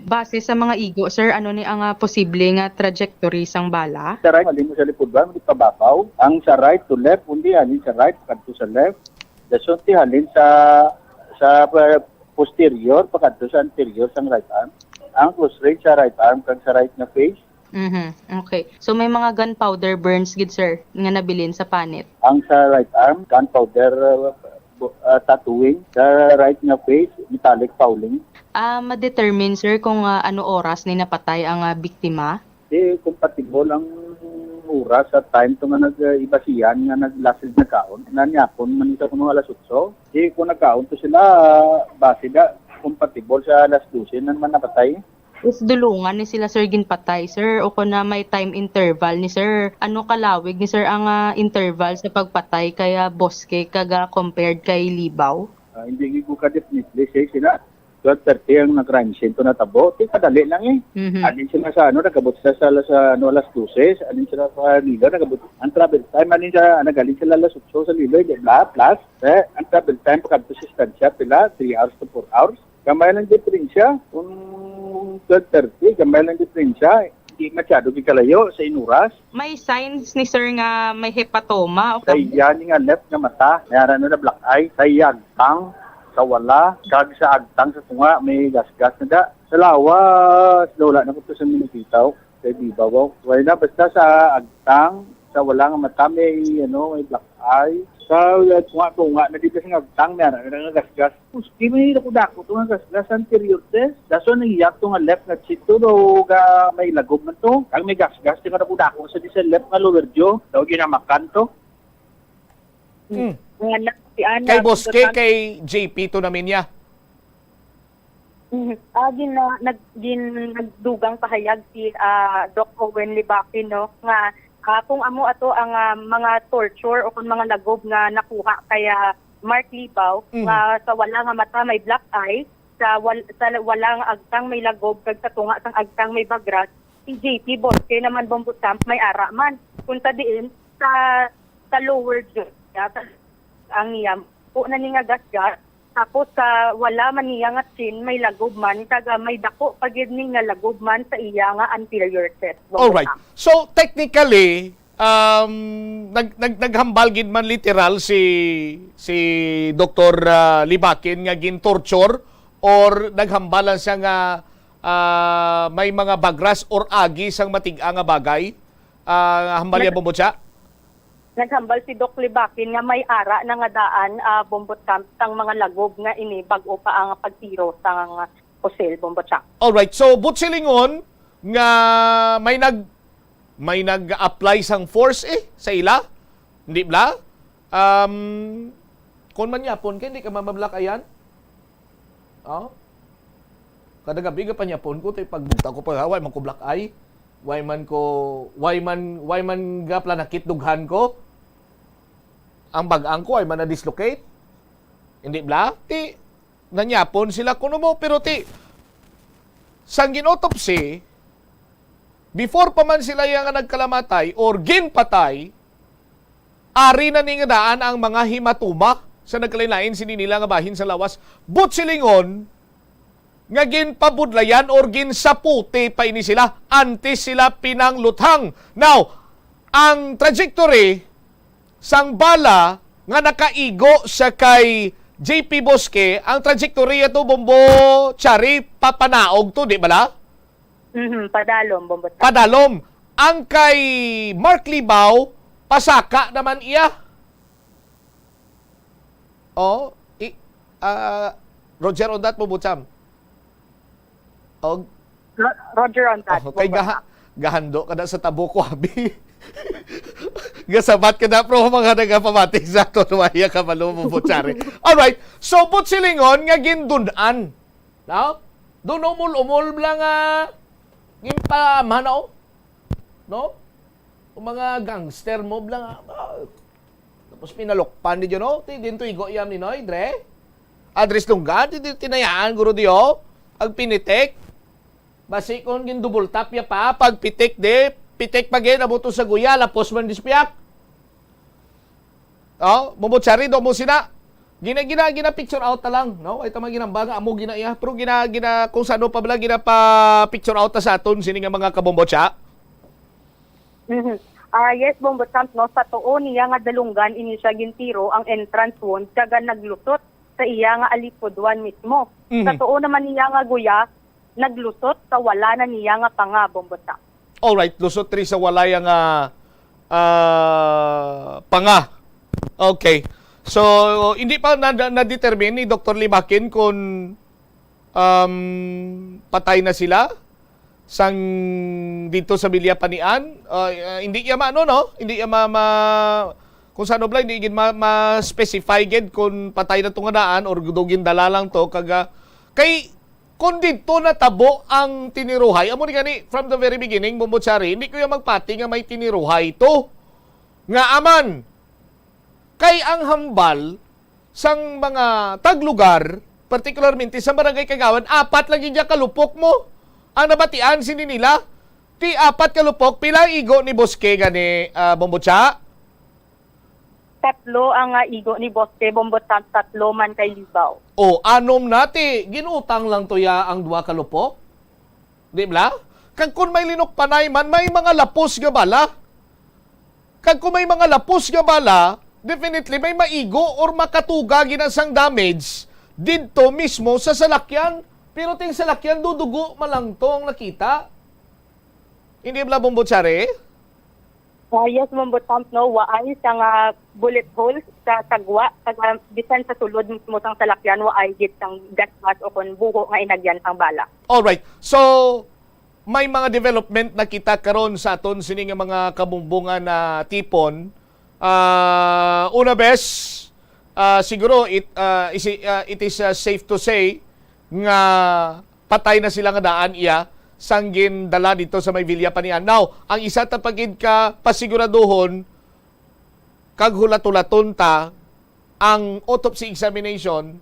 Base sa mga igo, sir, ano ni ang posible nga trajectory sang bala? Sa right, alin mo sa lipudwan, hindi pababaw. Ang sa right to left, hindi alin sa right, kadto sa left. Dason ti halin sa posterior, pakadto sa anterior sang right arm. Ang close range sa right arm, kag sa right na face. Okay. So may mga gunpowder burns gid, sir, nga nabilin sa panit. Ang sa right arm, gunpowder tattooing. Sa right na face, metallic fouling. Ma-determine, sir, kung ano oras ni napatay ang biktima? Di compatible ang oras sa time to nga nag-ibasiyan nga naglasid na kaon. Nanyapon man ito kung alas 8. Di kung nagkaon to sila, base da compatible sa alas 12 naman napatay. Is dulungan ni sila, sir, ginpatay, sir, o kung na may time interval ni sir, ano kalawig ni sir ang interval sa pagpatay kaya boske kaga compared kay Libaw? Hindi ko ka definitely say sila 12:30 ang nag-crime scene to natabo. Di kadali lang Alin sila sa nagabot sa alas 12, alin sila sa Lilo, nagabot. Ang travel time, alin sila, nagaling sila alas 8 sa Lilo, plus, ang travel time pagkabot sa stansya, pila, 3 hours to 4 hours. Kamay lang diferensya, kung 12:30, kamay lang diferensya, hindi masyado kalayo sa inuras. May signs ni sir nga may hepatoma? Sa yan nga left nga mata, mayroon na black eye, sa agtang, sa wala, kag sa agtang sa tunga, may gas-gas na da. Sa lawas, wala na ko ito sa minititaw, sa Bibaw. Wala na, basta sa agtang, sa wala nga mata, may black eye. Sa tunga na dito sa agtang, mayroon na gas-gas. Puski, may dako ito nga gas-gas anterior test. Daso nangiyak ito nga left nga chito, daw may lagob man to. Kag may gas-gas, ito nga dako sa di sa left nga lower jaw, daw ginamakan to. Kay Boske, kay JP to namin niya. Nagdugang pahayag si Doc Owen Lebakin nga kung amo ato ang mga torture o kung mga lagob nga nakuha kaya Mark Libaw nga sa wala nga mata may black eye, sa wala nga agtang may lagob kag sa tunga sang agtang may bagras, si JP Boske naman Bombo Champ may ara man kunta diin sa lower jaw ang iyam po na ni nga gasgas. Tapos sa wala man niya nga chin, may lagob man, kaga may dako pagid ni nga lagob man sa iya nga anterior chest. Alright. So technically, naghambal gid man literal si Dr. Lebakin nga gin-torture or naghambalan siya nga may mga bagras or agi sang matig-a nga bagay. Hambalya Bombotsa? Naghambal si Doc Lebakin nga may ara na nga daan Bombo Champ sang mga lagob nga ini bag-o pa ang pagtiro sang Posel Bombo Champ. Alright, so butsilingon nga may nag-apply sang force sa ila, hindi bla? Kung man yapon kay hindi ka mamablak ayan. Kada gabi ka pa yapon ko tay pagbugta ko pa way man ko black eye. Why man gapla nakit dughan ko? Ang bag-ang ko ay mana-dislocate. Hindi bla? Ti, nanyapon sila kuno mo. Pero ti, sang gin-autopsy, before pa man sila yung nagkalamatay or ginpatay, ari na ningadaan ang mga himatuma sa nagkalain-lain sininila nga bahin sa lawas. But silingon, nga ginpabudlayan or ginsaputi pa ini sila antes sila pinangluthang. Now, ang trajectory sang bala nga nakaigo sa kay JP Bosque, ang trajectory ito, Bombo Chari, papanaog to, di ba la? Padalom, Bombo Chari. Padalom. Ang kay Mark Libaw, pasaka naman iya. Oh, Roger on that, Bombo Cham. Roger on that. Kay gahando ka na sa tabo ko, abi. Gasabat ka na, pro mga nagapamatik sa ito, numaya ka malumo, Botsari. Alright, so Butsilingon nga gindunan. No? Doon umul lang gimpamanaw. No? O mga gangster mo lang. Tapos pinalokpan di dyan, no? Dinto igo yam ni Noy, Dre. Adres lunggan, tinayaan, guro diyo. Ag pinitik. Basi kung gindubol tap ya pa, pag pitik de, pitik pagin, abuto sa guya, lapos man dispiak. Oh, Botsari do mo sina. Gina picture out ta lang, no? Ay tama ginambaga amo gina iya, pero gina kung sano pa bala gina pa picture out ta sa aton sini nga mga kabombotsa. Yes, Bombochamp, no, sa tuon niya nga dalunggan ini siya gintiro ang entrance wound kaga naglusot sa iya nga alipodwan mismo. Sa tuon naman niya nga guya naglusot sa wala na niya nga panga, Bombochamp. Alright, lusot tri sa walay nga panga. Okay. So, hindi pa na-determine ni Dr. Libakin kung patay na sila sang dito sa Bilyapanian. Hindi niya no? Hindi niya kung saan obla, hindi niya ma-specify kung patay na itong daan or gudugin dala lang to. Kay kung dito natabo ang tiniruhay, amo ni gani, from the very beginning, Bombocari, hindi ko yung magpati nga may tiniruhay to. Nga aman, kay ang hambal sang mga taglugar, particularmente sa barangay Kagawan, 4 lang yung kalupok mo. Ang nabatian sini nila, ti 4 kalupok, pila igo ni Bosque gani, Bombocha? 3 ang igo ni Bosque, Bombochamp, 3 man kay Libaw. O, anom nati, ginutang lang to ya ang 2 kalupok. Di ba? Kag kung may linok panay man, may mga lapos nga bala. Kag kung may mga lapos nga bala, definitely may maigo or makatuga ginasang damage dito mismo sa salakyan. Pero ting salakyan, dudugo malang to ang nakita. Hindi ba, Bombocari? Yes, Bombochamp, no, waay sang bullet holes sa sagwa, bisan sa sulod mismo sang salakyan, waay git sang gasgas o kon buho nga inagyan sang bala. Alright, so may mga development na kita karon sa aton sini nga mga kabumbungan na tipon. Una bes, siguro it is safe to say nga patay na sila nga daan iya sanggin dala dito sa may Bilyapanian. Now, ang isa tapagid ka pasiguraduhon kag hulat-hulaton ta ang autopsy examination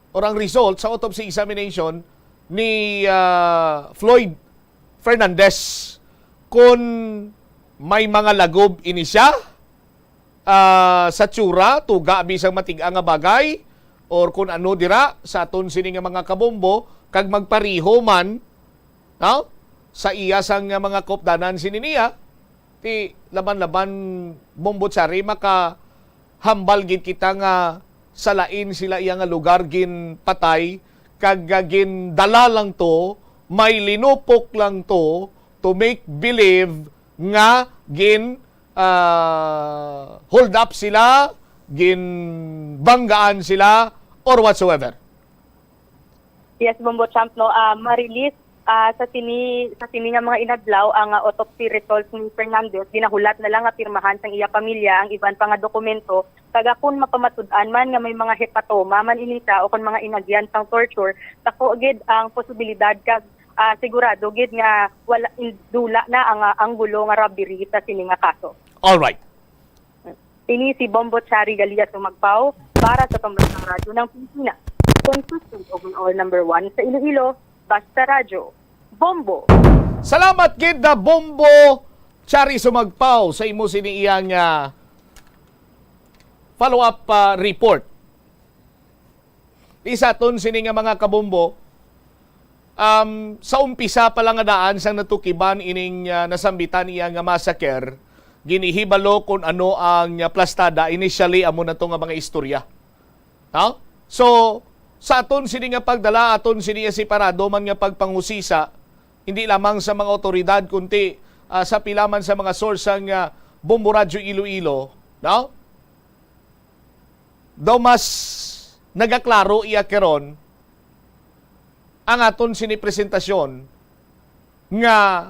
or ang result sa autopsy examination ni Floyd Fernandez kung may mga lagob ini siya sa tsura, tuga bisang matiga nga bagay or kung ano dira sa aton sini nga mga kabombo kag magpariho man no? Sa iya sang mga kopdanan sini niya ti laban-laban Bombocari maka hambal gid kita nga salain sila iya nga lugar gin patay kag gin dala lang to may linupok lang to make believe nga gin hold up sila, ginbanggaan sila, or whatsoever. Yes, Bombochamp, no, ma-release sa sini nga mga inadlaw ang autopsy results ni Fernandez. Ginahulat na lang nga pirmahan sang iya pamilya ang iban pa nga dokumento. Kaga kung mapamatud-an man nga may mga hepatoma man inita o kung mga inagyan sang torture, tako gid ang posibilidad kag sigurado gid nga wala indula na ang anggulo nga robbery sa sini nga kaso. All right. Ini si Bombocari Galia Sumagpao para sa Pambansang Radyo ng Pilipinas. Consistent overall number 1 sa Iloilo, Basta Radyo. Bombo. Salamat gid na Bombo Chari Sumagpao sa imo sini iyang follow-up report. Isa ton sini nga mga kabombo sa umpisa pa lang nga daan sang natukiban ining nasambitan iya nga massacre, ginihibalo kung ano ang plastada initially amo na to nga mga istorya. No? So sa aton sini nga pagdala, aton sini nga separado man nga pagpanghusisa, hindi lamang sa mga otoridad kundi sa pilaman sa mga source ang Bombo Radyo Iloilo, no? Daw mas nagaklaro iya keron ang aton sinipresentasyon nga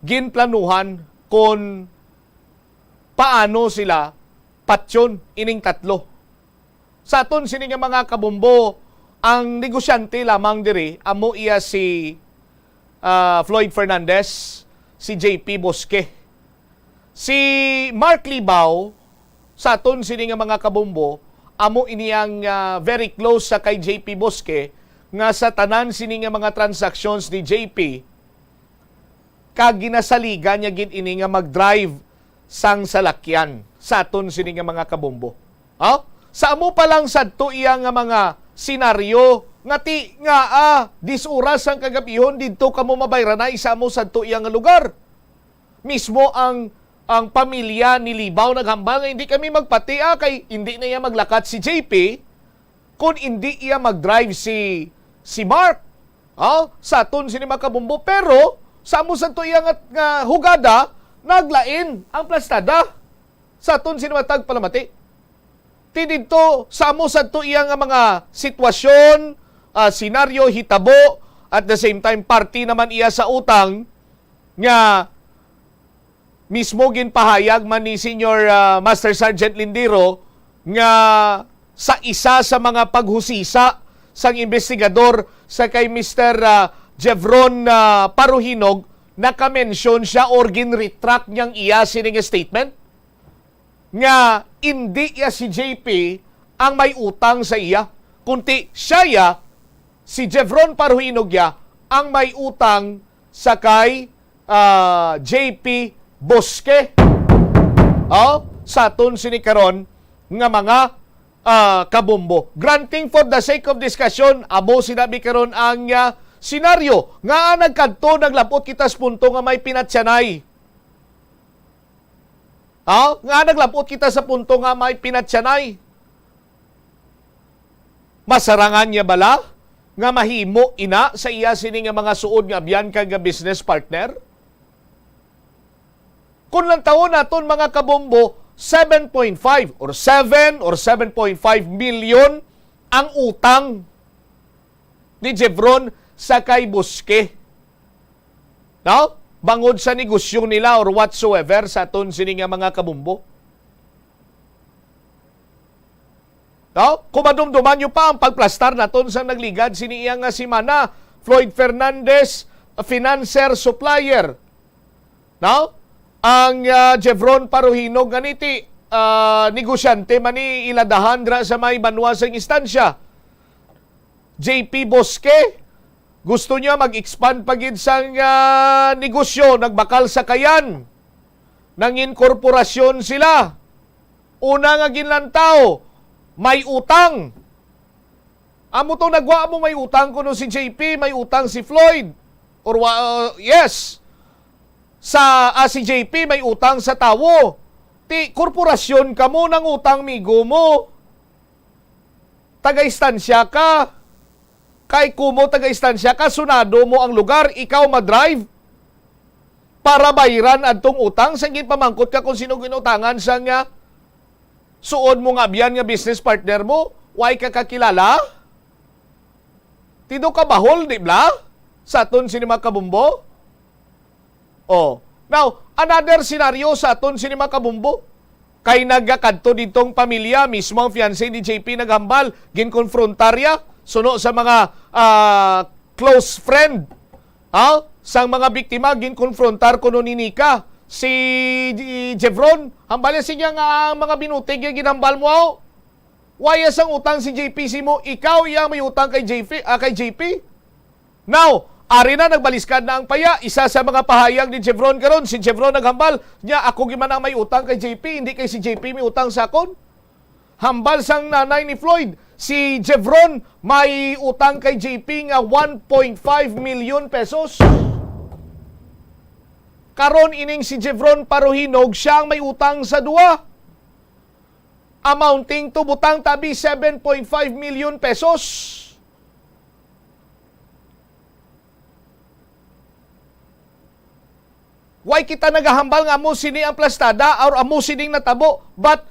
ginplanuhan kung paano sila patsyon ining tatlo. Sa aton sini nga mga kabombo, ang negosyante lamang diri amo iya si Floyd Fernandez, si JP Bosque. Si Mark Libao, sa aton sini nga mga kabombo, amo iniyang very close sa kay JP Bosque, nga sa tanan sini nga mga transactions ni JP, kag ginasaligan niya gid ini nga mag-drive sang salakyan sa aton sini nga mga kabombo. Sa amo pa lang sadto iya nga mga senaryo nga ti nga disuras ang kagabihon didto kamo mabayran na isa mo sadto iya nga lugar. Mismo ang pamilya ni Libao naghambal nga hindi kami magpati kay hindi na iya maglakat si JP kung hindi iya mag-drive si Mark. Sa aton sini mga kabombo, pero sa amo sadto iya nga hugada naglain ang plastada sa aton sini matag palamati. Ti didto sa amo sadto iya nga mga sitwasyon, senaryo hitabo, at the same time party naman iya sa utang nga mismo ginpahayag man ni Senior Master Sergeant Lindero nga sa isa sa mga paghusisa sang investigador sa kay Mr. Jevron Paruhinog, naka-mention siya or gin-retract niyang iya sining statement nga hindi iya si JP ang may utang sa iya, kundi siya si Jevron Paruhinog ang may utang sa kay JP Bosque. Sa aton sini karon nga mga kabombo. Granting for the sake of discussion, abo sinabi karon ang senaryo nga nagkadto naglapot kita sa punto nga may pinatsyanay. Nga naglapot kita sa punto nga may pinatsyanay. Masarangan niya bala nga mahimo ina sa iya sini nga mga suod nga biyan kag business partner? Kung lang taon naton mga kabombo, 7.5 or 7 or 7.5 million ang utang ni Jevron sa kay Bosque. No? Bangod sa negosyo nila or whatsoever sa aton sini nga mga kabombo. No? Kumadumduman nyo pa ang pagplastar naton sa nagligad sini iya nga si Mana Floyd Fernandez, financer supplier. No? Ang Jevron Paruhinog ganiti negosyante mani iladahan dra sa may banwasang instansya. JP Bosque gusto niya mag-expand pagid sang negosyo, nagbakal sa kayan. Nangin korporasyon sila. Una nga ginlantaw, may utang. Amo to nagwa mo may utang kuno si JP, may utang si Floyd. Or yes. Sa si JP may utang sa tawo. Ti korporasyon ka mo ng utang migo mo. Taga-istansya ka. Kay kumo taga-istansya ka, sunado mo ang lugar, ikaw madrive para bayaran adtong utang. Sangin pamangkot ka kung sino ginutangan sa nga suod mo nga biyan nga business partner mo. Why ka kakilala? Tido ka bahol, di ba? Sa aton sinima kabumbo? Now, another scenario sa aton sinima kabumbo. Kay nagakadto ditong pamilya, mismo ang fiancé ni JP naghambal, ginkonfrontarya, suno sa mga close friend. Sang mga biktima, ginkonfrontar kuno ni Nika. Si Jevron, hambalya siya nga mga binutig yung ginambal mo. Why sang utang si JP si mo? Ikaw iya may utang kay JP? Now, ari na nagbaliskad na ang paya. Isa sa mga pahayag ni Jevron karon, si Jevron naghambal niya, ako giman ang may utang kay JP, hindi kay si JP may utang sa akon. Hambal sang nanay ni Floyd, si Jevron may utang kay JP nga 1.5 million pesos. Karon ining si Jevron Paruhinog siyang may utang sa duwa. Amounting to butang tabi 7.5 million pesos. Why kita nagahambal nga amo sini ang plastada or amo sining natabo, but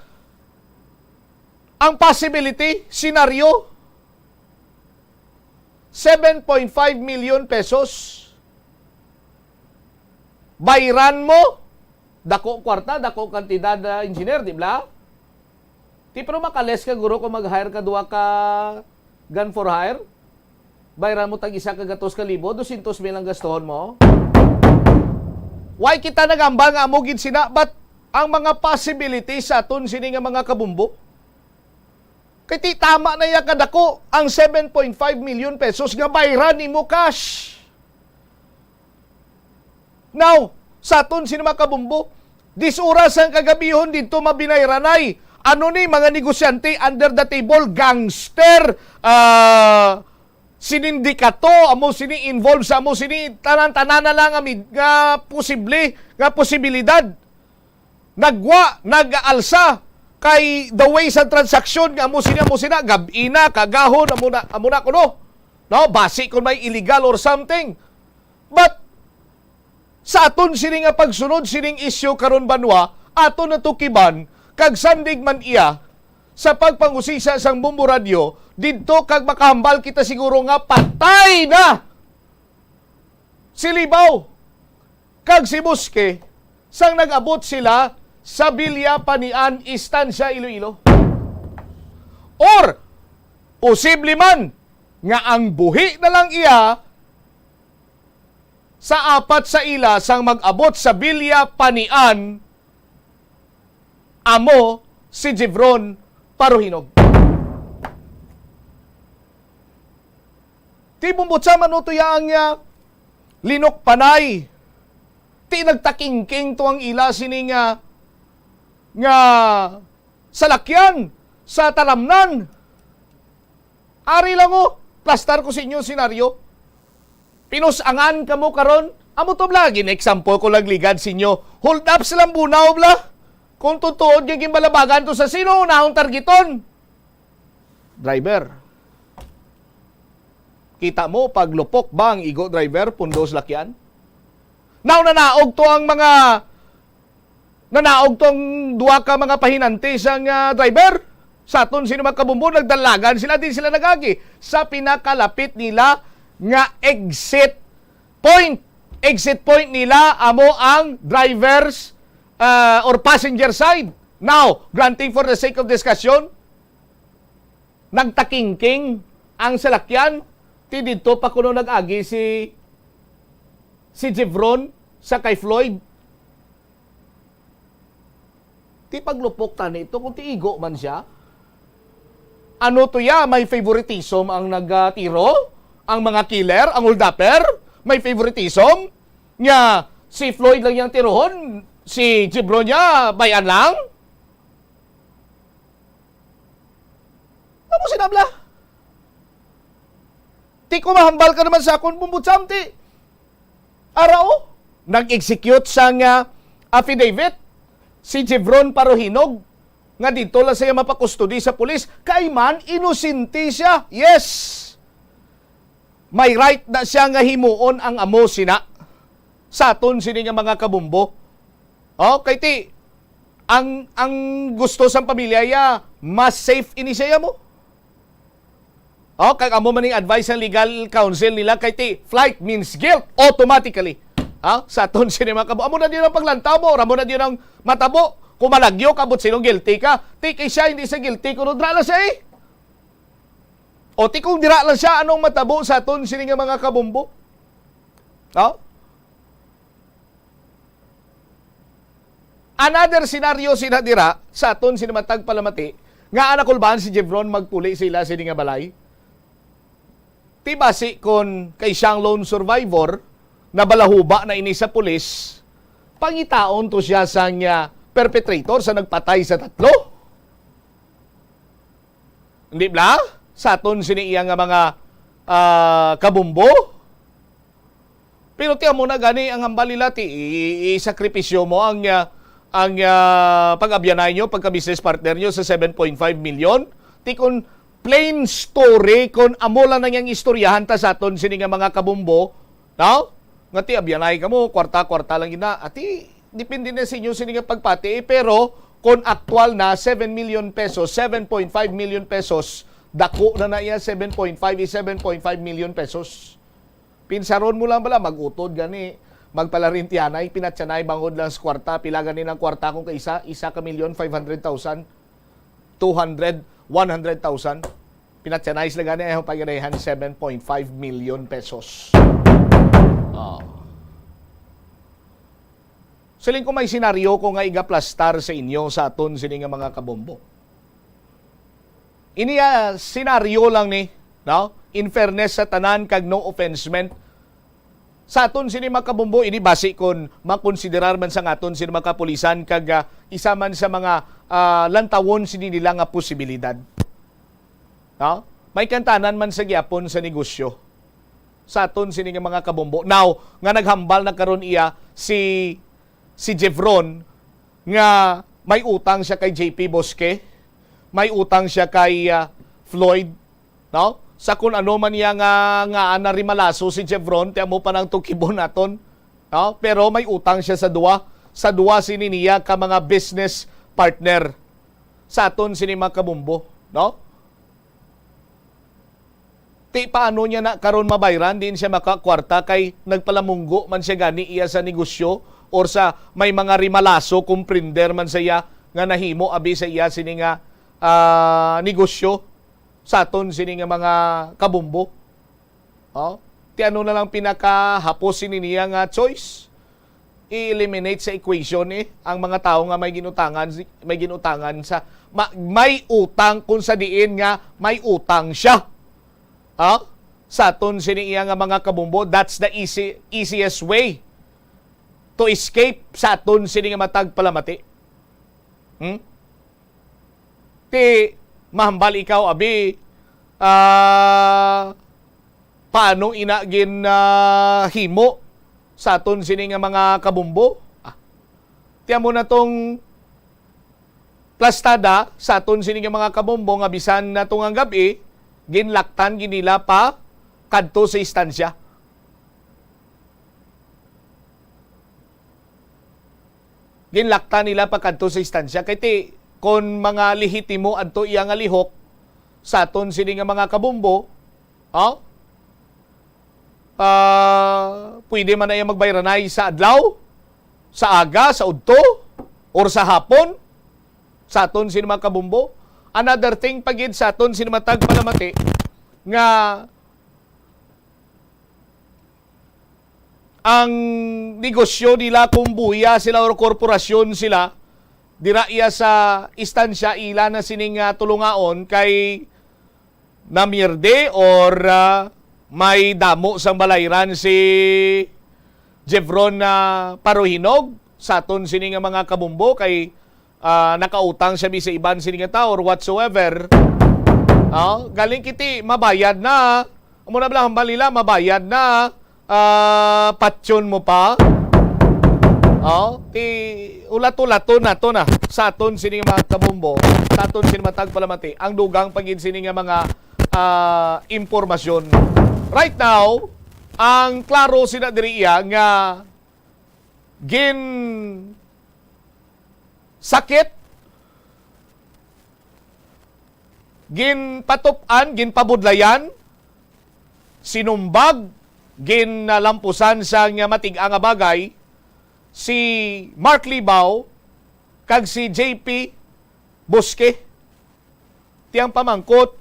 ang possibility, scenario, 7.5 million pesos. Bayran mo, dako kwarta, dako kantidad na engineer, di ba? Di pero makales ka guro kung mag-hire ka duwa ka gun for hire. Bayran mo tag isa ka 200,000, 200,000 ang gastohon mo. Why kita nagamba nga amo gid sina, but ang mga possibilities sa aton sini nga mga kabumbo. Kay ti tama na ya kadako ang 7.5 million pesos nga bayran nimo cash. Now, sa aton sini mga kabumbo, dis oras ang kagabihon dito mabinayranay. Ano ni mga negosyante under the table, gangster, sinindikato, amo sini involved sa amo sini tanan-tanan na lang nga posibilidad. Nag-aalsa kay the way sa transaksyon nga amo sina gabina kagahon amo na kuno. No, basi kung may illegal or something. But sa aton sini nga pagsunod sining issue karon banwa, aton natukiban kag sandig man iya sa pagpangusisa sang Bumbo Radio, didto kag makahambal kita siguro nga patay na si Libaw kag si Buske sang nag-abot sila sa Villa Panian, Estancia, Iloilo. Or, posible man nga ang buhi na lang iya sa apat sa ila sang mag-abot sa Villa Panian, amo si Jevron Paruhinog. Ti bumbutsa man uto yaang linok panay. Ti nagtakingking to ang ila sini nga salakyan sa talamnan. Ari lang plastar ko sa inyo senaryo. Pinusangan kamo karon. Amo to lagi na example ko lagligad sa inyo. Hold up silang bunaw bla. Kung tutuod yung gimbalabagan to sa sino unahong targeton? Driver. Kita mo pag lupok ba ang igo driver pundos lakyan? Now nanaog to ang duwa ka mga pahinante sang driver. Sa aton sino magkabumbo nagdalagan sila, din sila nagagi sa pinakalapit nila nga exit point. Exit point nila amo ang drivers or passenger side. Now, granting for the sake of discussion, nagtakingking ang salakyan, ti dito pa kuno nag-agi si Jevron sa kay Floyd. Ti paglupok tani ito kung ti igo man siya. Ano to ya? May favoritism ang nagtiro? Ang mga killer? Ang holdupper? May favoritism? Nga si Floyd lang yung tirohon? Si Jevron niya, bayan lang? Ano sinabla? Ti kumahambal ka naman sa akong bumbutsam, ti. Arao, nag-execute sang affidavit si Jevron Paruhinog nga dito lang siya mapakustudi sa pulis. Kay man, inusinti siya. Yes! May right na siya nga himuon ang amo sina. Sa aton sini nga mga kabumbo. Kay ti, ang gusto sa pamilya ya, mas safe ini siya mo. Kay amo maning advice ng legal counsel nila, kay ti, flight means guilt automatically. Sa aton sini mga kabumbo. Amo na din ang paglantaw mo, amo na din ang matabo. Kung malagyo, kabot sinong guilty ka. Ti, kay siya, hindi siya guilty, kung dira lang siya O ti, kung dira lang siya, anong matabo sa aton sini nga mga kabumbo? Another scenario sinadira sa aton sinamatag palamati nga anakulbahan si Jevron magpuli sila sini nga balay. Ti basi kon kay siyang lone survivor na balahuba na ini sa pulis, pangitaon to siya sang perpetrator sa nagpatay sa tatlo. Hindi ba? Sa aton sini iya nga mga kabumbo. Pero tiyan mo na gani ang hambalila ti isakripisyo mo ang pag-abyanay nyo, pagka-business partner nyo sa 7.5 million. Ti kun plain story, kun amo lang nang yung istoryahan ta sa aton sini nga mga kabumbo, no? Nga ti abyanay ka mo, kwarta-kwarta lang ina. Ati, depende na sa inyo sini nga pagpati. Pero, kung actual na 7 million pesos, 7.5 million pesos, dako na iya 7.5 million pesos. Pinsaron mo lang bala, magutod gani, magpalarintianay, pinatsanay, bangod lang sa kwarta, pila gani ng kwarta kung kaisa, 1,500,000, 200, 100,000. Pinatsanay sila gani, ayaw paganayahan 7.5 million pesos. Siling ko may senaryo ko nga igaplastar sa inyo sa aton sini nga mga kabombo. Iniya senaryo lang ni, no? In fairness sa tanan kag no offensement. Sa aton sini mga kabombo, ini basi kon makonsiderar man sa aton sini mga kapulisan kag isa man sa mga lantawon sini nila nga posibilidad. No? May kantanan man sa gyapon sa negosyo. Sa aton sini nga mga kabombo. Now, nga naghambal na karon iya si Jevron nga may utang siya kay JP Bosque, may utang siya kay Floyd, no? Sa kun ano man niya nga rimalaso si Jevron, tiyan mo pa nang tukibon naton, no? Pero may utang siya sa duwa sini niya ka mga business partner sa aton sini mga kabumbo, no? Ti paano niya na karon mabayran din siya makakwarta kay nagpalamunggo man siya gani iya sa negosyo or sa may mga rimalaso kumprinder man sa iya nga nahimo abi sa iya sini nga negosyo sa aton sini nga mga kabumbo. Oh, ti ano na lang pinakahapos sini niya nga choice? I-eliminate sa equation ang mga tao nga may ginutangan sa may utang kung sa diin nga may utang siya. Sa aton sini iya nga mga kabumbo, that's the easiest way to escape sa aton sini nga matag palamati. Ti mahambal ikaw abi paano inagin himo sa aton sini nga mga kabumbo? Tiyan mo na tong plastada sa aton sini nga mga kabumbo nga bisan na tong ang gabi ginlaktan ginila pa kadto sa istansya. Ginlaktan nila pa kadto sa istansya kay ti kon mga lehitimo adto iya nga lihok sa aton sini nga mga kabumbo, pwede man na iya magbayranay sa adlaw, sa aga, sa udto, or sa hapon sa aton sini mga kabumbo. Another thing pagid sa aton sini matag palamati nga ang negosyo nila kung buya sila o korporasyon sila dira iya sa istansya ila na sining tulungaon kay namierde or may damo sang balayran si Jevron Parohinog sa aton sining mga kabumbo kay nakautang siya sa iban sining tao or whatsoever. Galing kiti mabayad na muna bala balila mabayad na patsyon mo pa. Ti ulato-lato na to na sa aton sining mga kabumbo, sa aton sining matag palamati ang dugang pagin sining mga impormasyon. Right now, ang klaro sina diri iya nga gin sakit, gin patupan, gin pabudlayan, sinumbag, gin lampusan sa nga matig-a nga bagay si Mark Libao kag si JP Bosque. Tiyang pamangkot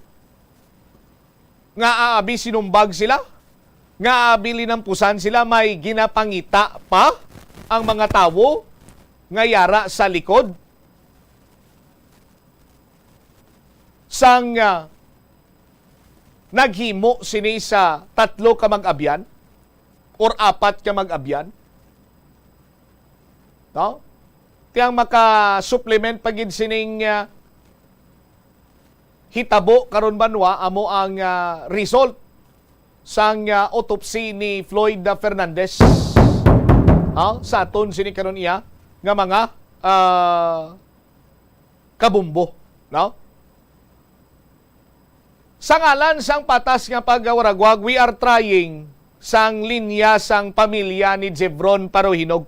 nga aabi sinumbag sila, nga aabi linampusan sila, may ginapangita pa ang mga tawo nga yara sa likod sang naghimo sini sa 3 ka mag-abyan or 4 ka mag-abyan. No? Tiyang maka-supplement pagid sining hitabo karon banwa amo ang result sang autopsy ni Floyd Fernandez. Sa aton sini karon iya nga mga kabumbo, no? Sa ngalan sang patas nga pagwaragwag, we are trying sang linya sang pamilya ni Jevron Parohinog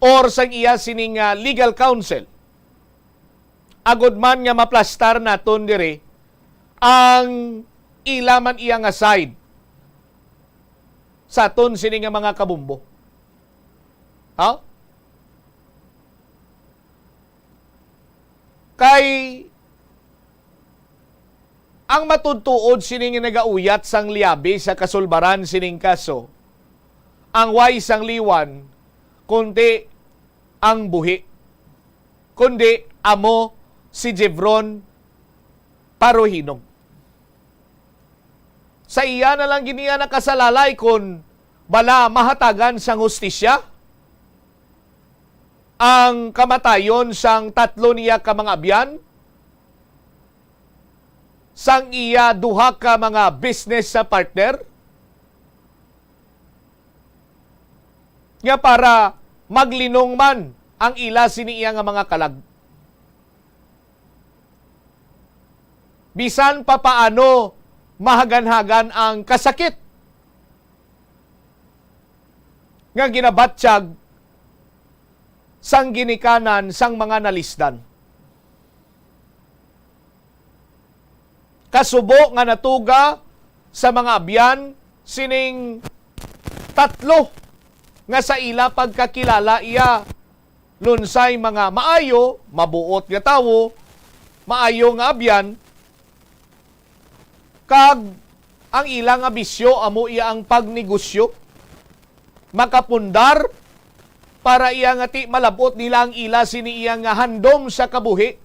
or sang iya sining legal counsel. Agod man nga maplastar naton dire ang ilaman iya nga side sa aton sini nga mga kabumbo. Kay ang matutuod sining nagauyat sang liabi sa kasulbaran sining kaso, ang way sang liwan, kundi ang buhi, kundi amo si Jevron Parohinog. Sa iya na lang giniya nakasalalay kung bala mahatagan sang hustisya ang kamatayon sang tatlo niya ka mga abyan, sang iya duha ka mga business sa partner, nga para maglinong man ang ila siniya nga mga kalag. Bisan pa paano mahagan-hagan ang kasakit nga ginabatsyag sang ginikanan sang mga nalisdan. Kasubo nga natuga sa mga abyan sining tatlo nga sa ila pagkakilala iya lunsay mga maayo, mabuot nga tawo, maayo nga abyan, kag ang ilang nga bisyo amo iya ang pagnegosyo, makapundar para iya nga ti malabot nila ang ila sini iya nga handom sa kabuhi.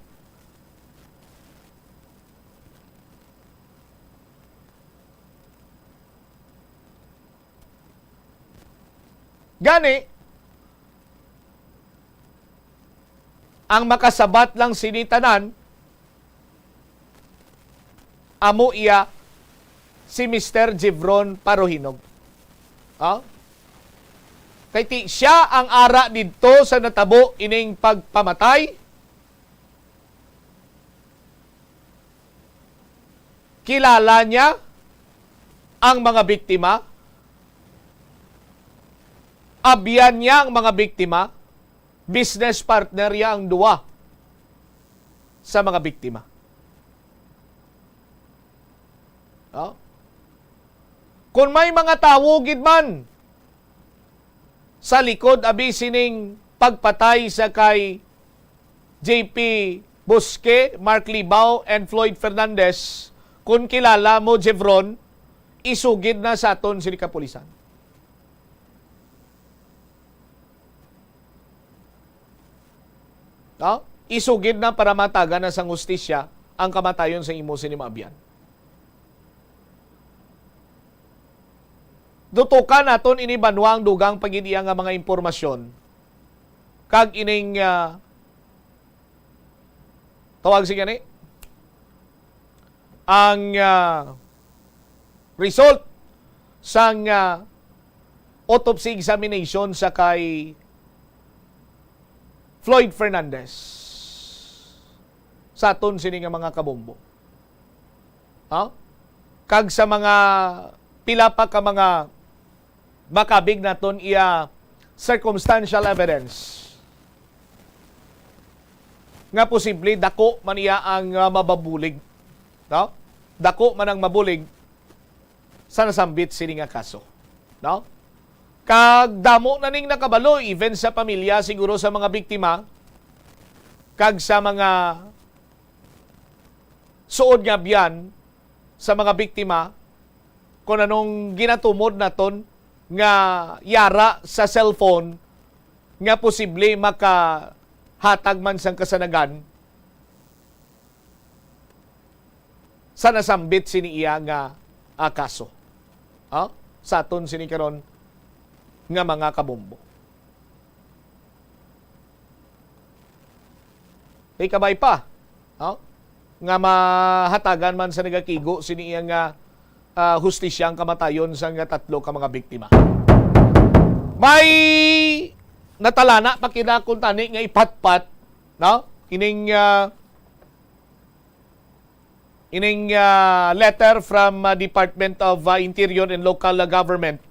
Gani, ang makasabat lang sinitanan, amo iya si Mr. Jevron Parohinog. Kay ti siya ang ara didto sa natabo ining pagpamatay. Kilala niya ang mga biktima. Abyan niya ang mga biktima, business partner niya ang duwa sa mga biktima. Kung may mga tawo gid man sa likod abi sining pagpatay sa kay JP Busque, Mark Libao, and Floyd Fernandez, kung kilala mo Jevron, isugid na sa aton sini kapulisan. Isugid na para matagan na sang hustisya ang kamatayon sa imo sini maabyan. Dutukan naton ini banwa ang dugang pagidiya nga mga impormasyon kag ining tawag si gani ang result sang autopsy examination sa kay Floyd Fernandez sa aton sini nga mga kabombo. Kag sa mga pila pa ka mga makabig naton iya circumstantial evidence nga posible dako man iya ang mababulig. Dako man ang mabulig sa nasambit sini nga kaso. Kag damo na ning nakabalo even sa pamilya siguro sa mga biktima kag sa mga suod nga biyan sa mga biktima kung anong ginatumod naton nga yara sa cellphone nga posible makahatag man sang kasanagan sa nasambit sini iya nga kaso. Sa aton sini karon nga mga kabombo. Kabay pa. nga mahatagan man sa nagakigo sini iyang hustisyang kamatayon sa nga 3 ka mga biktima. May natalana pa kinakuntani nga ipatpat, no? Ining letter from Department of Interior and Local Government.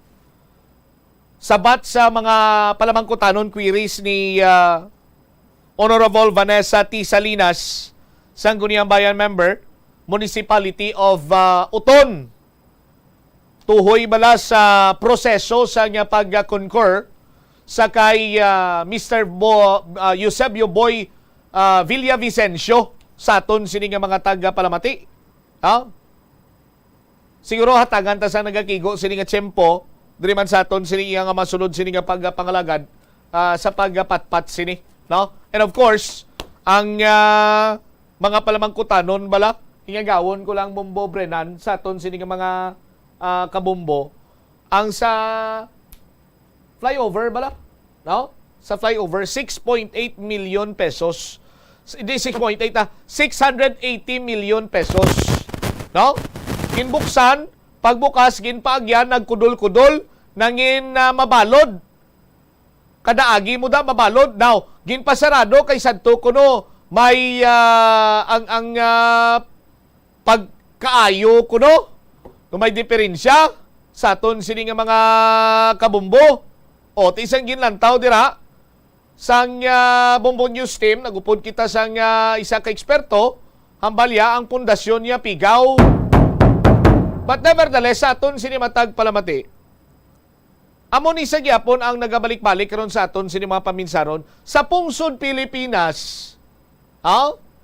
Sabat sa mga palamangkutanon queries ni Honorable Vanessa T. Salinas, Sangguniang Bayan member, Municipality of Uton. Tuhoy bala sa proseso sa niya pag-concur sa kay Mr. Eusebio Boy Villavicencio sa aton sini nga mga taga-Palamati. Siguro hatagan ta sa nagakigo sini nga tiyempo diri man sa aton sini nga masunod sini nga pagpangalagad sa pagpatpat sini, no? And of course, ang mga palamangkutanon bala, ingagawon ko lang Bombo Brenan sa aton sini nga mga kabombo ang sa flyover bala, no? Sa flyover 6.8 million pesos. Hindi 6.8 680 million pesos, no? Ginbuksan, pagbukas ginpaagyan nagkudol-kudol nangin mabalod. Kadaagi mo da mabalod. Now, ginpasarado kay sadto kuno may ang pagkaayo kuno no may diferensya sa aton sini nga mga kabombo. O tisang ginlantaw dira sang Bombo News team nagupod kita sang isa ka eksperto hambalya ang pundasyon niya pigaw. But nevertheless sa aton sini matag Palamati, amo ni sa gyapon ang nagabalik-balik karon sa aton sini mga paminsaron sa pungsod Pilipinas.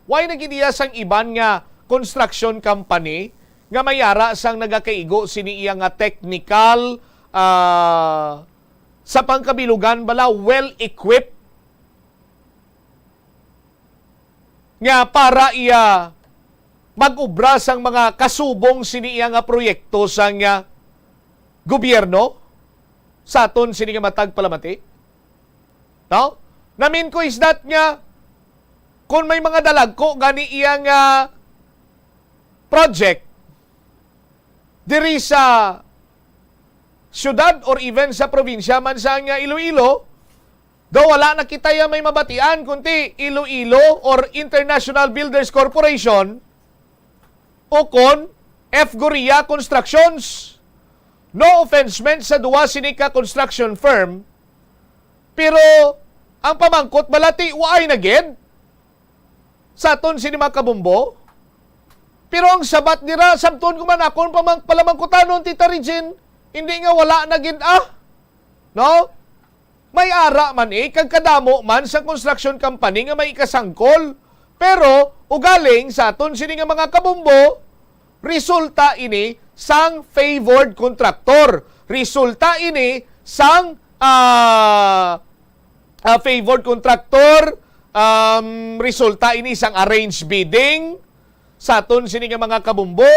Why nagidiya sang iban nga construction company nga mayara sang nagakaigo sini iya nga technical sa pangkabilugan bala well-equipped nga para iya mag-ubra sang mga kasubong sini iya nga proyekto sang gobyerno sa aton sini nga matag Palamati. No? Namin ko is that nga kung may mga dalagko gani iya nga project diri sa syudad or even sa probinsya man sa Iloilo, daw wala na kita may mabatian kundi Iloilo or International Builders Corporation o kon F. Goria Constructions. No offense meant sa duwa sinika construction firm, pero ang pamangkot balati waay na gid sa aton sini mga kabombo. Pero ang sabat nila, sabton ko man akong palamangkutanon, Tita Regine, hindi nga wala na gid no? May ara man kagkadamo man sa construction company nga may ikasangkol. Pero, ugaling sa aton sini nga mga kabombo, resulta ini sang favored contractor. Resulta ini sang favored contractor, resulta ini sang arranged bidding, sa aton sini nga mga kabombo.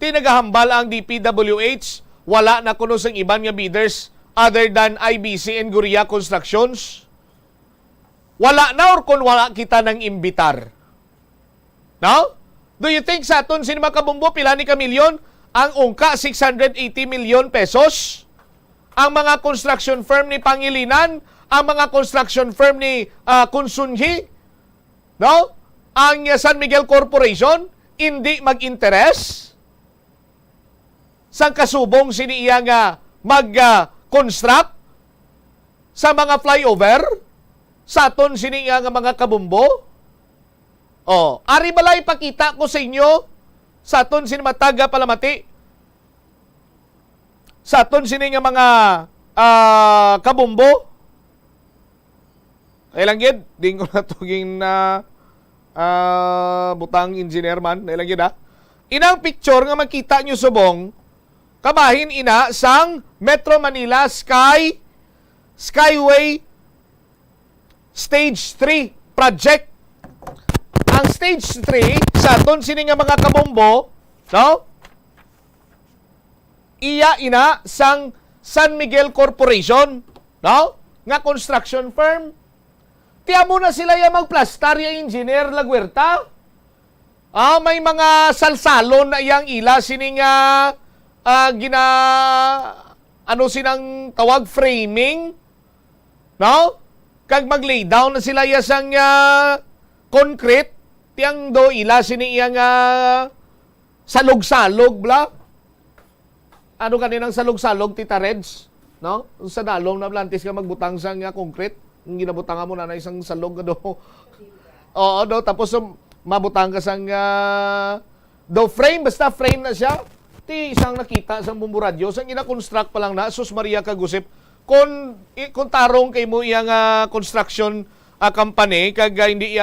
Tinagahambal ang DPWH, wala na kuno sang iban nga bidders other than IBC and Goria Constructions. Wala na or kung wala kita nang imbitar. No? Do you think sa aton sini mga kabombo pila ni ka milyon? Ang ungka 680 million pesos. Ang mga construction firm ni Pangilinan, ang mga construction firm ni Kunsunhi, no? Ang San Miguel Corporation hindi mag-interes sa kasubong sini iya nga mag-construct sa mga flyover sa aton sini iya nga mga kabombo. Ari balay pakita ko sa inyo sa aton sini mataga Palamati, sa aton sini nga mga kabombo. Ay lang gid, ding ko na tuging na butang engineer man, ay lang gid Inang picture nga makita nyo subong, kabahin ina sang Metro Manila Skyway Stage 3 project. Ang Stage 3 sa aton sini nga mga kabombo, no? Iya ina sang San Miguel Corporation, no? Nga construction firm. Tiyan mo na sila yung magplastar yung engineer Laguerta. May mga salsalon na iyang ila sining sinang tawag framing. No? Kag mag-lay down na sila yasang concrete, tiyang do ila sini iyang salog-salog bla. Ano kaninang salog-salog, Tita Reds? No? Sa dalong na plantis ka magbutang sang concrete, ang ginabutangan mo na isang salog do. Oo, do tapos mabutang ka sang do frame, basta frame na siya. Ti isang nakita sang bumburadyo, sang gina-construct pa lang na, sus Maria Kagusip, kung tarong kay mo iyang construction company, kag hindi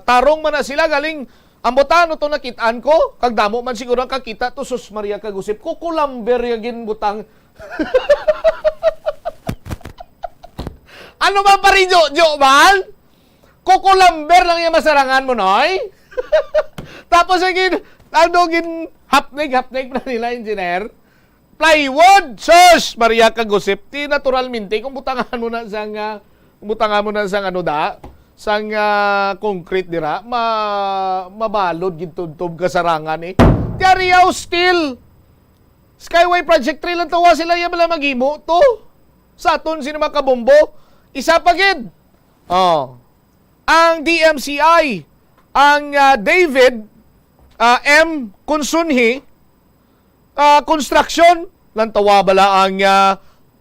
tarong man na sila galing ang butano to nakitaan ko, kag damo man siguro ang kakita to, sus Maria Kagusip, kukulamber yagin butang. Ano ba pa rin, Jo man? Kukulamber lang yung masarangan mo, noy? Tapos agin, hapnig na nila, engineer. Plywood, sus, Maria Kagusip, ti naturalmente, kung butangan mo na sang concrete dira, mabalod gintubtob kasarangan eh. Tiariyaw still. Skyway Project 3 lang tawa sila yung bala maghimo to. Sa aton sino makabombo. Isa pa gid. Ang DMCI, ang David M. Kunsunhi Construction, lantawa bala ang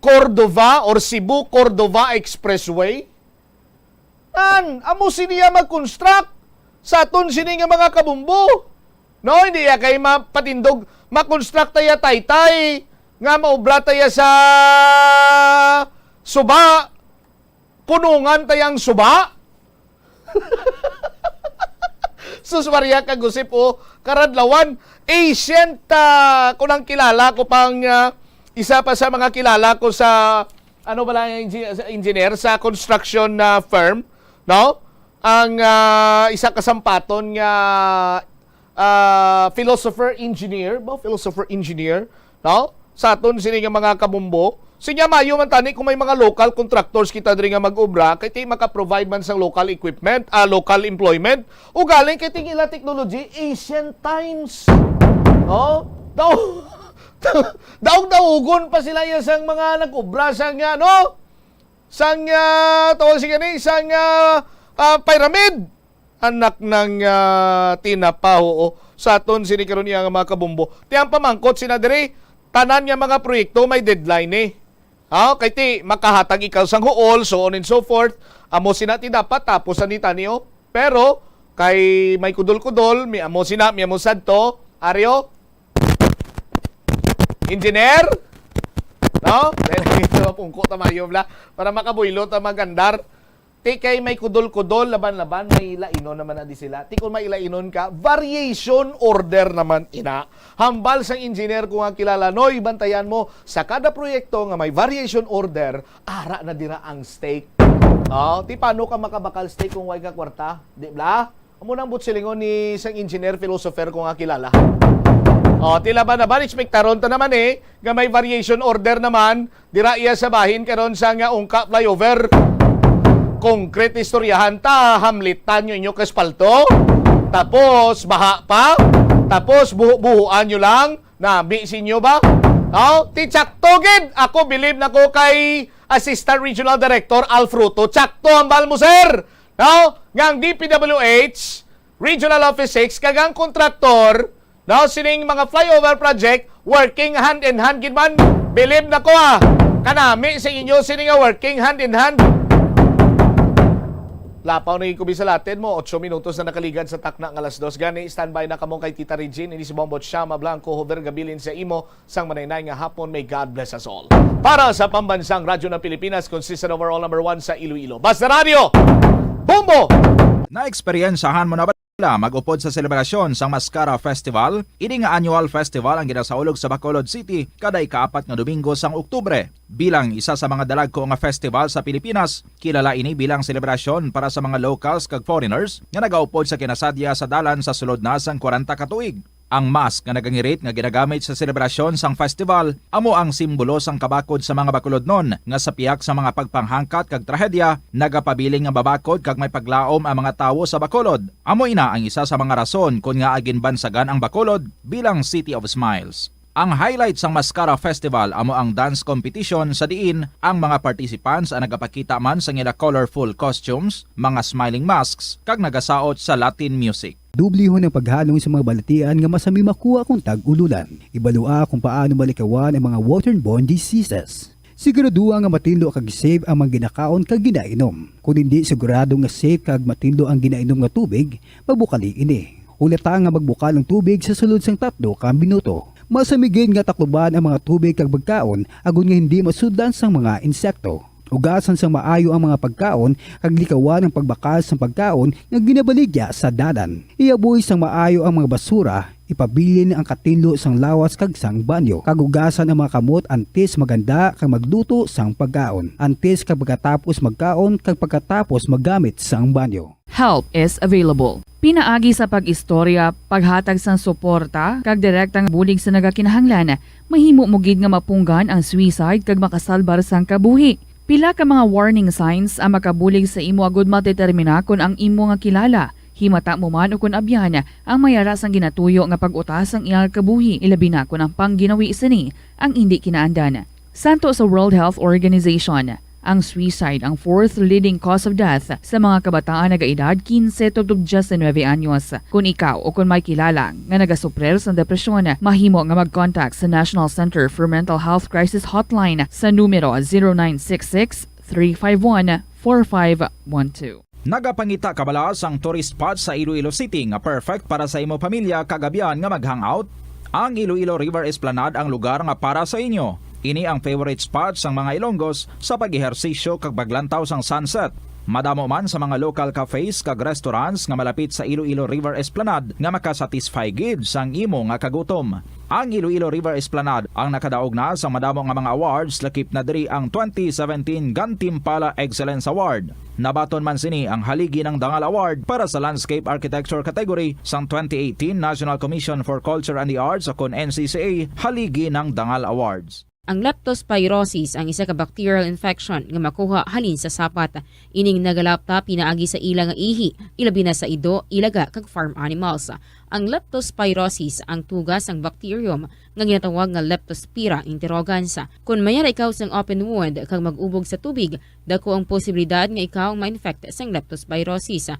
Cordova or Cebu-Cordova Expressway. Amo siniya mag-construct sa aton sini nga mga kabumbo. No, hindi ya kay mapatindog mag-construct taya taytay nga maobra taya sa suba. Punungan tayang suba. Sus Maria Kagusip karadlawan ancient kunang kilala ko pang isa pa sa mga kilala ko sa ano ba lang engineer sa construction firm, no? Ang isa kasampaton nga philosopher engineer, no? Sa aton sini nga mga kabumbo. Sinya mayo man tani kung may mga local contractors kita diri nga mag-obra kay ti maka-provide man sang local equipment, local employment o galing kay ting ila technology ancient times. No? Daog-daugon pa sila ya sang mga nag-obra sang no? Sang tawag siya ni sang pyramid. Anak ng tinapa sa aton sini karon nga mga kabumbo. Tiyang pamangkot sina diri tanan nga mga proyekto may deadline eh. Kay ti makahatag ikaw sang huol, so on and so forth. Amo sina ti dapat tapos anita niyo. Pero kay may kudol-kudol, mi amo sina, mi amo sadto. Aryo? Engineer? No? Ito pungko tamayo bla para makabuylo ta magandar. Ti kay may kudol-kudol, laban-laban, may ilainon naman na di sila. Ti kung may ilainon ka, variation order naman ina. Hambal sang engineer kung nga kilala, noy, bantayan mo, sa kada proyekto nga may variation order, ara na dira ang stake. Ti paano ka makabakal stake kung way ka kwarta? Di bla? Amo nang butsilingon ni sang engineer, philosopher kung nga kilala. Ti laban-laban, expectaron ta naman nga may variation order naman, dira iya sa bahin karon sa nga ungka flyover. Concrete istoryahan ta, hamlitan nyo inyo kaspalto, tapos baha pa, tapos buhuan nyo lang, nabisin nyo ba? Ti-tsakto gid, ako believe na ko kay Assistant Regional Director Al Fruto, tsakto ang bal mo sir, ngang DPWH, Regional Office 6, kagang kontraktor, sining mga flyover project, working hand in hand gid man, believe na ko kanami sa inyo sining working hand in hand. Lapaw na ikubi sa latin mo, 8 minutos na nakaligad sa takna ng alas 2. Gani, standby na kamong kay Tita Regine. Ini si Bombot Shama Blanco, hover gabilin sa imo, sang manaynay nga hapon, may God bless us all. Para sa pambansang radyo ng Pilipinas, consistent overall number 1 sa Iloilo. Basta Radio, Bombo! Na-eksperyensahan mo na ba mag-upod sa selebrasyon sang Mascara Festival? Ini nga annual festival ang ginasaulog sa Bacolod City kada ika-4 nga Domingo sang Oktubre. Bilang isa sa mga dalagko nga festival sa Pilipinas, kilala ini bilang selebrasyon para sa mga locals kag foreigners nga nagaupod sa kinasadya sa dalan sa sulod na sang 40 ka tuig. Ang mask nga nagangirit nga ginagamit sa selebrasyon sang festival amo ang simbolo sang kabakod sa mga bakulodnon nga sa piyak sa mga pagpanghangkat kag trahedya nagapabiling nga babakod kag may paglaom ang mga tawo sa Bacolod. Amo ina ang isa sa mga rason kung nga agin bansagan ang Bacolod bilang City of Smiles. Ang highlight sang Mascara Festival amo ang dance competition sa diin ang mga participants ang nagapakita man sa ila colorful costumes, mga smiling masks kag nagasaot sa Latin music. Dubliho ng paghalong sa mga balatian nga masami makuha kung tag-ululan. Ibalua kung paano malikawan ang mga waterborne diseases. Siguraduha nga matinlo kag safe ang mga ginakaon kag ginainom. Kung hindi sigurado nga safe kag matinlo ang ginainom nga tubig, mabukali ini. Ulata nga magbukal ng tubig sa sulod sang 3 ka minuto. Masamigin nga takloban ang mga tubig kag pagkaon agon nga hindi masudan sang mga insekto. Ugasan sang maayo ang mga pagkaon kag likawan ang pagbakas sang pagkaon nga ginabaligya sa dalan. Iaboy sang maayo ang mga basura, ipabilin ang katinlo sang lawas kag sang banyo. Kag ugasan ang mga kamot antes maganda kag magluto sang pagkaon. Antes kag pagkatapos magkaon kag pagkatapos magamit sang banyo. Help is available. Pinaagi sa pag-istorya, paghatag sang suporta, kag direktang bulig sa nagakinahanglan, mahimo mo gid nga mapunggan ang suicide kag makasalbar sang kabuhi. Pila ka mga warning signs ang makabulig sa imo agud matetermina kung ang imo nga kilala. Himata mo man o kung abyan ang mayara sang ginatuyo nga pag-utas ang iyang kabuhi, ilabi na kung ang pangginawi sini ang hindi kinaandan. Santo sa World Health Organization, ang suicide ang 4th leading cause of death sa mga kabataan nagaedad 15 to 19 anyos. Kung ikaw o kung may kilala nga nagasuprer sa depresyon, mahimo nga mag-contact sa National Center for Mental Health Crisis Hotline sa numero 0966-351-4512. Nagapangita kabalaas ang tourist spot sa Iloilo City nga perfect para sa imo pamilya kagabihan nga mag-hangout. Ang Iloilo River Esplanade ang lugar nga para sa inyo. Ini ang favorite spot sang mga Ilonggos sa pag-ehersisyo kag paglantaw sang sunset. Madamo man sa mga local cafes kag restaurants nga malapit sa Iloilo River Esplanade nga makasatisfy gid sang imo nga kagutom. Ang Iloilo River Esplanade ang nakadaog na sa madamo nga mga awards lakip na diri ang 2017 Gantimpala Excellence Award. Nabaton man sini ang haligi ng Dangal Award para sa Landscape Architecture category sang 2018 National Commission for Culture and the Arts o kon NCCA haligi ng Dangal Awards. Ang leptospirosis ang isa ka bacterial infection nga makuha halin sa sapat. Ining nagalapta pinaagi sa ilang nga ihi, ilabi na sa ido, ilaga kag farm animals. Ang leptospirosis ang tugas ang bacterium nga ginatawag nga Leptospira interrogans. Kung mayara ikaw sang open wound kag mag-ubog sa tubig, dako ang posibilidad nga ikaw ma-infect sang leptospirosis.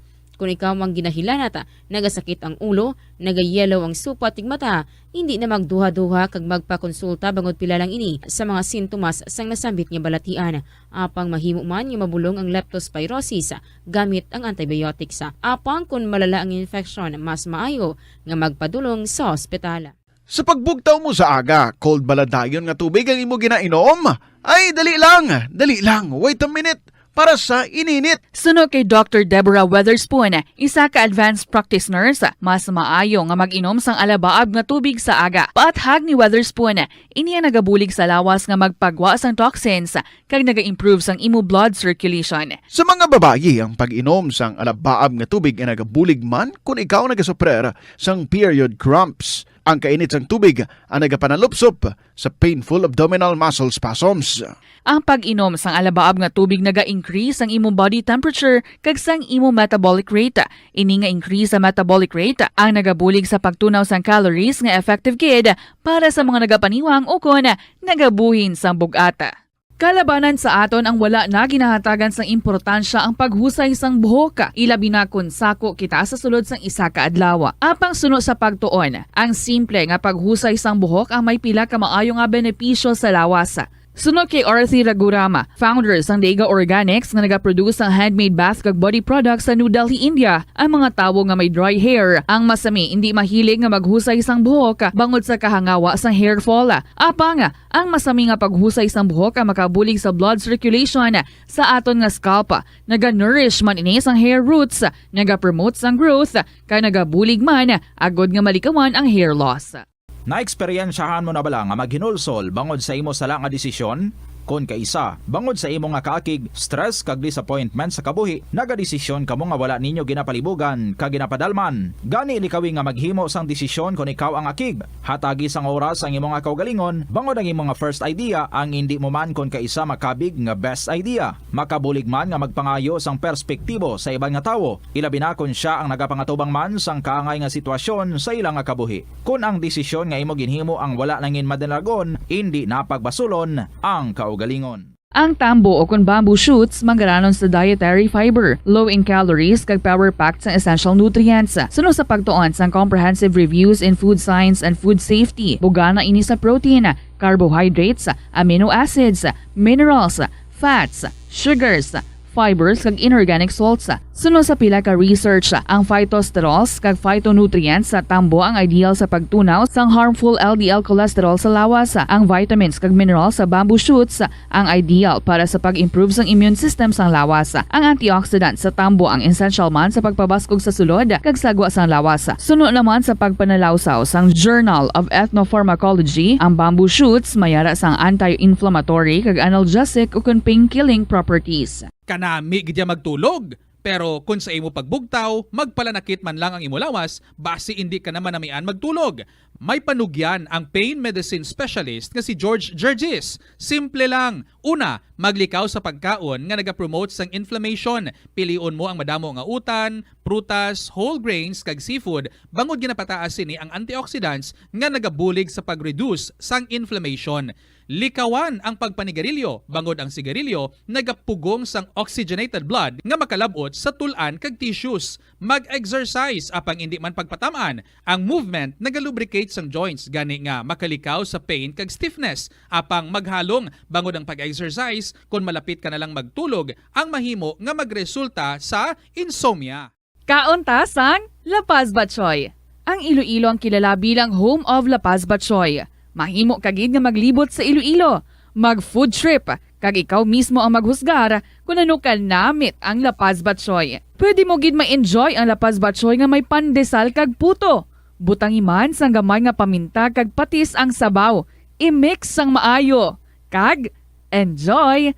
Kung ikaw mang ginahilanata, nagasakit ang ulo, nagayellow ang supa tig mata, hindi na magduha-duha kag magpakonsulta bangod pila lang ini sa mga sintomas sang nasambit nga balatian. Apang mahimo man nga mabulong ang leptospirosis gamit ang antibiotics. Apang kung malala ang infection, mas maayo nga magpadulong sa ospital. Sa pagbugtaw mo sa aga, cold baladayon nga tubig ang imo ginainom? Ay, dali lang, wait a minute. Para sa ininit. Suno kay Dr. Deborah Weatherspoon, isa ka advanced practice nurse, mas maayo nga mag-inom sang alabaab nga tubig sa aga. Paathag ni Weatherspoon, iniya nagabulig sa lawas nga magpagwa sang toxins kag naga-improve sang imo blood circulation. Sa mga babayi, ang pag-inom sang alabaab nga tubig ay nagabulig man kung ikaw nagasuprer sang period cramps. Ang kainit sang tubig ang nagapanalupsop sa painful abdominal muscle spasms. Ang pag-inom sang alabaab nga tubig naga-increase ang imong body temperature kag sang imong metabolic rate. Ini nga increase sa metabolic rate ang nagabulig sa pagtunaw sang calories nga effective gid para sa mga nagapaniwang o kon nagabuhin sang bugata. Kalabanan sa aton ang wala na ginahatagan sang importansya ang paghusay sang buhok, ilabi na kun sako kita sa sulod sang isa ka adlaw. Apang suno sa pagtuon, ang simple nga paghusay sang buhok ang may pila ka maayo nga benepisyo sa lawas. Sunod kay Arthi Ragurama, founder sang Dega Organics nga nagaproduce ng handmade bath kag body products sa New Delhi, India. Ang mga tawo nga may dry hair, ang masami hindi mahilig nga maghusay sang buhok bangod sa kahangawa sang hair fall. Apang ang masami nga paghusay sang buhok ang makabulig sa blood circulation sa aton nga scalp. Naga-nourish man ini sang hair roots, naga-promote sang growth, kay nagabulig man agod nga malikawan ang hair loss. Naeksperyensyahan mo na bala nga maghinulsol bangod sa imo sala nga desisyon? Kon kaisa, bangod sa imo nga kaakig, stress kag disappointment sa kabuhi, nagadesisyon kamo nga wala ninyo ginapalibugan kag ginapadalman. Gani likawi nga maghimo sang desisyon kon ikaw ang akig. Hatagi sang oras ang imong kaugalingon, bangod ang imong nga first idea ang hindi mo man kon kaisa makabig nga best idea. Makabulig man nga magpangayo sang perspektibo sa ibang nga tawo, ilabi na kon siya ang nagapangatubang man sang kaangay nga sitwasyon sa ilang nga kabuhi. Kun ang desisyon nga imo ginhimo ang wala nangin madalagon, hindi napagbasulon ang kaugalingon. Ang tambo o kung bamboo shoots manggaranon sa dietary fiber, low in calories kag power-packed sa essential nutrients. Suno sa pagtuon sa comprehensive reviews in food science and food safety, bugana ini sa protein, carbohydrates, amino acids, minerals, fats, sugars, fibers kag inorganic salts. Suno sa pila ka research, ang phytosterols kag phytonutrients sa tambo ang ideal sa pagtunaw sang harmful LDL cholesterol sa lawas. Ang vitamins kag minerals sa bamboo shoots ang ideal para sa pag-improve sang immune system sang lawas. Ang antioxidants sa tambo ang essential man sa pagpabaskog sa sulod kag sagwa sang lawas. Suno naman sa pagpanalawsaw sang Journal of Ethnopharmacology, ang bamboo shoots mayara sang anti-inflammatory kag analgesic ug pain-killing properties. Kanami gidya magtulog. Pero kung sa imo pagbugtaw, magpalanakit man lang ang imo lawas, basi hindi ka naman namian magtulog. May panugyan ang pain medicine specialist nga si George Gergis. Simple lang. Una, maglikaw sa pagkaon nga nagapromote sang inflammation. Piliun mo ang madamo nga utan, prutas, whole grains kag seafood, bangod ginapataas sini ang antioxidants nga nagabulig sa pag-reduce sang inflammation. Likawan ang pagpanigarilyo, bangod ang sigarilyo nagapugong sang oxygenated blood nga makalabot sa tulan kag tissues. Mag-exercise apang hindi man pagpatamaan. Ang movement nagalubricate sang joints gani nga makalikaw sa pain kag stiffness. Apang maghalong bangod ang pag-exercise kung malapit ka na lang magtulog ang mahimo nga magresulta sa insomnia. Kaunta sang La Paz Batchoy. Ang Iloilo ang kilala bilang home of La Paz Batchoy. Mahimo kagid nga maglibot sa Iloilo, mag-food trip, kag ikaw mismo ang maghusgar kung ano ka namit ang La Paz Batchoy. Pwede mo gid ma-enjoy ang La Paz Batchoy nga may pandesal kag puto. Butang iman sang gamay nga paminta kag patis ang sabaw. I-mix sang maayo. Kag enjoy.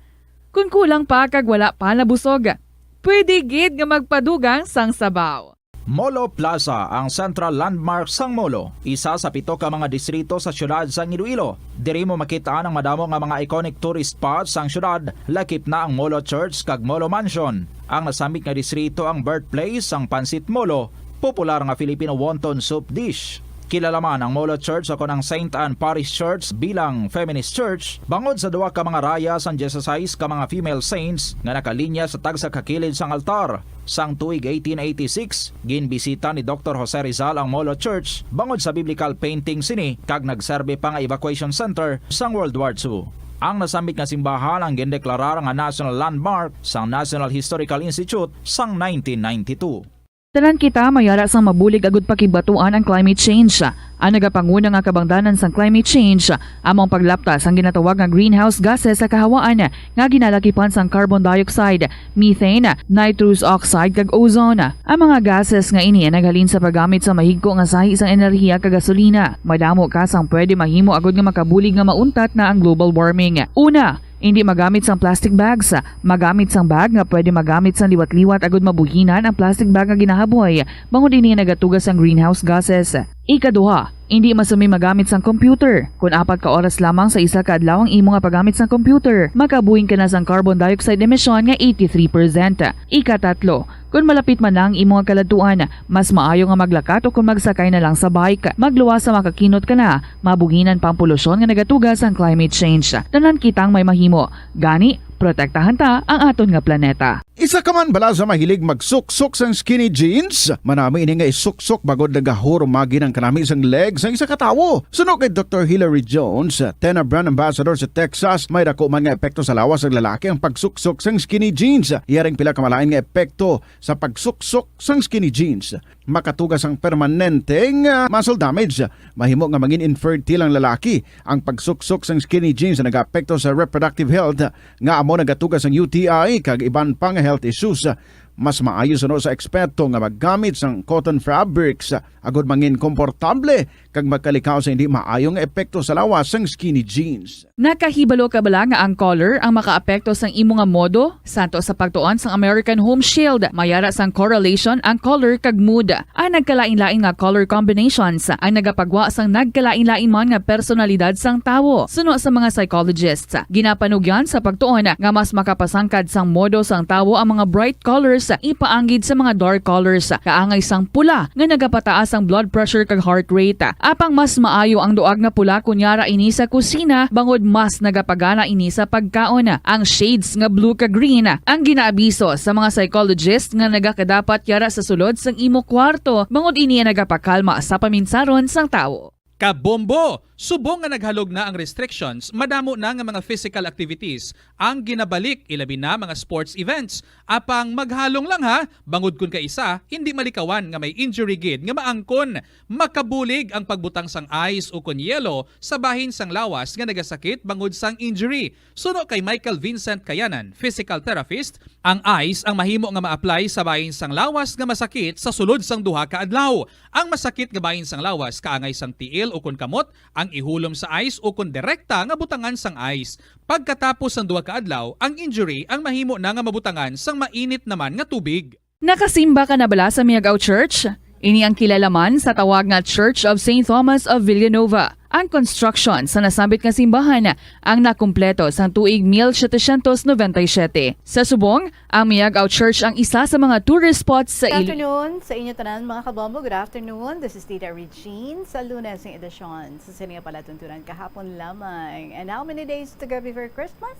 Kung kulang pa kag wala pa nabusog, pwede gid nga magpadugang sang sabaw. Molo Plaza ang central landmark sang Molo, isa sa 7 ka mga distrito sa syudad sang Iloilo. Diri mo makitaan ang madamo nga mga iconic tourist spots sang syudad, lakip na ang Molo Church kag Molo Mansion. Ang nasamit nga distrito ang birthplace sang Pansit Molo, popular nga Filipino wonton soup dish. Kilala man ang Molo Church o ang St. Anne Parish Church bilang feminist church, bangod sa duwa ka mga raya sang 16 ka mga female saints nga nakalinya sa tagsa kakilid sang altar. Sang tuig 1886, ginbisita ni Dr. Jose Rizal ang Molo Church bangod sa biblical painting sini kag nagserbe pa nga evacuation center sang World War II. Ang nasamit nga simbahan ang gindeklarar nga national landmark sang National Historical Institute sang 1992. Tanan kita mayara sang mabulig agud pakibatuan ang climate change. Ang nagapanguna nga kabangdanan sang climate change among paglaptas ang ginatawag nga greenhouse gases sa kahawaan nga ginalakipan sang carbon dioxide, methane, nitrous oxide kag ozone. Ang mga gases nga ini naghalin sa paggamit sa mahigko nga sahi sang enerhiya kag gasolina. Madamo ka sang pwede mahimo agud nga makabulig nga mauntat na ang global warming. Una, hindi magamit sang plastic bags. Magamit sang bag nga pwede magamit sang liwat-liwat agud mabuhinan ang plastic bag nga ginahaboy bangod ini nagatugas sang greenhouse gases. Ikaduha, hindi masumi magamit sang computer. Kung 4 ka oras lamang sa isa ka adlaw ang imo nga paggamit sang computer, makabuhing ka na sang carbon dioxide emission nga 83%. Ikatatlo, kung malapit man lang imo nga kaladtuan, mas maayo nga maglakat o kung magsakay na lang sa bike. Magluwas sa makakinot ka na, mabuhinan pang polusyon nga nagatugas ang climate change. Tanan kitang may mahimo. Gani, protektahan ta ang aton nga planeta. Isa ka man bala sa mahilig magsuksok sang skinny jeans? Manami ini nga isuksok bagod nagahurumagi ng kanami sang legs ang isa katawo. Suno kay Dr. Hilary Jones, Tena brand ambassador sa Texas, may dako man nga epekto sa lawas ng lalaki ang pagsuksok sang skinny jeans. Iyaring pila kamalain nga epekto sa pagsuksok sang skinny jeans. Makatugas ang permanenteng muscle damage. Mahimo nga mangin infertile ang lalaki. Ang pagsuksok sang skinny jeans na nag-apekto sa reproductive health nga amo nagatugas ang UTI kag iban pang health issues. Mas maayo suno sa eksperto nga maggamit sang cotton fabrics agod mangin komportable kag magkalikaw sa hindi maayong epekto sa lawas sang skinny jeans. Nakahibalo ka bala nga ang color ang makaapekto sang imo nga modo? Santo sa pagtuon sang American Home Shield, mayara sang correlation ang color kag mood. Ang nagkalain-lain nga color combinations ang nagapagwa sang nagkalain-lain man nga personalidad sang tawo. Suno sa mga psychologists, ginapanugyan sa pagtuon nga mas makapasangkad sang modo sang tawo ang mga bright colors ipaanggid sa mga dark colors. Kaangay sang pula nga nagapataas ang blood pressure kag heart rate. Apang mas maayo ang duag nga pula kunyara ini sa kusina bangod mas nagapagana ini sa pagkaon. Ang shades nga blue kag green ang ginaabiso sa mga psychologist nga nagakadapat yara sa sulod sang imo kwarto bangod ini nagapakalma sa paminsaron sang tawo. Kabombo! Subong nga naghalog na ang restrictions, madamo na nga mga physical activities ang ginabalik ilabi na mga sports events. Apang maghalong lang ha, bangod kun ka isa, hindi malikawan nga may injury gid nga maangkon. Makabulig ang pagbutang sang ice o kun yelo sa bahin sang lawas nga nagasakit bangod sang injury. Suno kay Michael Vincent Kayanan, physical therapist, ang ice ang mahimo nga ma-apply sa bahin sang lawas nga masakit sa sulod sang duha ka adlaw. Ang masakit nga bahin sang lawas kaangay sang tiil o kun kamot, ang ihulom sa ice o kun direkta nga butangan sang ice. Pagkatapos ng duha ka adlaw, ang injury ang mahimo na nga mabutangan sang mainit naman nga tubig. Nakasimba ka na bala sa Miagao Church? Ini ang kilalaman sa tawag nga Church of St. Thomas of Villanova. Ang construction sa nasambit nga simbahan ang nakumpleto sa tuig 1797. Sa Subong, ang Miagao Church ang isa sa mga tourist spots sa Good afternoon sa inyo tanan mga kabombo. Good afternoon. This is Tita Regine sa Lunes ng edisyon sa Sininga Palatuntunan kahapon lamang. And how many days to go before Christmas?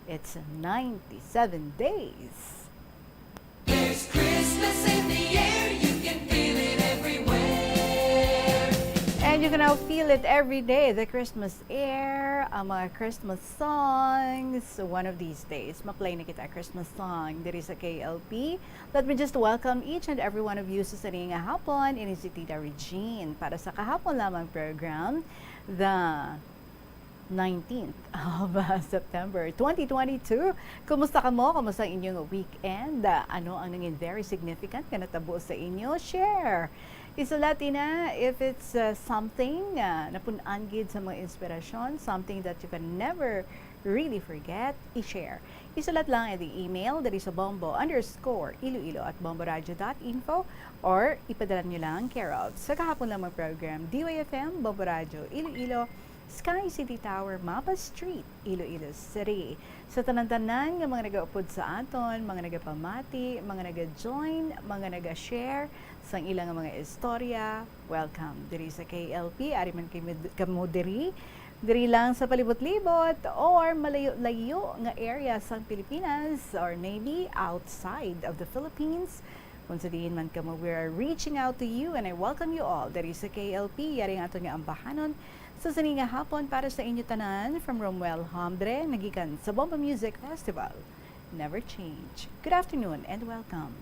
It's 97 days. There's Christmas in the air, you can feel it everywhere. And you can now feel it every day, the Christmas air, ang mga Christmas songs. So one of these days, ma-play na kita Christmas song diri sa KLP. Let me just welcome each and every one of you sa Sininga Hapon. Ini si Tita Regine para sa kahapon lamang program, the 19th of September 2022. Kumusta ka mo? Kumusta ang inyong weekend? Ano ang naging very significant na natabo sa inyo? Share! Isulati na if it's something na punangid sa mga inspirasyon, something that you can never really forget, i-share. Isulat lang at email dari sa bombo_iloilo@bomboradio.info or ipadala nyo lang care of sa kahapon lamang program DYFM Bombo Radio Iloilo, Sky City Tower, Mapa Street, Iloilo City. Sa tanan-tanan ng mga nag-upod sa aton, mga nagapamati, mga nag-join, mga nag-share sa ilang mga istorya, welcome diri sa KLP. Ari man kamo diri lang sa palibot-libot or malayo-layo nga area sa Pilipinas or maybe outside of the Philippines. Kung sa diin man kamo, we are reaching out to you and I welcome you all diri sa KLP. Yari nga ito nga ambahanon sa Sininga Hapon para sa inyo tanan from Romuel Hambre, nagikan sa Bomba Music Festival. Never change. Good afternoon and welcome.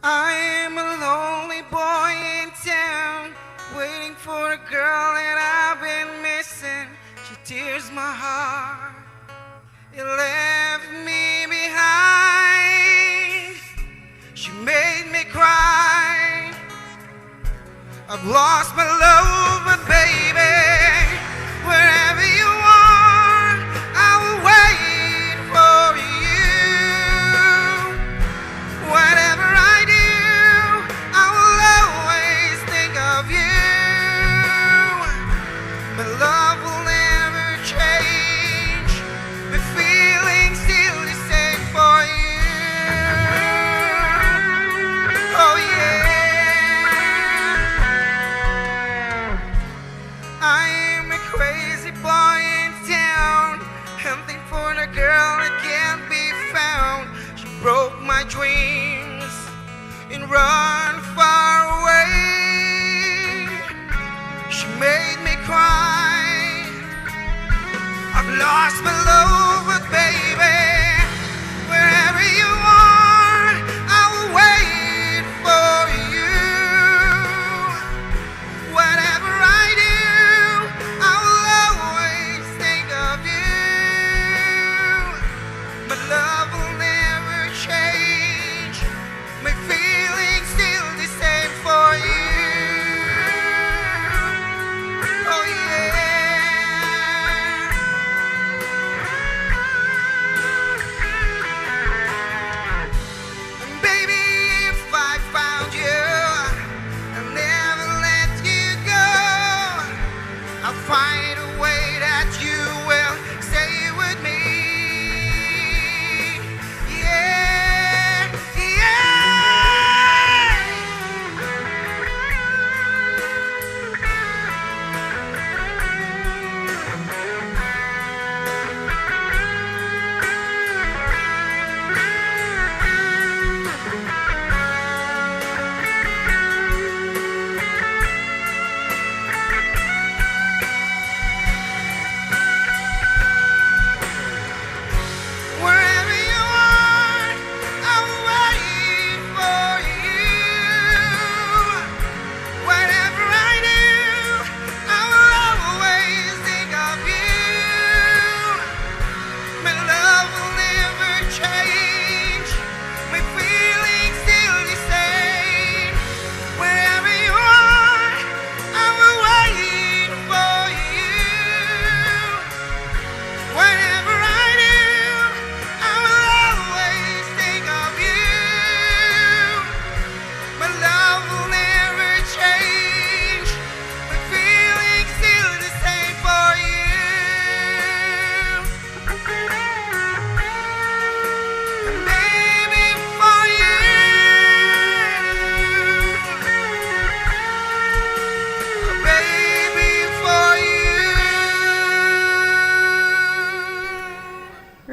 I'm a lonely boy in town, waiting for a girl that I've been missing. She tears my heart, you left me behind. She made me cry, I've lost my love, but baby, wherever you are, I will wait for you. Whatever I do, I will always think of you. My love will never change, my feelings still the same for you. Oh yeah,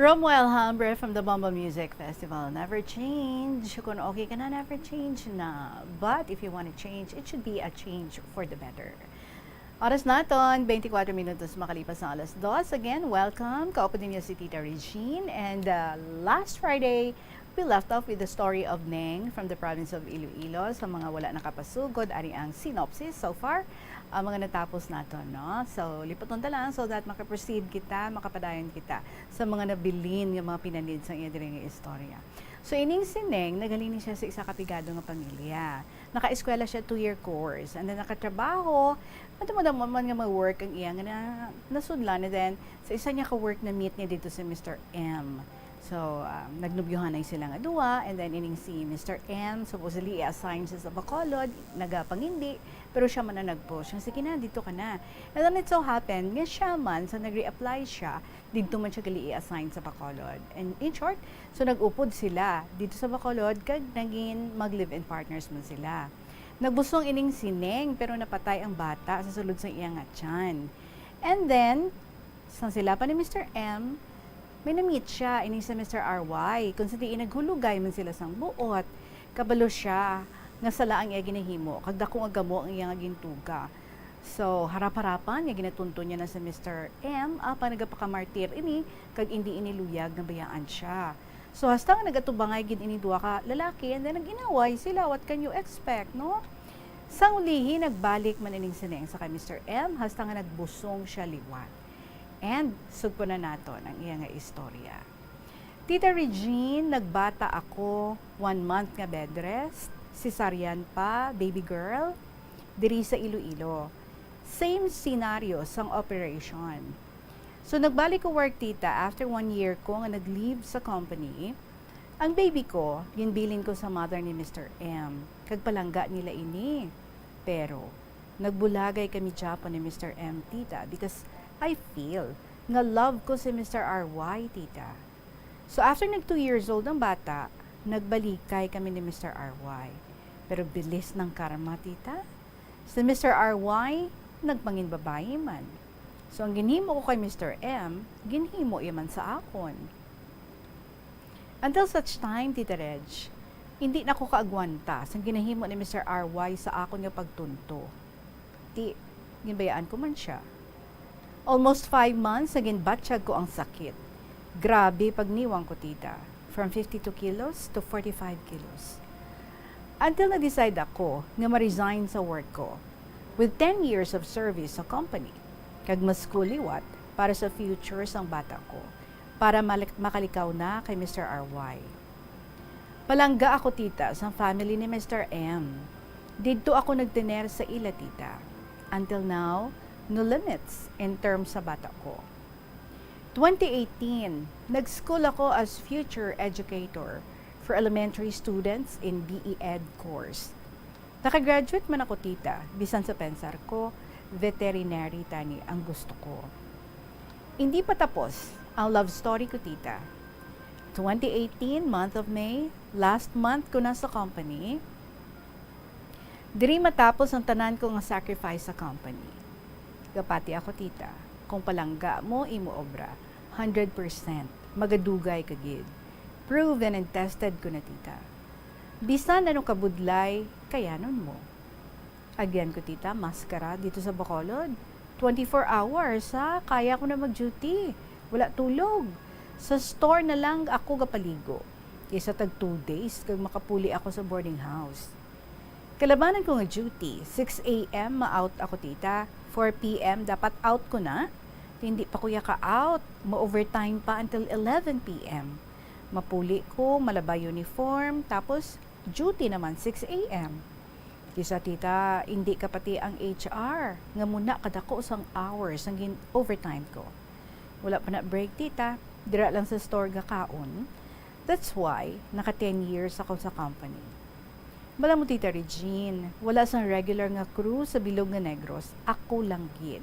Romuel Hambre from the Bomba Music Festival. Never change. Kung okay ka na, never change na. But if you want to change, it should be a change for the better. Oras naton, 24 minutos makalipas ng alas 2. Again, welcome. Kaupo din niyo si Tita Regine. And last Friday, we left off with the story of Neng from the province of Iloilo. Sa mga wala nakapasugod, ari ang synopsis so far. Mga natapos nato, no? So, lipoton ta lang so that makaproceed kita, makapadayon kita sa mga nabilin, yung mga pinanid sa iya diri nga istorya. So, ining si Neng, nagalini siya sa isa kapigado nga pamilya. Naka-eskwela siya 2-year course. And then, nakatrabaho, madamo-damo nga mag-work ang iya nga nasudlan. And then, sa isa niya ka-work na meet niya dito si Mr. M. So, nagnubyuhan na sila nga duwa, and then ining si Mr. M, supposedly i-assign siya sa Bacolod, nagapangindi, pero siya man na nag-push. Sige na, dito ka na. And then it so happened, nga siya man, sa nag-re-apply siya, dito man siya gali i-assign sa Bacolod. And in short, so nag-upod sila dito sa Bacolod, kag naging mag-live-in partners man sila. Nagbusong ining si Neng, pero napatay ang bata sa sulod sa iya nga tiyan. And then, sa sila pa ni Mr. M, may na-meet siya, ining sa Mr. R.Y. Kung sa diin naghulugay man sila sang buot, kabalo siya, nga sala ang iya ginahimo, kagda kong agamo ang iya nga gintuga. So, harap-harapan, nga ginatunto niya na sa Mr. M, pa nagapakamartir ini, kag hindi iniluyag na bayaan siya. So, hasta nga nagatubangay gid ini duwa ka lalaki, and then nag-inaway sila, what can you expect, no? Sang ulihi, nagbalik man ining sineng sa kay Mr. M, hasta nga nagbusong siya liwat. And sugpo na nato ang iya nga istorya. Tita Regine, nagbata ako, 1 month nga bed rest, cesarean pa, baby girl, diri sa Iloilo. Same scenario sang operation. So nagbalik ko work tita after 1 year ko nga nag-leave sa company. Ang baby ko, ginbilin ko sa mother ni Mr. M. Kagpalangga nila ini. Pero nagbulagay kami Japan ni Mr. M tita because I feel nga love ko si Mr. R.Y. tita. So after nag 2 years old ang bata, nagbalikay kami ni Mr. R.Y. Pero bilis ng karma tita. Si Mr. R.Y. nagpangin babae man. So ang ginhimo ko kay Mr. M, ginhimo iman sa akon. Until such time, Tita Reg, hindi na ko kaagwanta sa ginahimo ni Mr. R.Y. sa akon nga pagtunto. Ginbayaan ko man siya. Almost 5 months, naging batsyag ko ang sakit. Grabe pagniwang ko, tita. From 52 kilos to 45 kilos. Until na-decide ako nga ma-resign sa work ko. With 10 years of service sa company. Kag mas kuliwat para sa future sang bata ko. Para makalikaw na kay Mr. R.Y. Palangga ako, tita, sa family ni Mr. M. Dito ako nagtener sa ila, tita. Until now, no limits in terms sa bata ko. 2018, nag-school ako as future educator for elementary students in BE Ed course. Nakagraduate man ako tita, bisan sa pensar ko, veterinary tani ang gusto ko. Hindi pa tapos ang love story ko tita. 2018, month of May, last month ko na sa company, diri matapos ang tanan ko nga sacrifice sa company. Kapati ako tita, kung palangga mo, imo obra, 100%, magadugay kagid. Proven and tested ko na tita. Bisan anong kabudlay, kayanon mo. Again ko tita, maskara dito sa Bacolod. 24 hours ha, kaya ko na mag-duty. Wala tulog. Sa store na lang ako gapaligo. Kaysa tag 2 days, kag makapuli ako sa boarding house. Kalabanan ko nga duty, 6 a.m. ma-out ako tita, 4 p.m. dapat out ko na, hindi pa kuya ka-out, ma-overtime pa until 11 p.m. Mapuli ko, malaba uniform, tapos duty naman 6 a.m. Kisa tita, hindi ka pati ang HR, nga muna kadako sang hours ang overtime ko. Wala pa na break tita, dira lang sa store gakaon. That's why, naka 10 years ako sa company. Bala mo tita Regine, wala sang regular nga crew sa Bilog nga Negros, ako lang gid.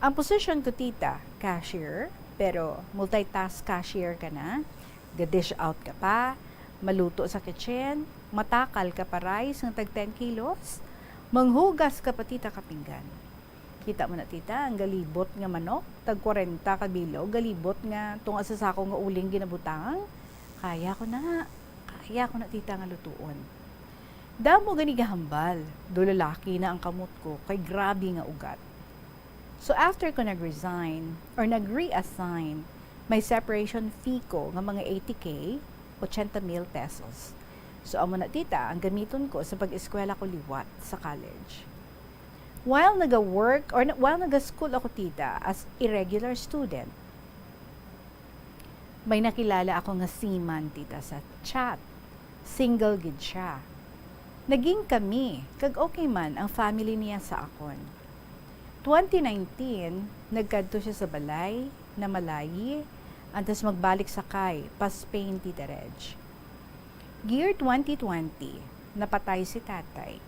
Ang position ko tita, cashier, pero multitask cashier ka na, ga-dish out ka pa, maluto sa kitchen, matakal ka pa rice ng tag 10 kilos, manghugas ka pa tita kapinggan. Kita mo na tita, ang galibot nga manok, tag 40 kabilo, galibot nga tunga sa sako nga uling ginabutang. Kaya ko na tita nga lutuon. Damo gani gahambal, do lalaki na ang kamot ko, kay grabe nga ugat. So after ko nag-resign or nag-reassign, may separation fee ko nga mga 80K, 80,000 pesos. So amo na tita, ang gamiton ko sa pag-eskwela ko liwat sa college. While naga-work or while naga-school ako tita as irregular student, may nakilala ako nga seaman tita sa chat. Single gid siya. Naging kami, kag okay man ang family niya sa akon. 2019, nagkadto siya sa balay na malayi, antas magbalik sakay pa Spain tita Reg. Year 2020, napatay si tatay.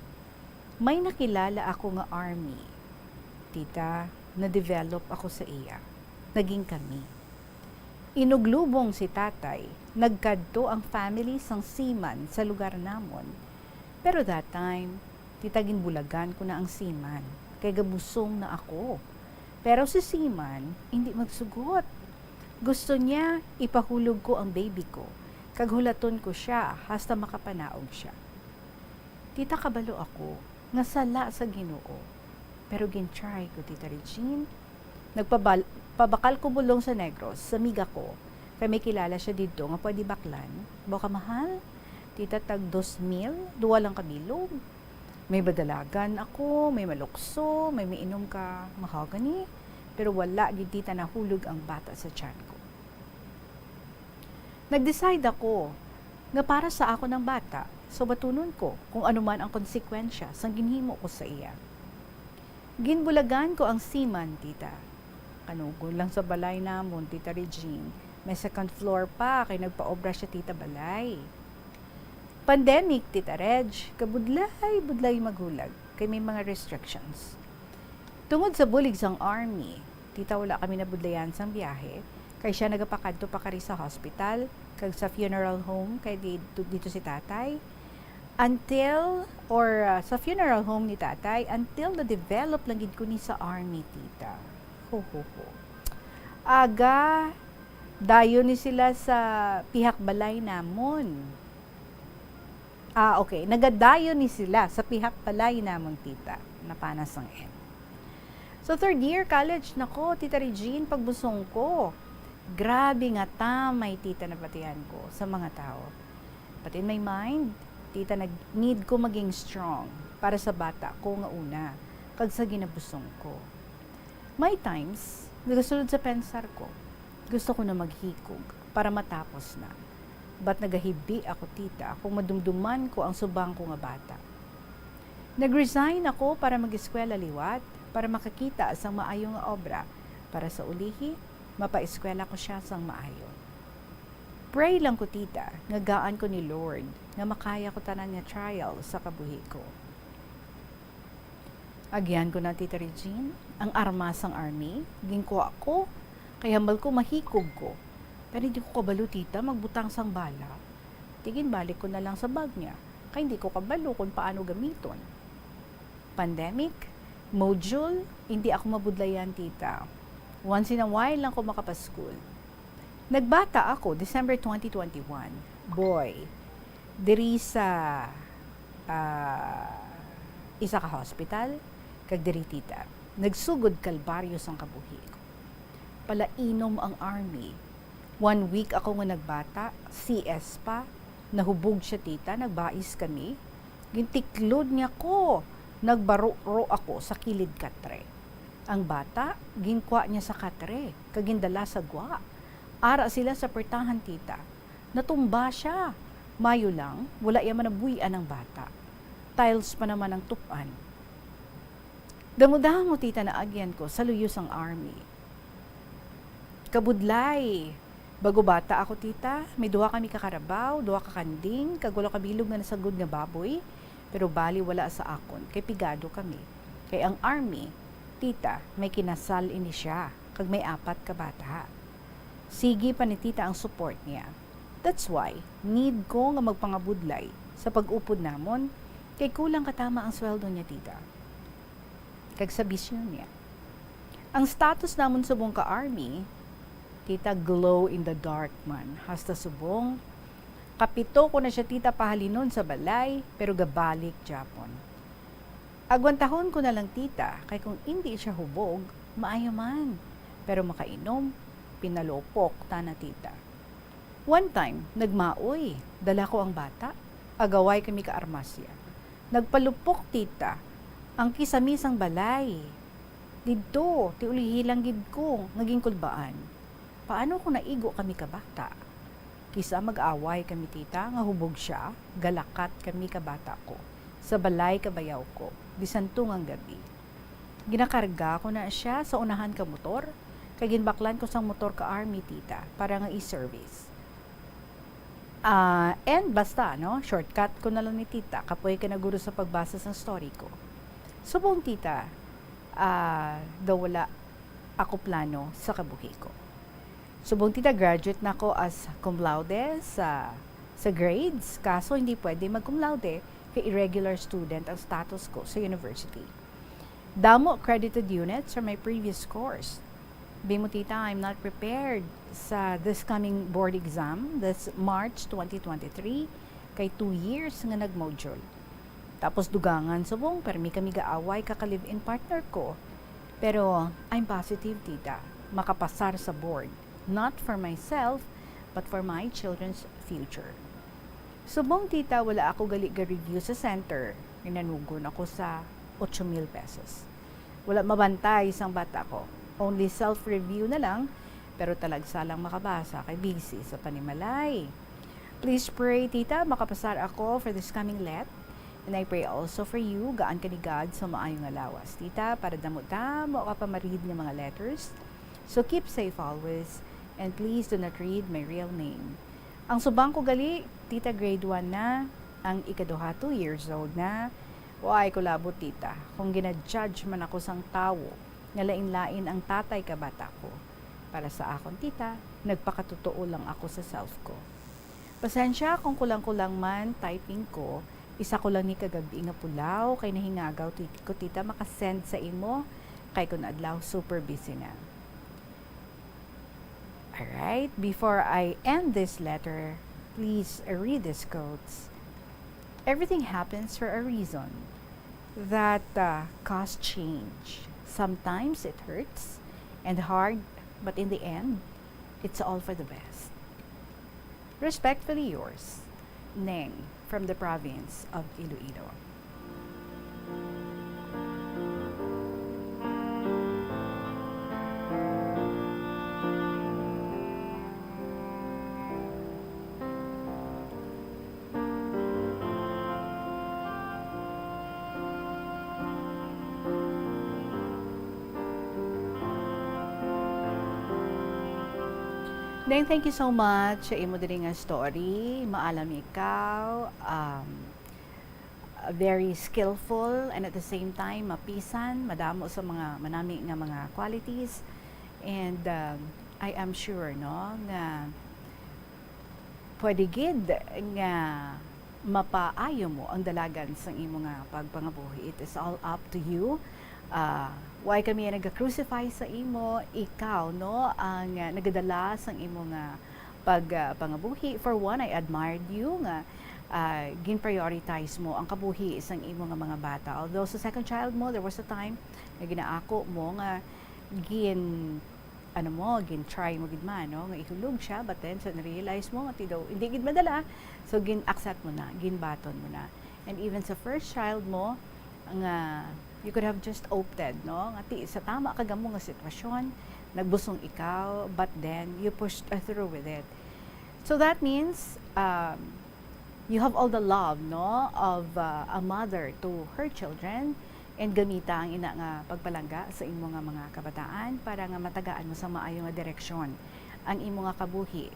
May nakilala ako nga army. Tita, na-develop ako sa iya. Naging kami. Inuglubong si tatay, nagkadto ang family sang seaman sa lugar namon. Pero that time, tita ginbulagan ko na ang seaman, kay gabusong na ako. Pero si seaman, hindi magsugot. Gusto niya ipahulog ko ang baby ko, kag hulaton ko siya hasta makapanaog siya. Tita, kabalo ako, nga sala sa Ginoo. Pero gin-try ko, Tita Regine. Pabakal ko bulong sa Negros, sa miga ko. Kaya may kilala siya dito nga pwede baklan. Baka mahal. Tita, tag 2,000, 2 lang kabilog. May badalagan ako, may malukso, may mainom ka mahogany. Pero wala, di tita, nahulog ang bata sa tiyan ko. Nag-decide ako nga para sa ako ng bata, so batunon ko kung ano man ang konsekwensya sang ginhimo ko sa iya. Ginbulagan ko ang seaman, tita. Kanugon lang sa balay namon, Tita Regine. May second floor pa, kay nagpa-obra siya, tita, balay. Pandemic, Tita Reg, budlay maghulag, kay may mga restrictions. Tungod sa bulig sang army, tita, wala kami nabudlayan sang biyahe, kay siya nagapakadto pa kari sa hospital, kag sa funeral home, kay dito si tatay. Sa funeral home ni tatay, until na-develop lang gid ko ni sa army, tita. Aga, dayo ni sila sa pihak balay namon. Okay. Nagadayo ni sila sa pihak balay namon, tita. Napanas ang end. So, 3rd year college nako, Tita Regine, pagbusong ko. Grabe nga tamay, tita, na batihan ko sa mga tao. But in my mind, tita, need ko maging strong para sa bata ko nga una, kag sa ginabusong ko. May times, nagasulod sa pensar ko, gusto ko na maghikog para matapos na. But nagahibi ako, tita, kung madumduman ko ang subang ko nga bata. Nag-resign ako para mag-eskwela liwat, para makakita sang maayong nga obra, para sa ulihi, mapa-eskwela ko siya sang maayo. Pray lang ko, tita, nga gaan ko ni Lord, nga makaya ko tanan nga trial sa kabuhi ko. Agyan ko na, Tita Regine, ang armas sang army, gingkuha ko, kaya hambal ko mahikog ko. Pero hindi ko kabalo, tita, magbutang sang bala. Tigin balik ko na lang sa bag niya, kaya hindi ko kabalo kung paano gamiton. Pandemic, module, hindi ako mabudlayan, tita. Once in a while lang ko makapaskool. Nagbata ako, December 2021. Boy, diri sa isa ka hospital, kag diri, tita. Nagsugod kalbaryo sang kabuhi ko. Palainom ang army. 1 week ako nga nagbata, CS pa. Nahubog siya, tita, nagbais kami. Gintiklod niya ko. Nagbaro-ro ako sa kilid katre. Ang bata, ginkwa niya sa katre, kagindala sa gwa. Ara sila sa pertahan, tita. Natumba siya. Mayo lang, wala yaman nabuhian ng bata. Tiles pa naman ang tupan. Damudahan mo, tita, na agyan ko sa luyos ang army. Kabudlay. Bago bata ako, tita, may 2 kami kakarabaw, 2 kakanding, kagulo kabilog na nasagod nga baboy, pero bali wala sa akon, kay pigado kami. Kay ang army, tita, may kinasal ini siya, kag may 4 ka bata. Sige pa ni tita ang support niya. That's why, need ko nga magpangabudlay sa pag-upod namon, kay kulang katama ang sweldo niya, tita. Kag sa bisyon niya. Ang status namon subong ka army, tita glow in the dark man. Hasta subong, kapito ko na siya tita pahalinon sa balay, pero gabalik Japon. Agwantahon ko na lang tita, kay kung hindi siya hubog, maayo man. Pero makainom, pinalopok ta na tita. One time, nagmaoy, dala ko ang bata, agaway kami ka armasya. Nagpalupok tita, ang kisamisang balay. Didto, ti ulihilang gid ko, naging kulbaan. Paano kung naigo kami ka bata? Kisa mag-away kami tita, nga hubog siya, galakat kami ka bata ko. Sa balay kabayaw ko, bisantung ang gabi. Ginakarga ko na siya sa unahan ka motor, kay ginbaklan ko sang motor ka army tita, para nga i-service. And basta, no? Shortcut ko na lang ni tita, kapoy ka naguro sa pagbasa ng story ko. Subong tita, daw wala ako plano sa kabuhi ko. Subong tita, graduate na ako as cum laude sa grades, kaso hindi pwede mag-cum laude kay irregular student ang status ko sa university. Damo accredited units from my previous course. Bimo tita, I'm not prepared sa this coming board exam this March 2023 kay 2 years nga nag-module. Tapos dugangan subong, permi kami gaaway kaka-live-in partner ko. Pero I'm positive tita, makapasar sa board. Not for myself, but for my children's future. Subong tita, wala ako gali ga-review sa center. Inanugon ako sa 8,000 pesos. Wala mabantay isang bata ko. Only self-review na lang, pero talagsa lang makabasa kay busy sa panimalay. Please pray, tita, makapasar ako for this coming let. And I pray also for you, gaan ka ni God sa maayong alawas. Tita, para damo-damo ka pa ma-read ng mga letters. So keep safe always, and please do not read my real name. Ang subang ko gali, tita, grade 1 na, ang ikaduha 2 years old na. Why ko labot tita, kung ginadjudge man ako sang tawo, nga lain-lain ang tatay ka bata ko. Para sa akon tita, nagpakatotoo lang ako sa self ko. Pasensya kung kulang-kulang man typing ko, isa ko lang ni kagabi nga pulaw, kay nahingagaw ko tita makasend sa imo, kay kun adlaw super busy na. Alright, before I end this letter, please read these quotes. Everything happens for a reason that cause change. Sometimes it hurts and hard, but in the end, it's all for the best. Respectfully yours, Neng, from the province of Iloilo. Then, thank you so much sa imo diri nga story. Maalam ikaw, very skillful, and at the same time, mapisan, madamo sa mga manami nga mga qualities. And I am sure, no, nga pwede gid nga mapaayo mo ang dalagan sa imo nga pagpangabuhi. It is all up to you. Why kami nag-crucify sa imo, ikaw, no, ang nagadala sa imo nga pagpangabuhi. For one, I admired you nga gin-prioritize mo ang kabuhi isang imo nga mga bata. Although sa second child mo, there was a time na ginaako mo nga gin-try mo gid man, no, nga ihulog siya, but then so na-realize mo nga daw hindi gid madala, so gin-accept mo na, gin-baton mo na. And even sa first child mo, nga you could have just opted, no? Ngati sa tama ka gamo nga sitwasyon, nagbusong ikaw, but then you pushed through with it. So that means you have all the love, no, of a mother to her children, and gamita ang ina nga pagpalangga sa imo nga mga kabataan para nga matagaan mo sa maayo nga direksyon ang imo nga kabuhi.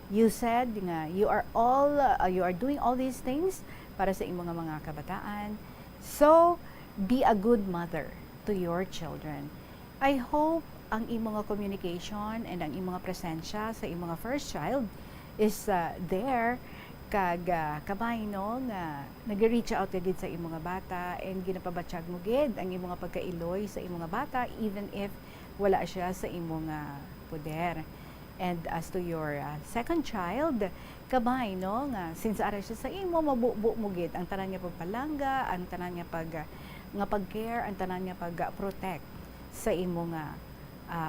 You said nga you are doing all these things para sa imo nga mga kabataan. So, be a good mother to your children. I hope ang imo nga communication and ang imo nga presensya sa imo nga first child is there kag kabay no nga nag-reach out ka gid sa imong nga bata and ginapabatsyag mo gid ang imong nga pagkailoy sa imong nga bata even if wala siya sa imong poder. And as to your second child, kabay no nga since ara siya sa imo, mabubo mo gid ang tanan niya pagpalangga, ang tanan niya pag-care, ang tanan niya pag-protect sa imo nga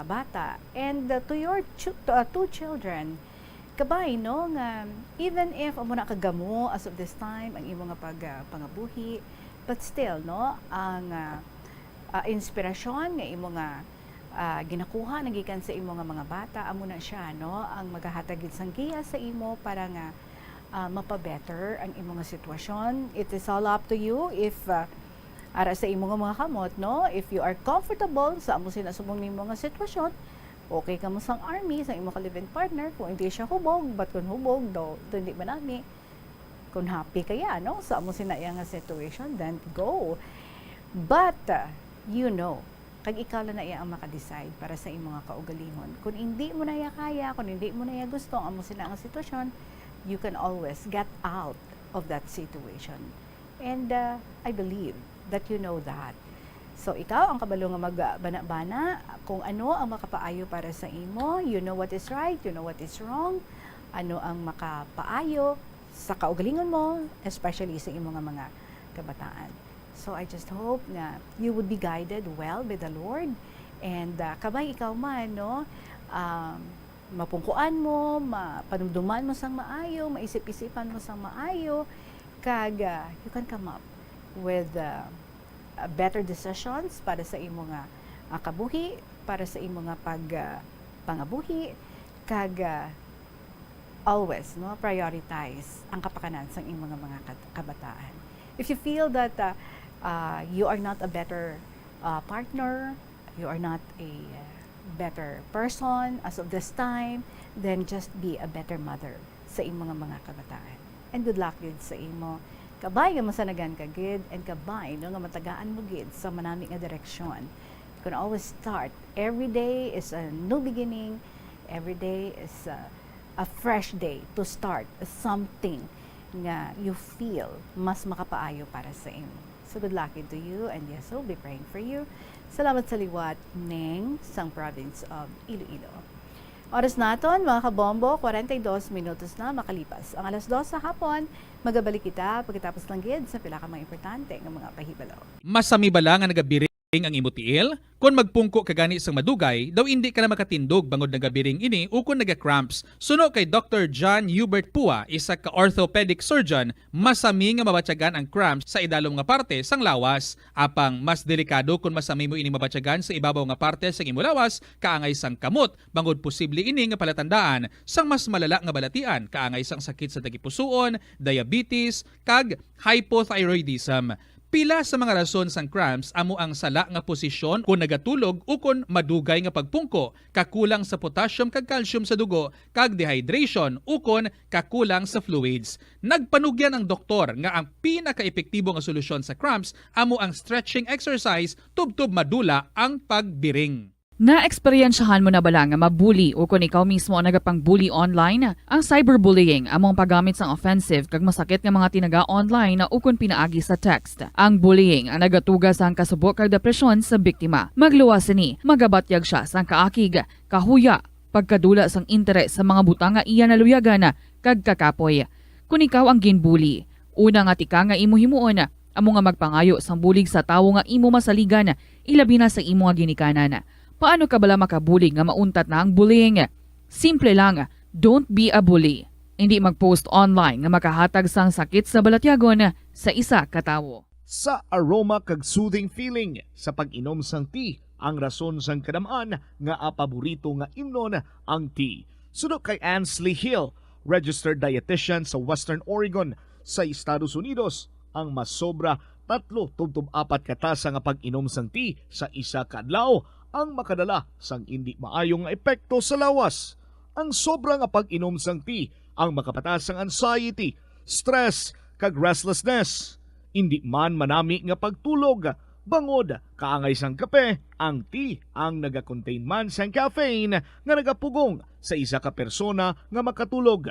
bata. And to your two children, kabay no nga even if amo na kagamo as of this time ang imo nga pangabuhi, but still no ang inspirasyon nga imo nga ginakuha nagikan sa imo nga mga bata, amo na siya no ang maghahatag gid sang giya sa imo para nga mapabetter ang imo nga sitwasyon. It is all up to you if ara sa imo nga mga kamot no, if you are comfortable sa amo sinasubong nimo nga sitwasyon, okay ka mo sang army sa imo ka live-in partner. Kung hindi siya hubog, but kung hubog do hindi manami, kung happy kaya no sa amo sinaya nga situation, then go. But you know, kag ikaw lang na iya ang makadecide para sa imo nga kaugalingon. Kung hindi mo na iya kaya, kung hindi mo na iya gusto ang amo sina nga sitwasyon, you can always get out of that situation. And I believe that you know that. So ikaw ang kabalo nga magbana-bana kung ano ang makapaayo para sa imo. You know what is right, you know what is wrong. Ano ang makapaayo sa kaugalingon mo, especially sa imo nga mga kabataan. So I just hope na you would be guided well by the Lord. And kabay ikaw man, no, mapungkuan mo, mapanumduman mo sang maayo, maisip-isipan mo sang maayo, kag you can come up with better decisions para sa imo nga kabuhi, para sa imo nga pangabuhi, kag always no prioritize ang kapakanan sang imo nga mga kabataan. If you feel that you are not a better partner, you are not a better person as of this time, then just be a better mother sa imo nga mga kabataan. And good luck gid sa imo. Kabay nga masanagan ka gid, and kabay no nga matagaan mo gid sa manami nga direksyon. You can always start. Every day is a new beginning. Every day is a fresh day to start something nga you feel mas makapaayo para sa imo. So good luck to you, and yes, we'll be praying for you. Salamat sa liwat ning sang province of Iloilo. Oras naton mga kabombo, 42 minutos na makalipas ang alas 2 sa hapon. Magabalik kita pagkatapos lang gid sa pila ka mga importante nga mga pahibalo. Masami bala nga nagabiring ang imo tiil? Kung magpungko ka gani sang madugay, daw hindi ka na makatindog bangod nagabiring ini o kung naga-cramps. Suno kay Dr. John Hubert Pua, isa ka orthopedic surgeon, masami nga mabatyagan ang cramps sa idalom nga parte sang lawas. Apang mas delikado kung masami mo ini mabatyagan sa ibabaw nga parte sang imo lawas, kaangay sang kamot, bangod posible ini nga palatandaan sang mas malala nga balatian, kaangay sang sakit sa tagipusoon, diabetes, kag hypothyroidism. Pila sa mga rason sang cramps amo ang sala nga posisyon kung nagatulog o kung madugay nga pagpungko, kakulang sa potassium kag calcium sa dugo, kag dehydration o kung kakulang sa fluids. Nagpanugyan ang doktor nga ang pinaka-epektibo nga solusyon sa cramps amo ang stretching exercise tubtob madula ang pagbiring. Na-eksperyensyahan mo na bala nga mabuli o kung ikaw mismo ang nagapang-bully online? Ang cyberbullying among paggamit sang offensive kag masakit nga mga tinaga online na ukon pinaagi sa text. Ang bullying ang nagatugas sang kasubok kag depresyon sa biktima. Magluwas ni, magabatyag siya sang kaakig, kahuya, pagkadula sang interes sa mga butang nga iya naluyagan kag kakapoy. Kung ikaw ang ginbully, una nga tika nga imo himuon, amo nga magpangayo sang bulig sa tawo nga imo masaligan, ilabi na sa imo nga ginikanan. Paano ka bala makabuli nga mauntat na ang bullying? Simple lang, don't be a bully. Hindi mag-post online nga makahatag sang sakit sa balatyagon sa isa ka tawo. Sa aroma kag soothing feeling sa pag-inom sang tea, ang rason sang kadamaan nga paborito nga imnon ang tea. Suno kay Ansley Hill, registered dietitian sa Western Oregon sa Estados Unidos, ang mas sobra 3-4 katasa nga pag-inom sang tea sa isa ka adlaw ang makadala sang hindi maayong epekto sa lawas. Ang sobra nga pag-inom sang tea ang makapatas sang anxiety, stress, kag restlessness. Hindi man manami nga pagtulog, bangod kaangay sang kape, ang tea ang naga-contain man sang caffeine nga nagapugong sa isa ka persona nga makatulog.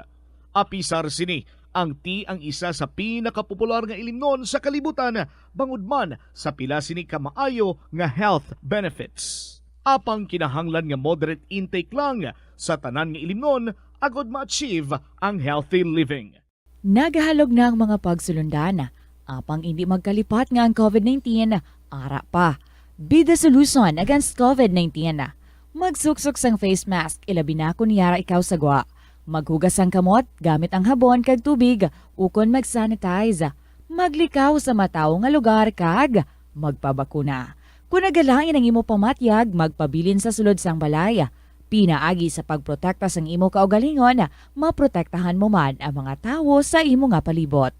Apisar sini Ang tea ang isa sa pinakapopular nga ilimnon sa kalibutan, bangod man sa pila sini ka maayo nga health benefits. Apang kinahanglan nga moderate intake lang sa tanan nga ilimnon agod ma-achieve ang healthy living. Nagahalog na ang mga pagsulundan. Apang hindi magkalipat nga ang COVID-19, ara pa. Be the solution against COVID-19. Magsuksok sang face mask, ilabi na kung niyara ikaw sagwa. Maghugas ang kamot gamit ang habon kag tubig, ukon mag-sanitize. Maglikaw sa mataw nga lugar kag magpabakuna. Kung nagalangin ang imo pamatyag, magpabilin sa sulod sang balay. Pinaagi sa pagprotekta sang imo kaugalingon, maprotektahan mo man ang mga tawo sa imo nga palibot.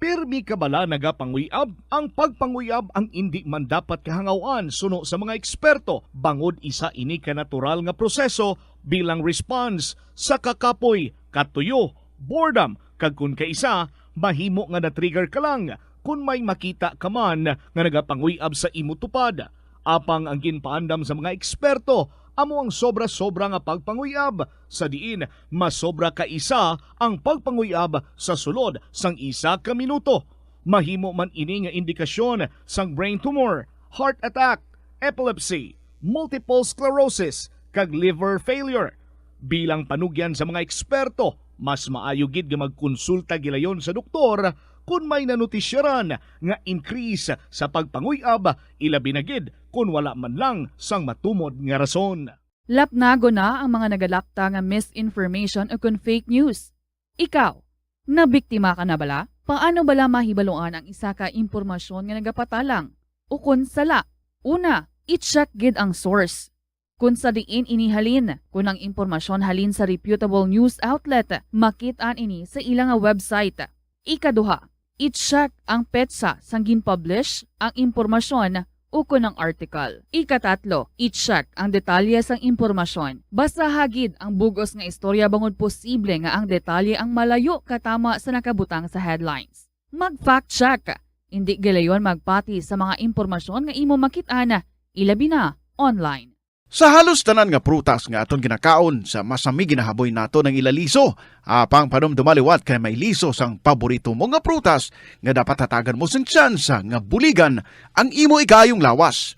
Pirmi ka bala nagapanguyab? Ang pagpanguyab ang hindi man dapat kahangawan suno sa mga eksperto. Bangod isa ini ka natural nga proseso bilang response sa kakapoy, katuyo, boredom, kag kun kaisa, mahimo nga na-trigger ka lang kung may makita ka man nga nagapanguyab sa imo tupad. Apang ang ginpaandam sa mga eksperto, amo ang sobra-sobra nga pagpanguyab, sa diin masobra ka isa ang pagpanguyab sa sulod sang isa ka minuto. Mahimo man ini nga indikasyon sang brain tumor, heart attack, epilepsy, multiple sclerosis, kag liver failure. Bilang panugyan sa mga eksperto, mas maayo gid nga magkonsulta gilayon sa doktor kung may nanutisyaran nga increase sa pagpanguyab, ilabi na gid kung wala man lang sang matumod nga rason. Lapnago na ang mga nagalapta nga misinformation o kung fake news. Ikaw, nabiktima ka na bala? Paano bala mahibaluan ang isa ka impormasyon nga nagapatalang? O kung sala? Una, i-check gid ang source. Kung sa diin inihalin, kung ang impormasyon halin sa reputable news outlet, makitaan ini sa ilang website. Ikaduha, i-check ang petsa sang gin-publish ang impormasyon o kung ang article. Ikatatlo, i-check ang detalye sang impormasyon. Basta hagid ang bugos nga istorya bangod posible nga ang detalye ang malayo katama sa nakabutang sa headlines. Mag-fact check. Hindi gilayon magpati sa mga impormasyon nga imo makitaan, ilabi na online. Sa halos tanan nga prutas nga aton ginakaon sa masami ginahaboy nato ng ilaliso, apang panom dumaliwat kay may liso sang paborito mo nga prutas nga dapat hatagan mo sang tsansa nga buligan ang imo ikayong lawas.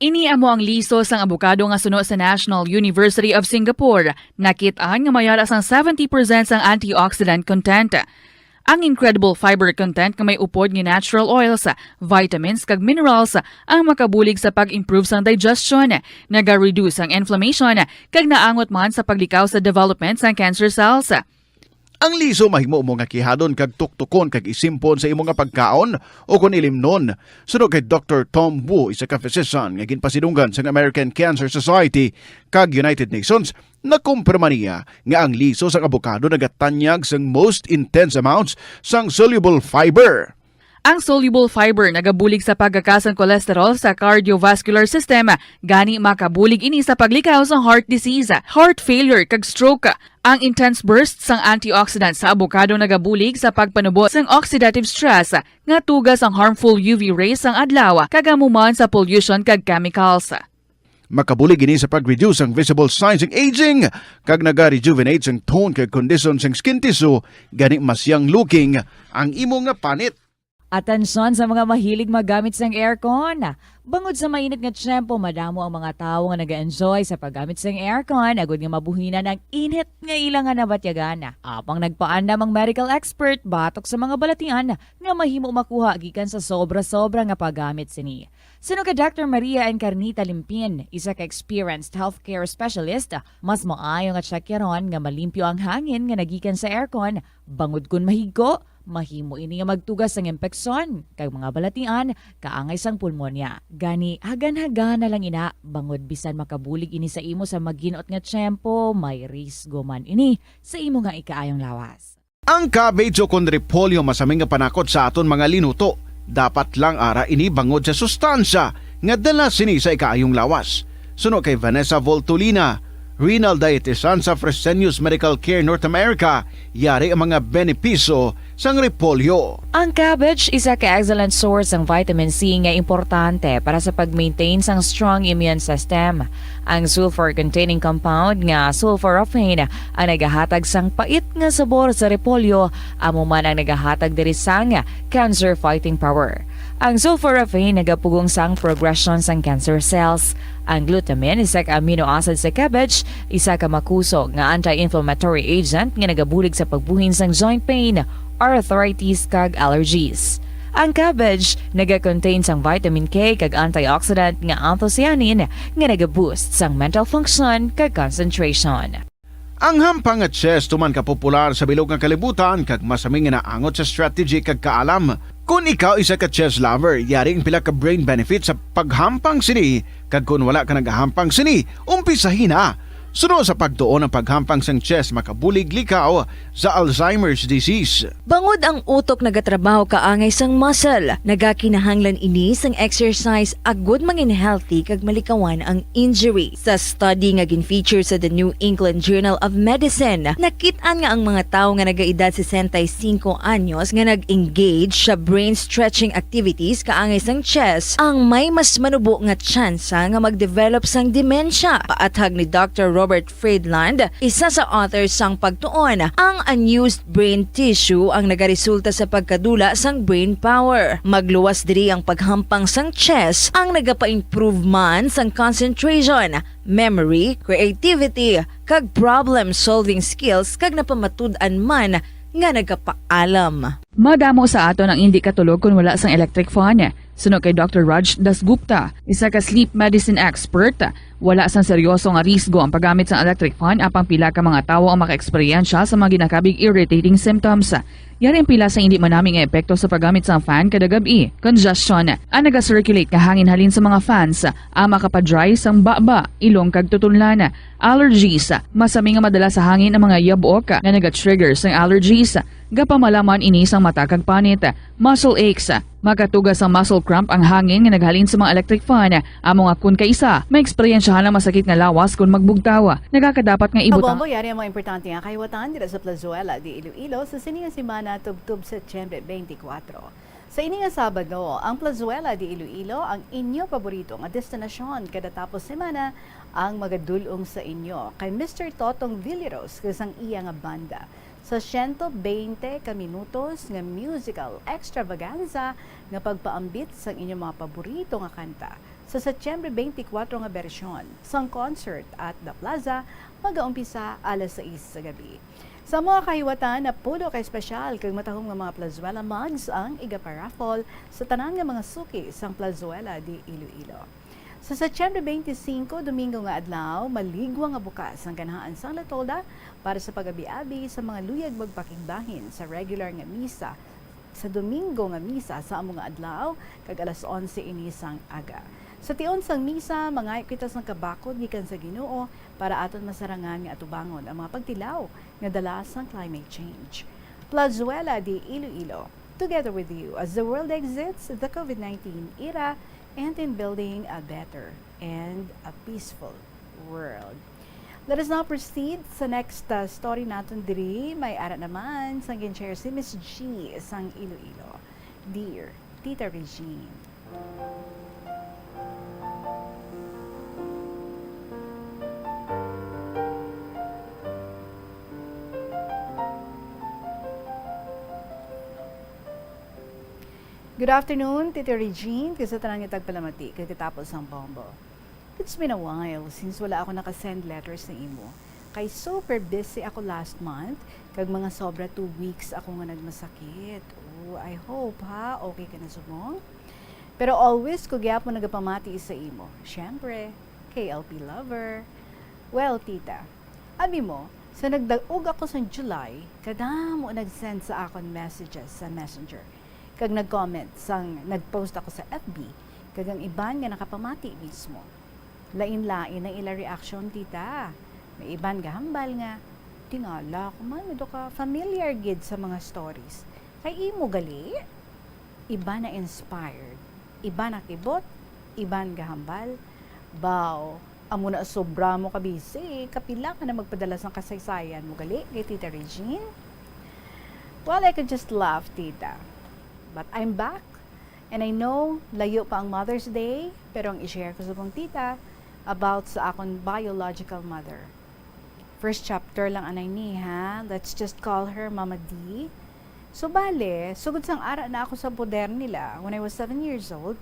Ini amo ang liso sang abukado nga suno sa National University of Singapore. Nakitaan nga mayara sang 70% sang antioxidant content. Ang incredible fiber content nga may upod nga natural oils, vitamins kag minerals ang makabulig sa pag-improve sang digestion, naga-reduce ang inflammation kag naangot man sa paglikaw sa development sang cancer cells. Ang liso mahimo mo nga kihadon kag tuktukon kag isimpon sa imo nga pagkaon o kun ilimnon. Suno kay Dr. Tom Wu, isa ka physician nga ginpasidunggan sa American Cancer Society kag United Nations, nakumpirma niya nga ang liso sang abokado nagatanyag sang most intense amounts sang soluble fiber. Ang soluble fiber nagabulig sa pagkakas ng cholesterol sa cardiovascular system, gani makabulig ini sa paglikaw sa heart disease, heart failure kag stroke. Ang intense burst sang antioxidant sa abokado nagabulig sa pagpanubo sang oxidative stress nga tugas ang harmful UV rays sang adlaw kagamuman sa pollution kag chemicals. Makabulig ini sa pag-reduce ang visible signs ng aging kag naga-rejuvenate sang tone kag condition sang skin tissue, gani mas young looking ang imo nga panit. Atensyon sa mga mahilig magamit sang aircon. Bangod sa mainit nga tiyempo, madamo ang mga tao nga nag-enjoy sa paggamit sang aircon, agud nga mabuhinan ang init nga ilang nga nabatyagan. Apang nagpaandam ang medical expert batok sa mga balatian nga mahimo makuha gikan sa sobra-sobra nga paggamit sini. Sino ka Dr. Maria Encarnita Limpin, isa ka experienced healthcare specialist, mas maayo nga tsakyaron nga malimpyo ang hangin nga nagikan sa aircon, bangod kun mahigko, mahimo ini nga magtugas sang impeksyon kag mga balatian kaangay sang pulmonya. Gani hagan-hagan na lang ina bangod bisan makabulig ini sa imo sa maginot nga tiyempo, may risgo man ini sa imo nga ikaayong lawas. Ang cabbage o kun repolyo masaming nga panakot sa aton mga linuto. Dapat lang ara ini bangod sa sustansya nga dala sini sa ikaayong lawas. Suno kay Vanessa Voltolina, renal dietitian sa Fresenius Medical Care North America, yari ang mga benepisyo sang repolyo. Ang cabbage isa ka excellent source ng vitamin C nga importante para sa pag-maintain sang strong immune system. Ang sulfur-containing compound nga sulforaphane ang nagahatag sang pait nga sabor sa repolyo, amo man ang nagahatag diri sang cancer-fighting power. Ang sulforaphane nagapugong sang progression sang cancer cells. Ang glutamine isa ka amino acid sa cabbage, isa ka makusog nga anti-inflammatory agent nga nagabulig sa pagbuhin sang joint pain, arthritis kag allergies. Ang cabbage naga-contain sang vitamin K kag antioxidant nga anthocyanin nga naga-boost sang mental function kag concentration. Ang hampang at chess tuman ka popular sa bilog nga kalibutan kag masaming naangot sa strategy kag kaalam. Kung ikaw isa ka chess lover, yaring pila ka brain benefit sa paghampang sini kag kung wala ka nagahampang sini, umpisahin na. Sunod sa pagtuon ng paghampang sang chess makabulig likaw sa Alzheimer's disease. Bangod ang utok nagatrabaho kaangay sang muscle, nagakinahanglan ini sang exercise agud mangin healthy kag malikawan ang injury. Sa study nga gin-feature sa The New England Journal of Medicine, nakit-an nga ang mga tawo nga nagaedad 65 anyos nga nag-engage sa brain stretching activities kaangay sang chess ang may mas manubo nga tsansa nga mag-develop sang demensya. Paathag ni Dr. Robert Friedland, isa sa authors sang pagtuon, ang unused brain tissue ang nagaresulta sa pagkadula sang brain power. Magluwas diri ang paghampang sang chess ang nagapa-improve man sang concentration, memory, creativity, kag problem-solving skills kag napamatud-an man nga nagapaalam. Madamo sa ato ang hindi katulog kung wala sang electric fan. Suno kay Dr. Raj Dasgupta, isa ka sleep medicine expert, wala sang seryoso nga risgo ang paggamit sa electric fan apang pila ka mga tawo ang maka-eksperyensya sa mga ginakabig irritating symptoms. Yari ang pila sa hindi manaming epekto sa paggamit sa fan kada gabi. Congestion, ang naga-circulate ka hangin halin sa mga fans, ang makapadry sang baba, ilong kag tutunlan. Allergies, masami nga madala sa hangin ang mga yabok na naga-trigger sang allergies. Gapamalaman ini sang mata kag panit. Muscle aches, makatugas ang muscle cramp ang hangin nga naghalin sa mga electric fan. Amo nga kun kaisa, may eksperyensyahan lang masakit nga lawas kung magbugtawa. Nagakadapat nga ibutang. Kabombo, yari ang mga importante nga kahiwatan dito sa Plazuela di Iloilo sa sininga simana tubtub Setyembre 24. Sa ini nga Sabado, ang Plazuela di Iloilo ang inyo paborito nga destinasyon kada tapos semana ang magadulong sa inyo kay Mr. Totong Villeros kasang iya nga banda. Sa 120 ka minutos nga musical extravaganza nga pagpaambit sa inyong mga paborito nga kanta sa Setyembre 24 nga bersyon sang concert at The Plaza mag-aumpisa alas 6 sa gabi. Sa mga kahiwatan na pulo ka espesyal kag matahong nga mga Plazuela mugs ang igaparaffle sa tanan nga mga suki sang Plazuela di Iloilo. Sa Setyembre 25, Domingo nga adlaw, maligwa nga bukas ang ganahaan sang Latolda para sa pag-abi-abi sa mga luyag magpakigbahin sa regular nga misa sa Domingo nga misa sa among nga adlaw kag alas 11 ini sang aga. Sa tion sang misa, mga ikitas ng kabakod gikan sa Ginoo para aton masarangan nga atubangon ang mga pagtilaw nga dala sang climate change. Plazuela di Iloilo, together with you as the world exits the COVID-19 era and in building a better and a peaceful world. Let us now proceed sa next story natin diri. May ara naman sang gin-share si Miss G sang Iloilo. Dear Tita Regine. Good afternoon, Tita Regine. Kasi tanang yung tagpalamati, kaya tapos ang bombo. It's been a while since wala ako nakasend letters na imo. Kay super busy ako last month, kag mga sobra 2 weeks ako nga nagmasakit. Oh, I hope ha, okay ka na subong. Pero always ko gyapon nagapamati sa imo. Syempre, KLP lover. Well, tita, abi mo, sa nagdaog ako sa July, kadamo nag-send sa akon messages sa Messenger. Kag nag-comment sang nag-post ako sa FB, kag ang iban nga nakapamati mismo. Lain-lain ang ila reaction, tita. May iban gahambal nga, tingala ko man, medyo ka familiar gid sa mga stories. Kay imo gali, iba na inspired, iba na kibot, iban gahambal. Baw, amo na sobra mo kabisi, kapila ka na magpadala sang kasaysayan mo gali kay Tita Regine. Well, I could just laugh, tita. But I'm back. And I know, layo pa ang Mother's Day, pero ang i-share ko sa mong tita about sa akong biological mother. First chapter lang anay ni, ha? Let's just call her Mama D. So, bale, sugod sang ara na ako sa poder nila when I was 7 years old.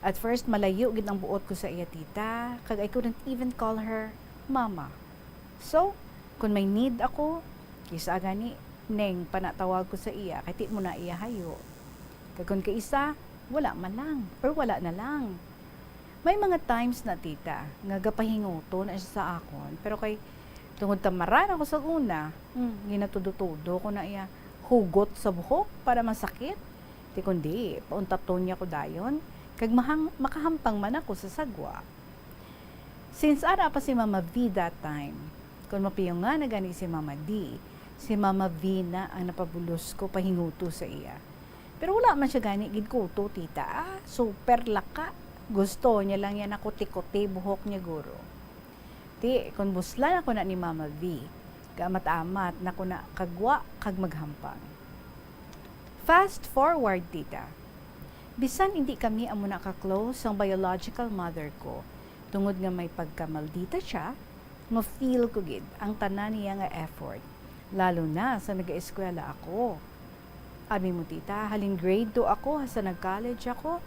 At first, malayo gid ang buot ko sa iya tita, kag I couldn't even call her Mama. So, kung may need ako, kisa gani, neng panatawag ko sa iya, kay ti mo na iya hayo. Kung kaisa, wala man lang, or wala na lang. May mga times na tita, nga gapahinguto na siya sa akon, pero kay tungod tamaran ako sa una, ginatudo-tudo ko na iya hugot sa buhok para masakit. Di kundi, pauntaton niya ko dayon, kag makahampang man ako sa sagwa. Since ara pa si Mama V that time, kung mapiyong nga na gani si Mama D, si Mama V na ang napabulos ko pahinguto sa iya. Pero wala man siya gani gid kuto, tita. Super laka. Gusto niya lang yan ako tikote buhok niya guro. Ti, kung buslan ako na ni Mama V, kamat-amat na ko na kagwa kag maghampang. Fast forward, tita. Bisan hindi kami amo na ka-close ang biological mother ko, tungod nga may pagkamaldita siya, ma-feel ko gid ang tanan niya nga effort, lalo na sa nag-eskwela ako. Abi mo tita, halin grade 2 ako, sa nag-college ako,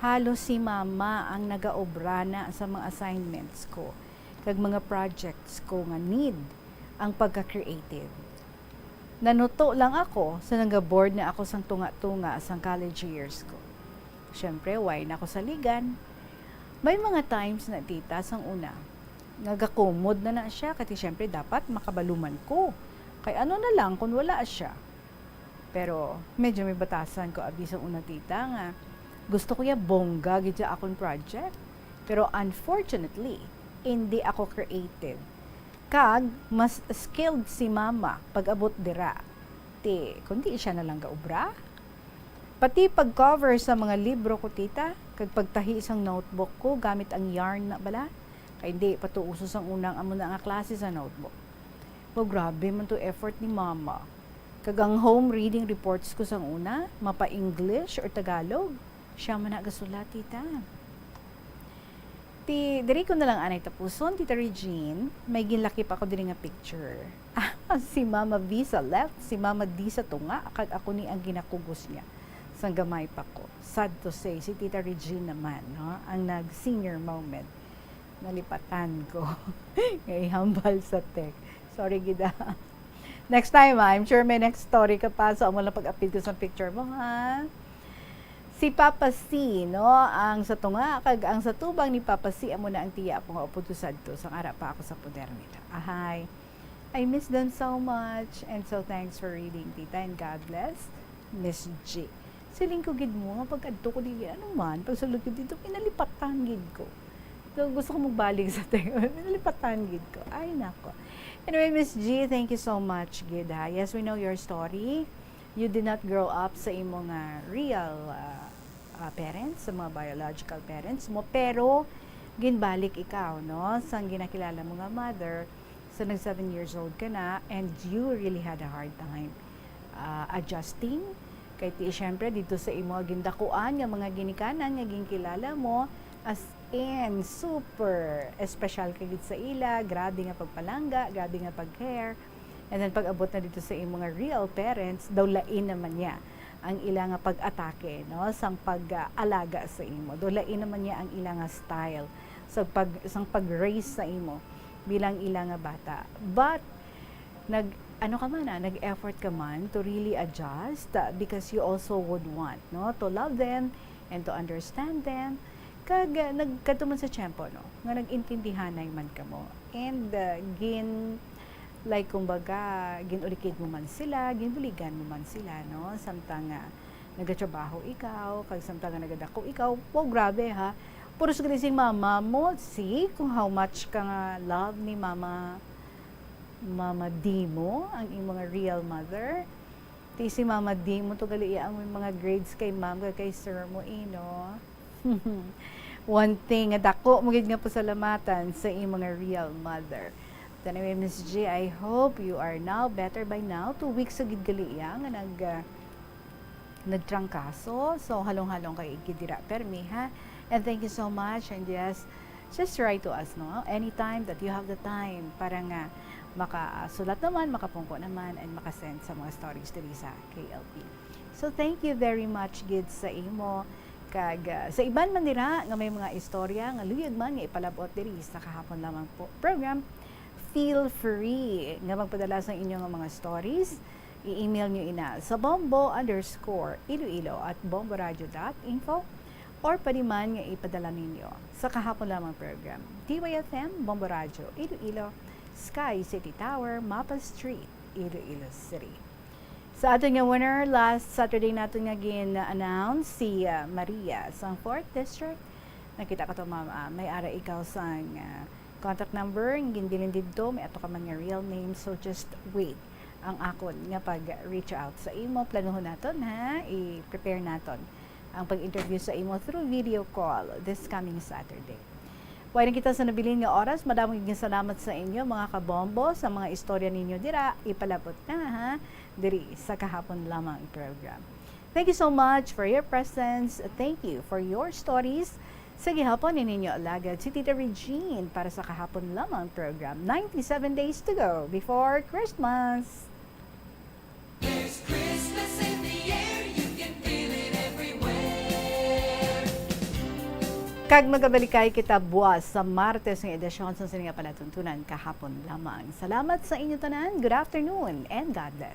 halos si mama ang nagaobra na sa mga assignments ko, kag mga projects ko nga need ang pagka-creative. Nanuto lang ako sa nag-board na ako sang tunga-tunga sang college years ko. Siyempre, why na ako sa ligan. May mga times na tita sang una, nagakumod na siya, kasi siyempre dapat makabaluman ko. Kay ano na lang kung wala siya. Pero medyo may batasan ko abi sa una tita nga gusto ko ya bongga gid sa akong project. Pero unfortunately, hindi ako creative. Kag mas skilled si mama pag abot dira. Ti, kundi siya na lang gaubra. Pati pag-cover sa mga libro ko tita, kag pagtahi isang notebook ko gamit ang yarn na bala. Kay hindi patuuso sang unang amo na nga klase sa notebook. Oh, grabe man to effort ni mama. Kagang home reading reports ko sang una, mapa-English or Tagalog, siya man nagasulat, tita. Diri ko na lang anay tapuson, tita Regine, may ginlaki pa ako diri nga picture. Si Mama V sa left, si Mama D sa tunga, kag ako ni ang ginakugos niya. Sang gamay pa ko. Sad to say, si tita Regine naman, no? Ang nag-senior moment. Nalipatan ko. Ngay hambal sa tech. Sorry, gida. Next time, I'm sure may next story ka pa. So, amo lang pag-update ko sa picture mo, ha? Si Papa C, no? Ang sa tunga, kag ang sa tubang ni Papa C, amo na ang tiya po nga upo to sadto. Sang ara pa ako sa poder nila. Ahay. I miss them so much. And so, thanks for reading, tita. And God bless. Miss G. Siling ko gid mo, nga pag-adto ko di ano man, pag sulod ko dito, pinalipatan gid ko. So, gusto ko magbalik sa tayo. Pinalipatan gid ko. Ay, nako. Anyway, Miss G, thank you so much, gid ha. Yes, we know your story. You did not grow up sa imong real parents, sa mga biological parents mo, pero ginbalik ikaw, no? Sang ginakilala mo nga mother, so nag 7 years old ka na, and you really had a hard time adjusting. Kay ti syempre dito sa imo gindakuan nga mga ginikanan nga ginkilala mo, as in super special kagid sa ila, grabe nga pagpalangga, grabe nga pag-care. And then pag abot na dito sa imong mga real parents, daw lain naman niya ang ila nga pag-atake, no, sang pag-alaga sa imo. Daw lain naman niya ang ila nga style sa pag-raise sa imo bilang ila nga bata. But nag-effort ka man to really adjust because you also would want, no, to love them and to understand them. Kag nagkatuman sa tiyempo, no, nga nag-intindihanay man ka mo. And like kumbaga, ginulikid mo man sila, ginbuligan mo man sila, no, samtang nagatrabaho ikaw, kag samtang nagadako ikaw. Wow, grabe ha. Puros ginising mama mo, see kung how much ka nga love ni Mama D mo, ang imong real mother. Ti si Mama D mo to gali ang mga grades kay ma'am kay sir mo no. One thing, dako mo gid nga pasalamatan sa imong real mother. Anyway, Miss G, I hope you are now better by now. 2 weeks agad gali nga nagtrangkaso. So, halong-halong kay Gidira Permi, ha? And thank you so much. And yes, just write to us, no? Anytime that you have the time para nga makasulat naman, makapungko naman, and makasend sa mga stories dali sa KLP. So, thank you very much, Gid, sa imo. Kag, sa iban man nila nga may mga istorya nga luyag man nga ipalabot diri sa kahapon lamang po program, feel free nga magpadala sa inyong mga stories. I-email nyo ina sa bombo_iloilo@bomboradio.info or pwede man nga ipadala ninyo sa kahapon lamang program. DYFM, Bombo Radio, Iloilo, Sky City Tower, Mapa Street, Iloilo City. Sa ating nga winner, last Saturday natin nga gin-announce si Maria sa 4th District. Nakita ka to, ma'am, may ara ikaw sa contact number, ginbilin dito, may ato ka man nga real name, so just wait ang akon nga pag-reach out sa imo. Planuhon naton, ha? I-prepare naton ang pag-interview sa imo through video call this coming Saturday. Pwede kita sa nabilin nga oras, madaming salamat sa inyo mga kabombo sa mga istorya ninyo dira, ipalabot na, ha? Diri sa kahapon lamang program. Thank you so much for your presence. Thank you for your stories. Sa gihapon ninyo alagad si Tita Regine para sa kahapon lamang program. 97 days to go before Christmas. There's Christmas in the air, you can feel it everywhere. Kag magabalikay kita buwas sa Martes ng edisyon sa sininga palatuntunan kahapon lamang. Salamat sa inyo tanan. Good afternoon and God bless.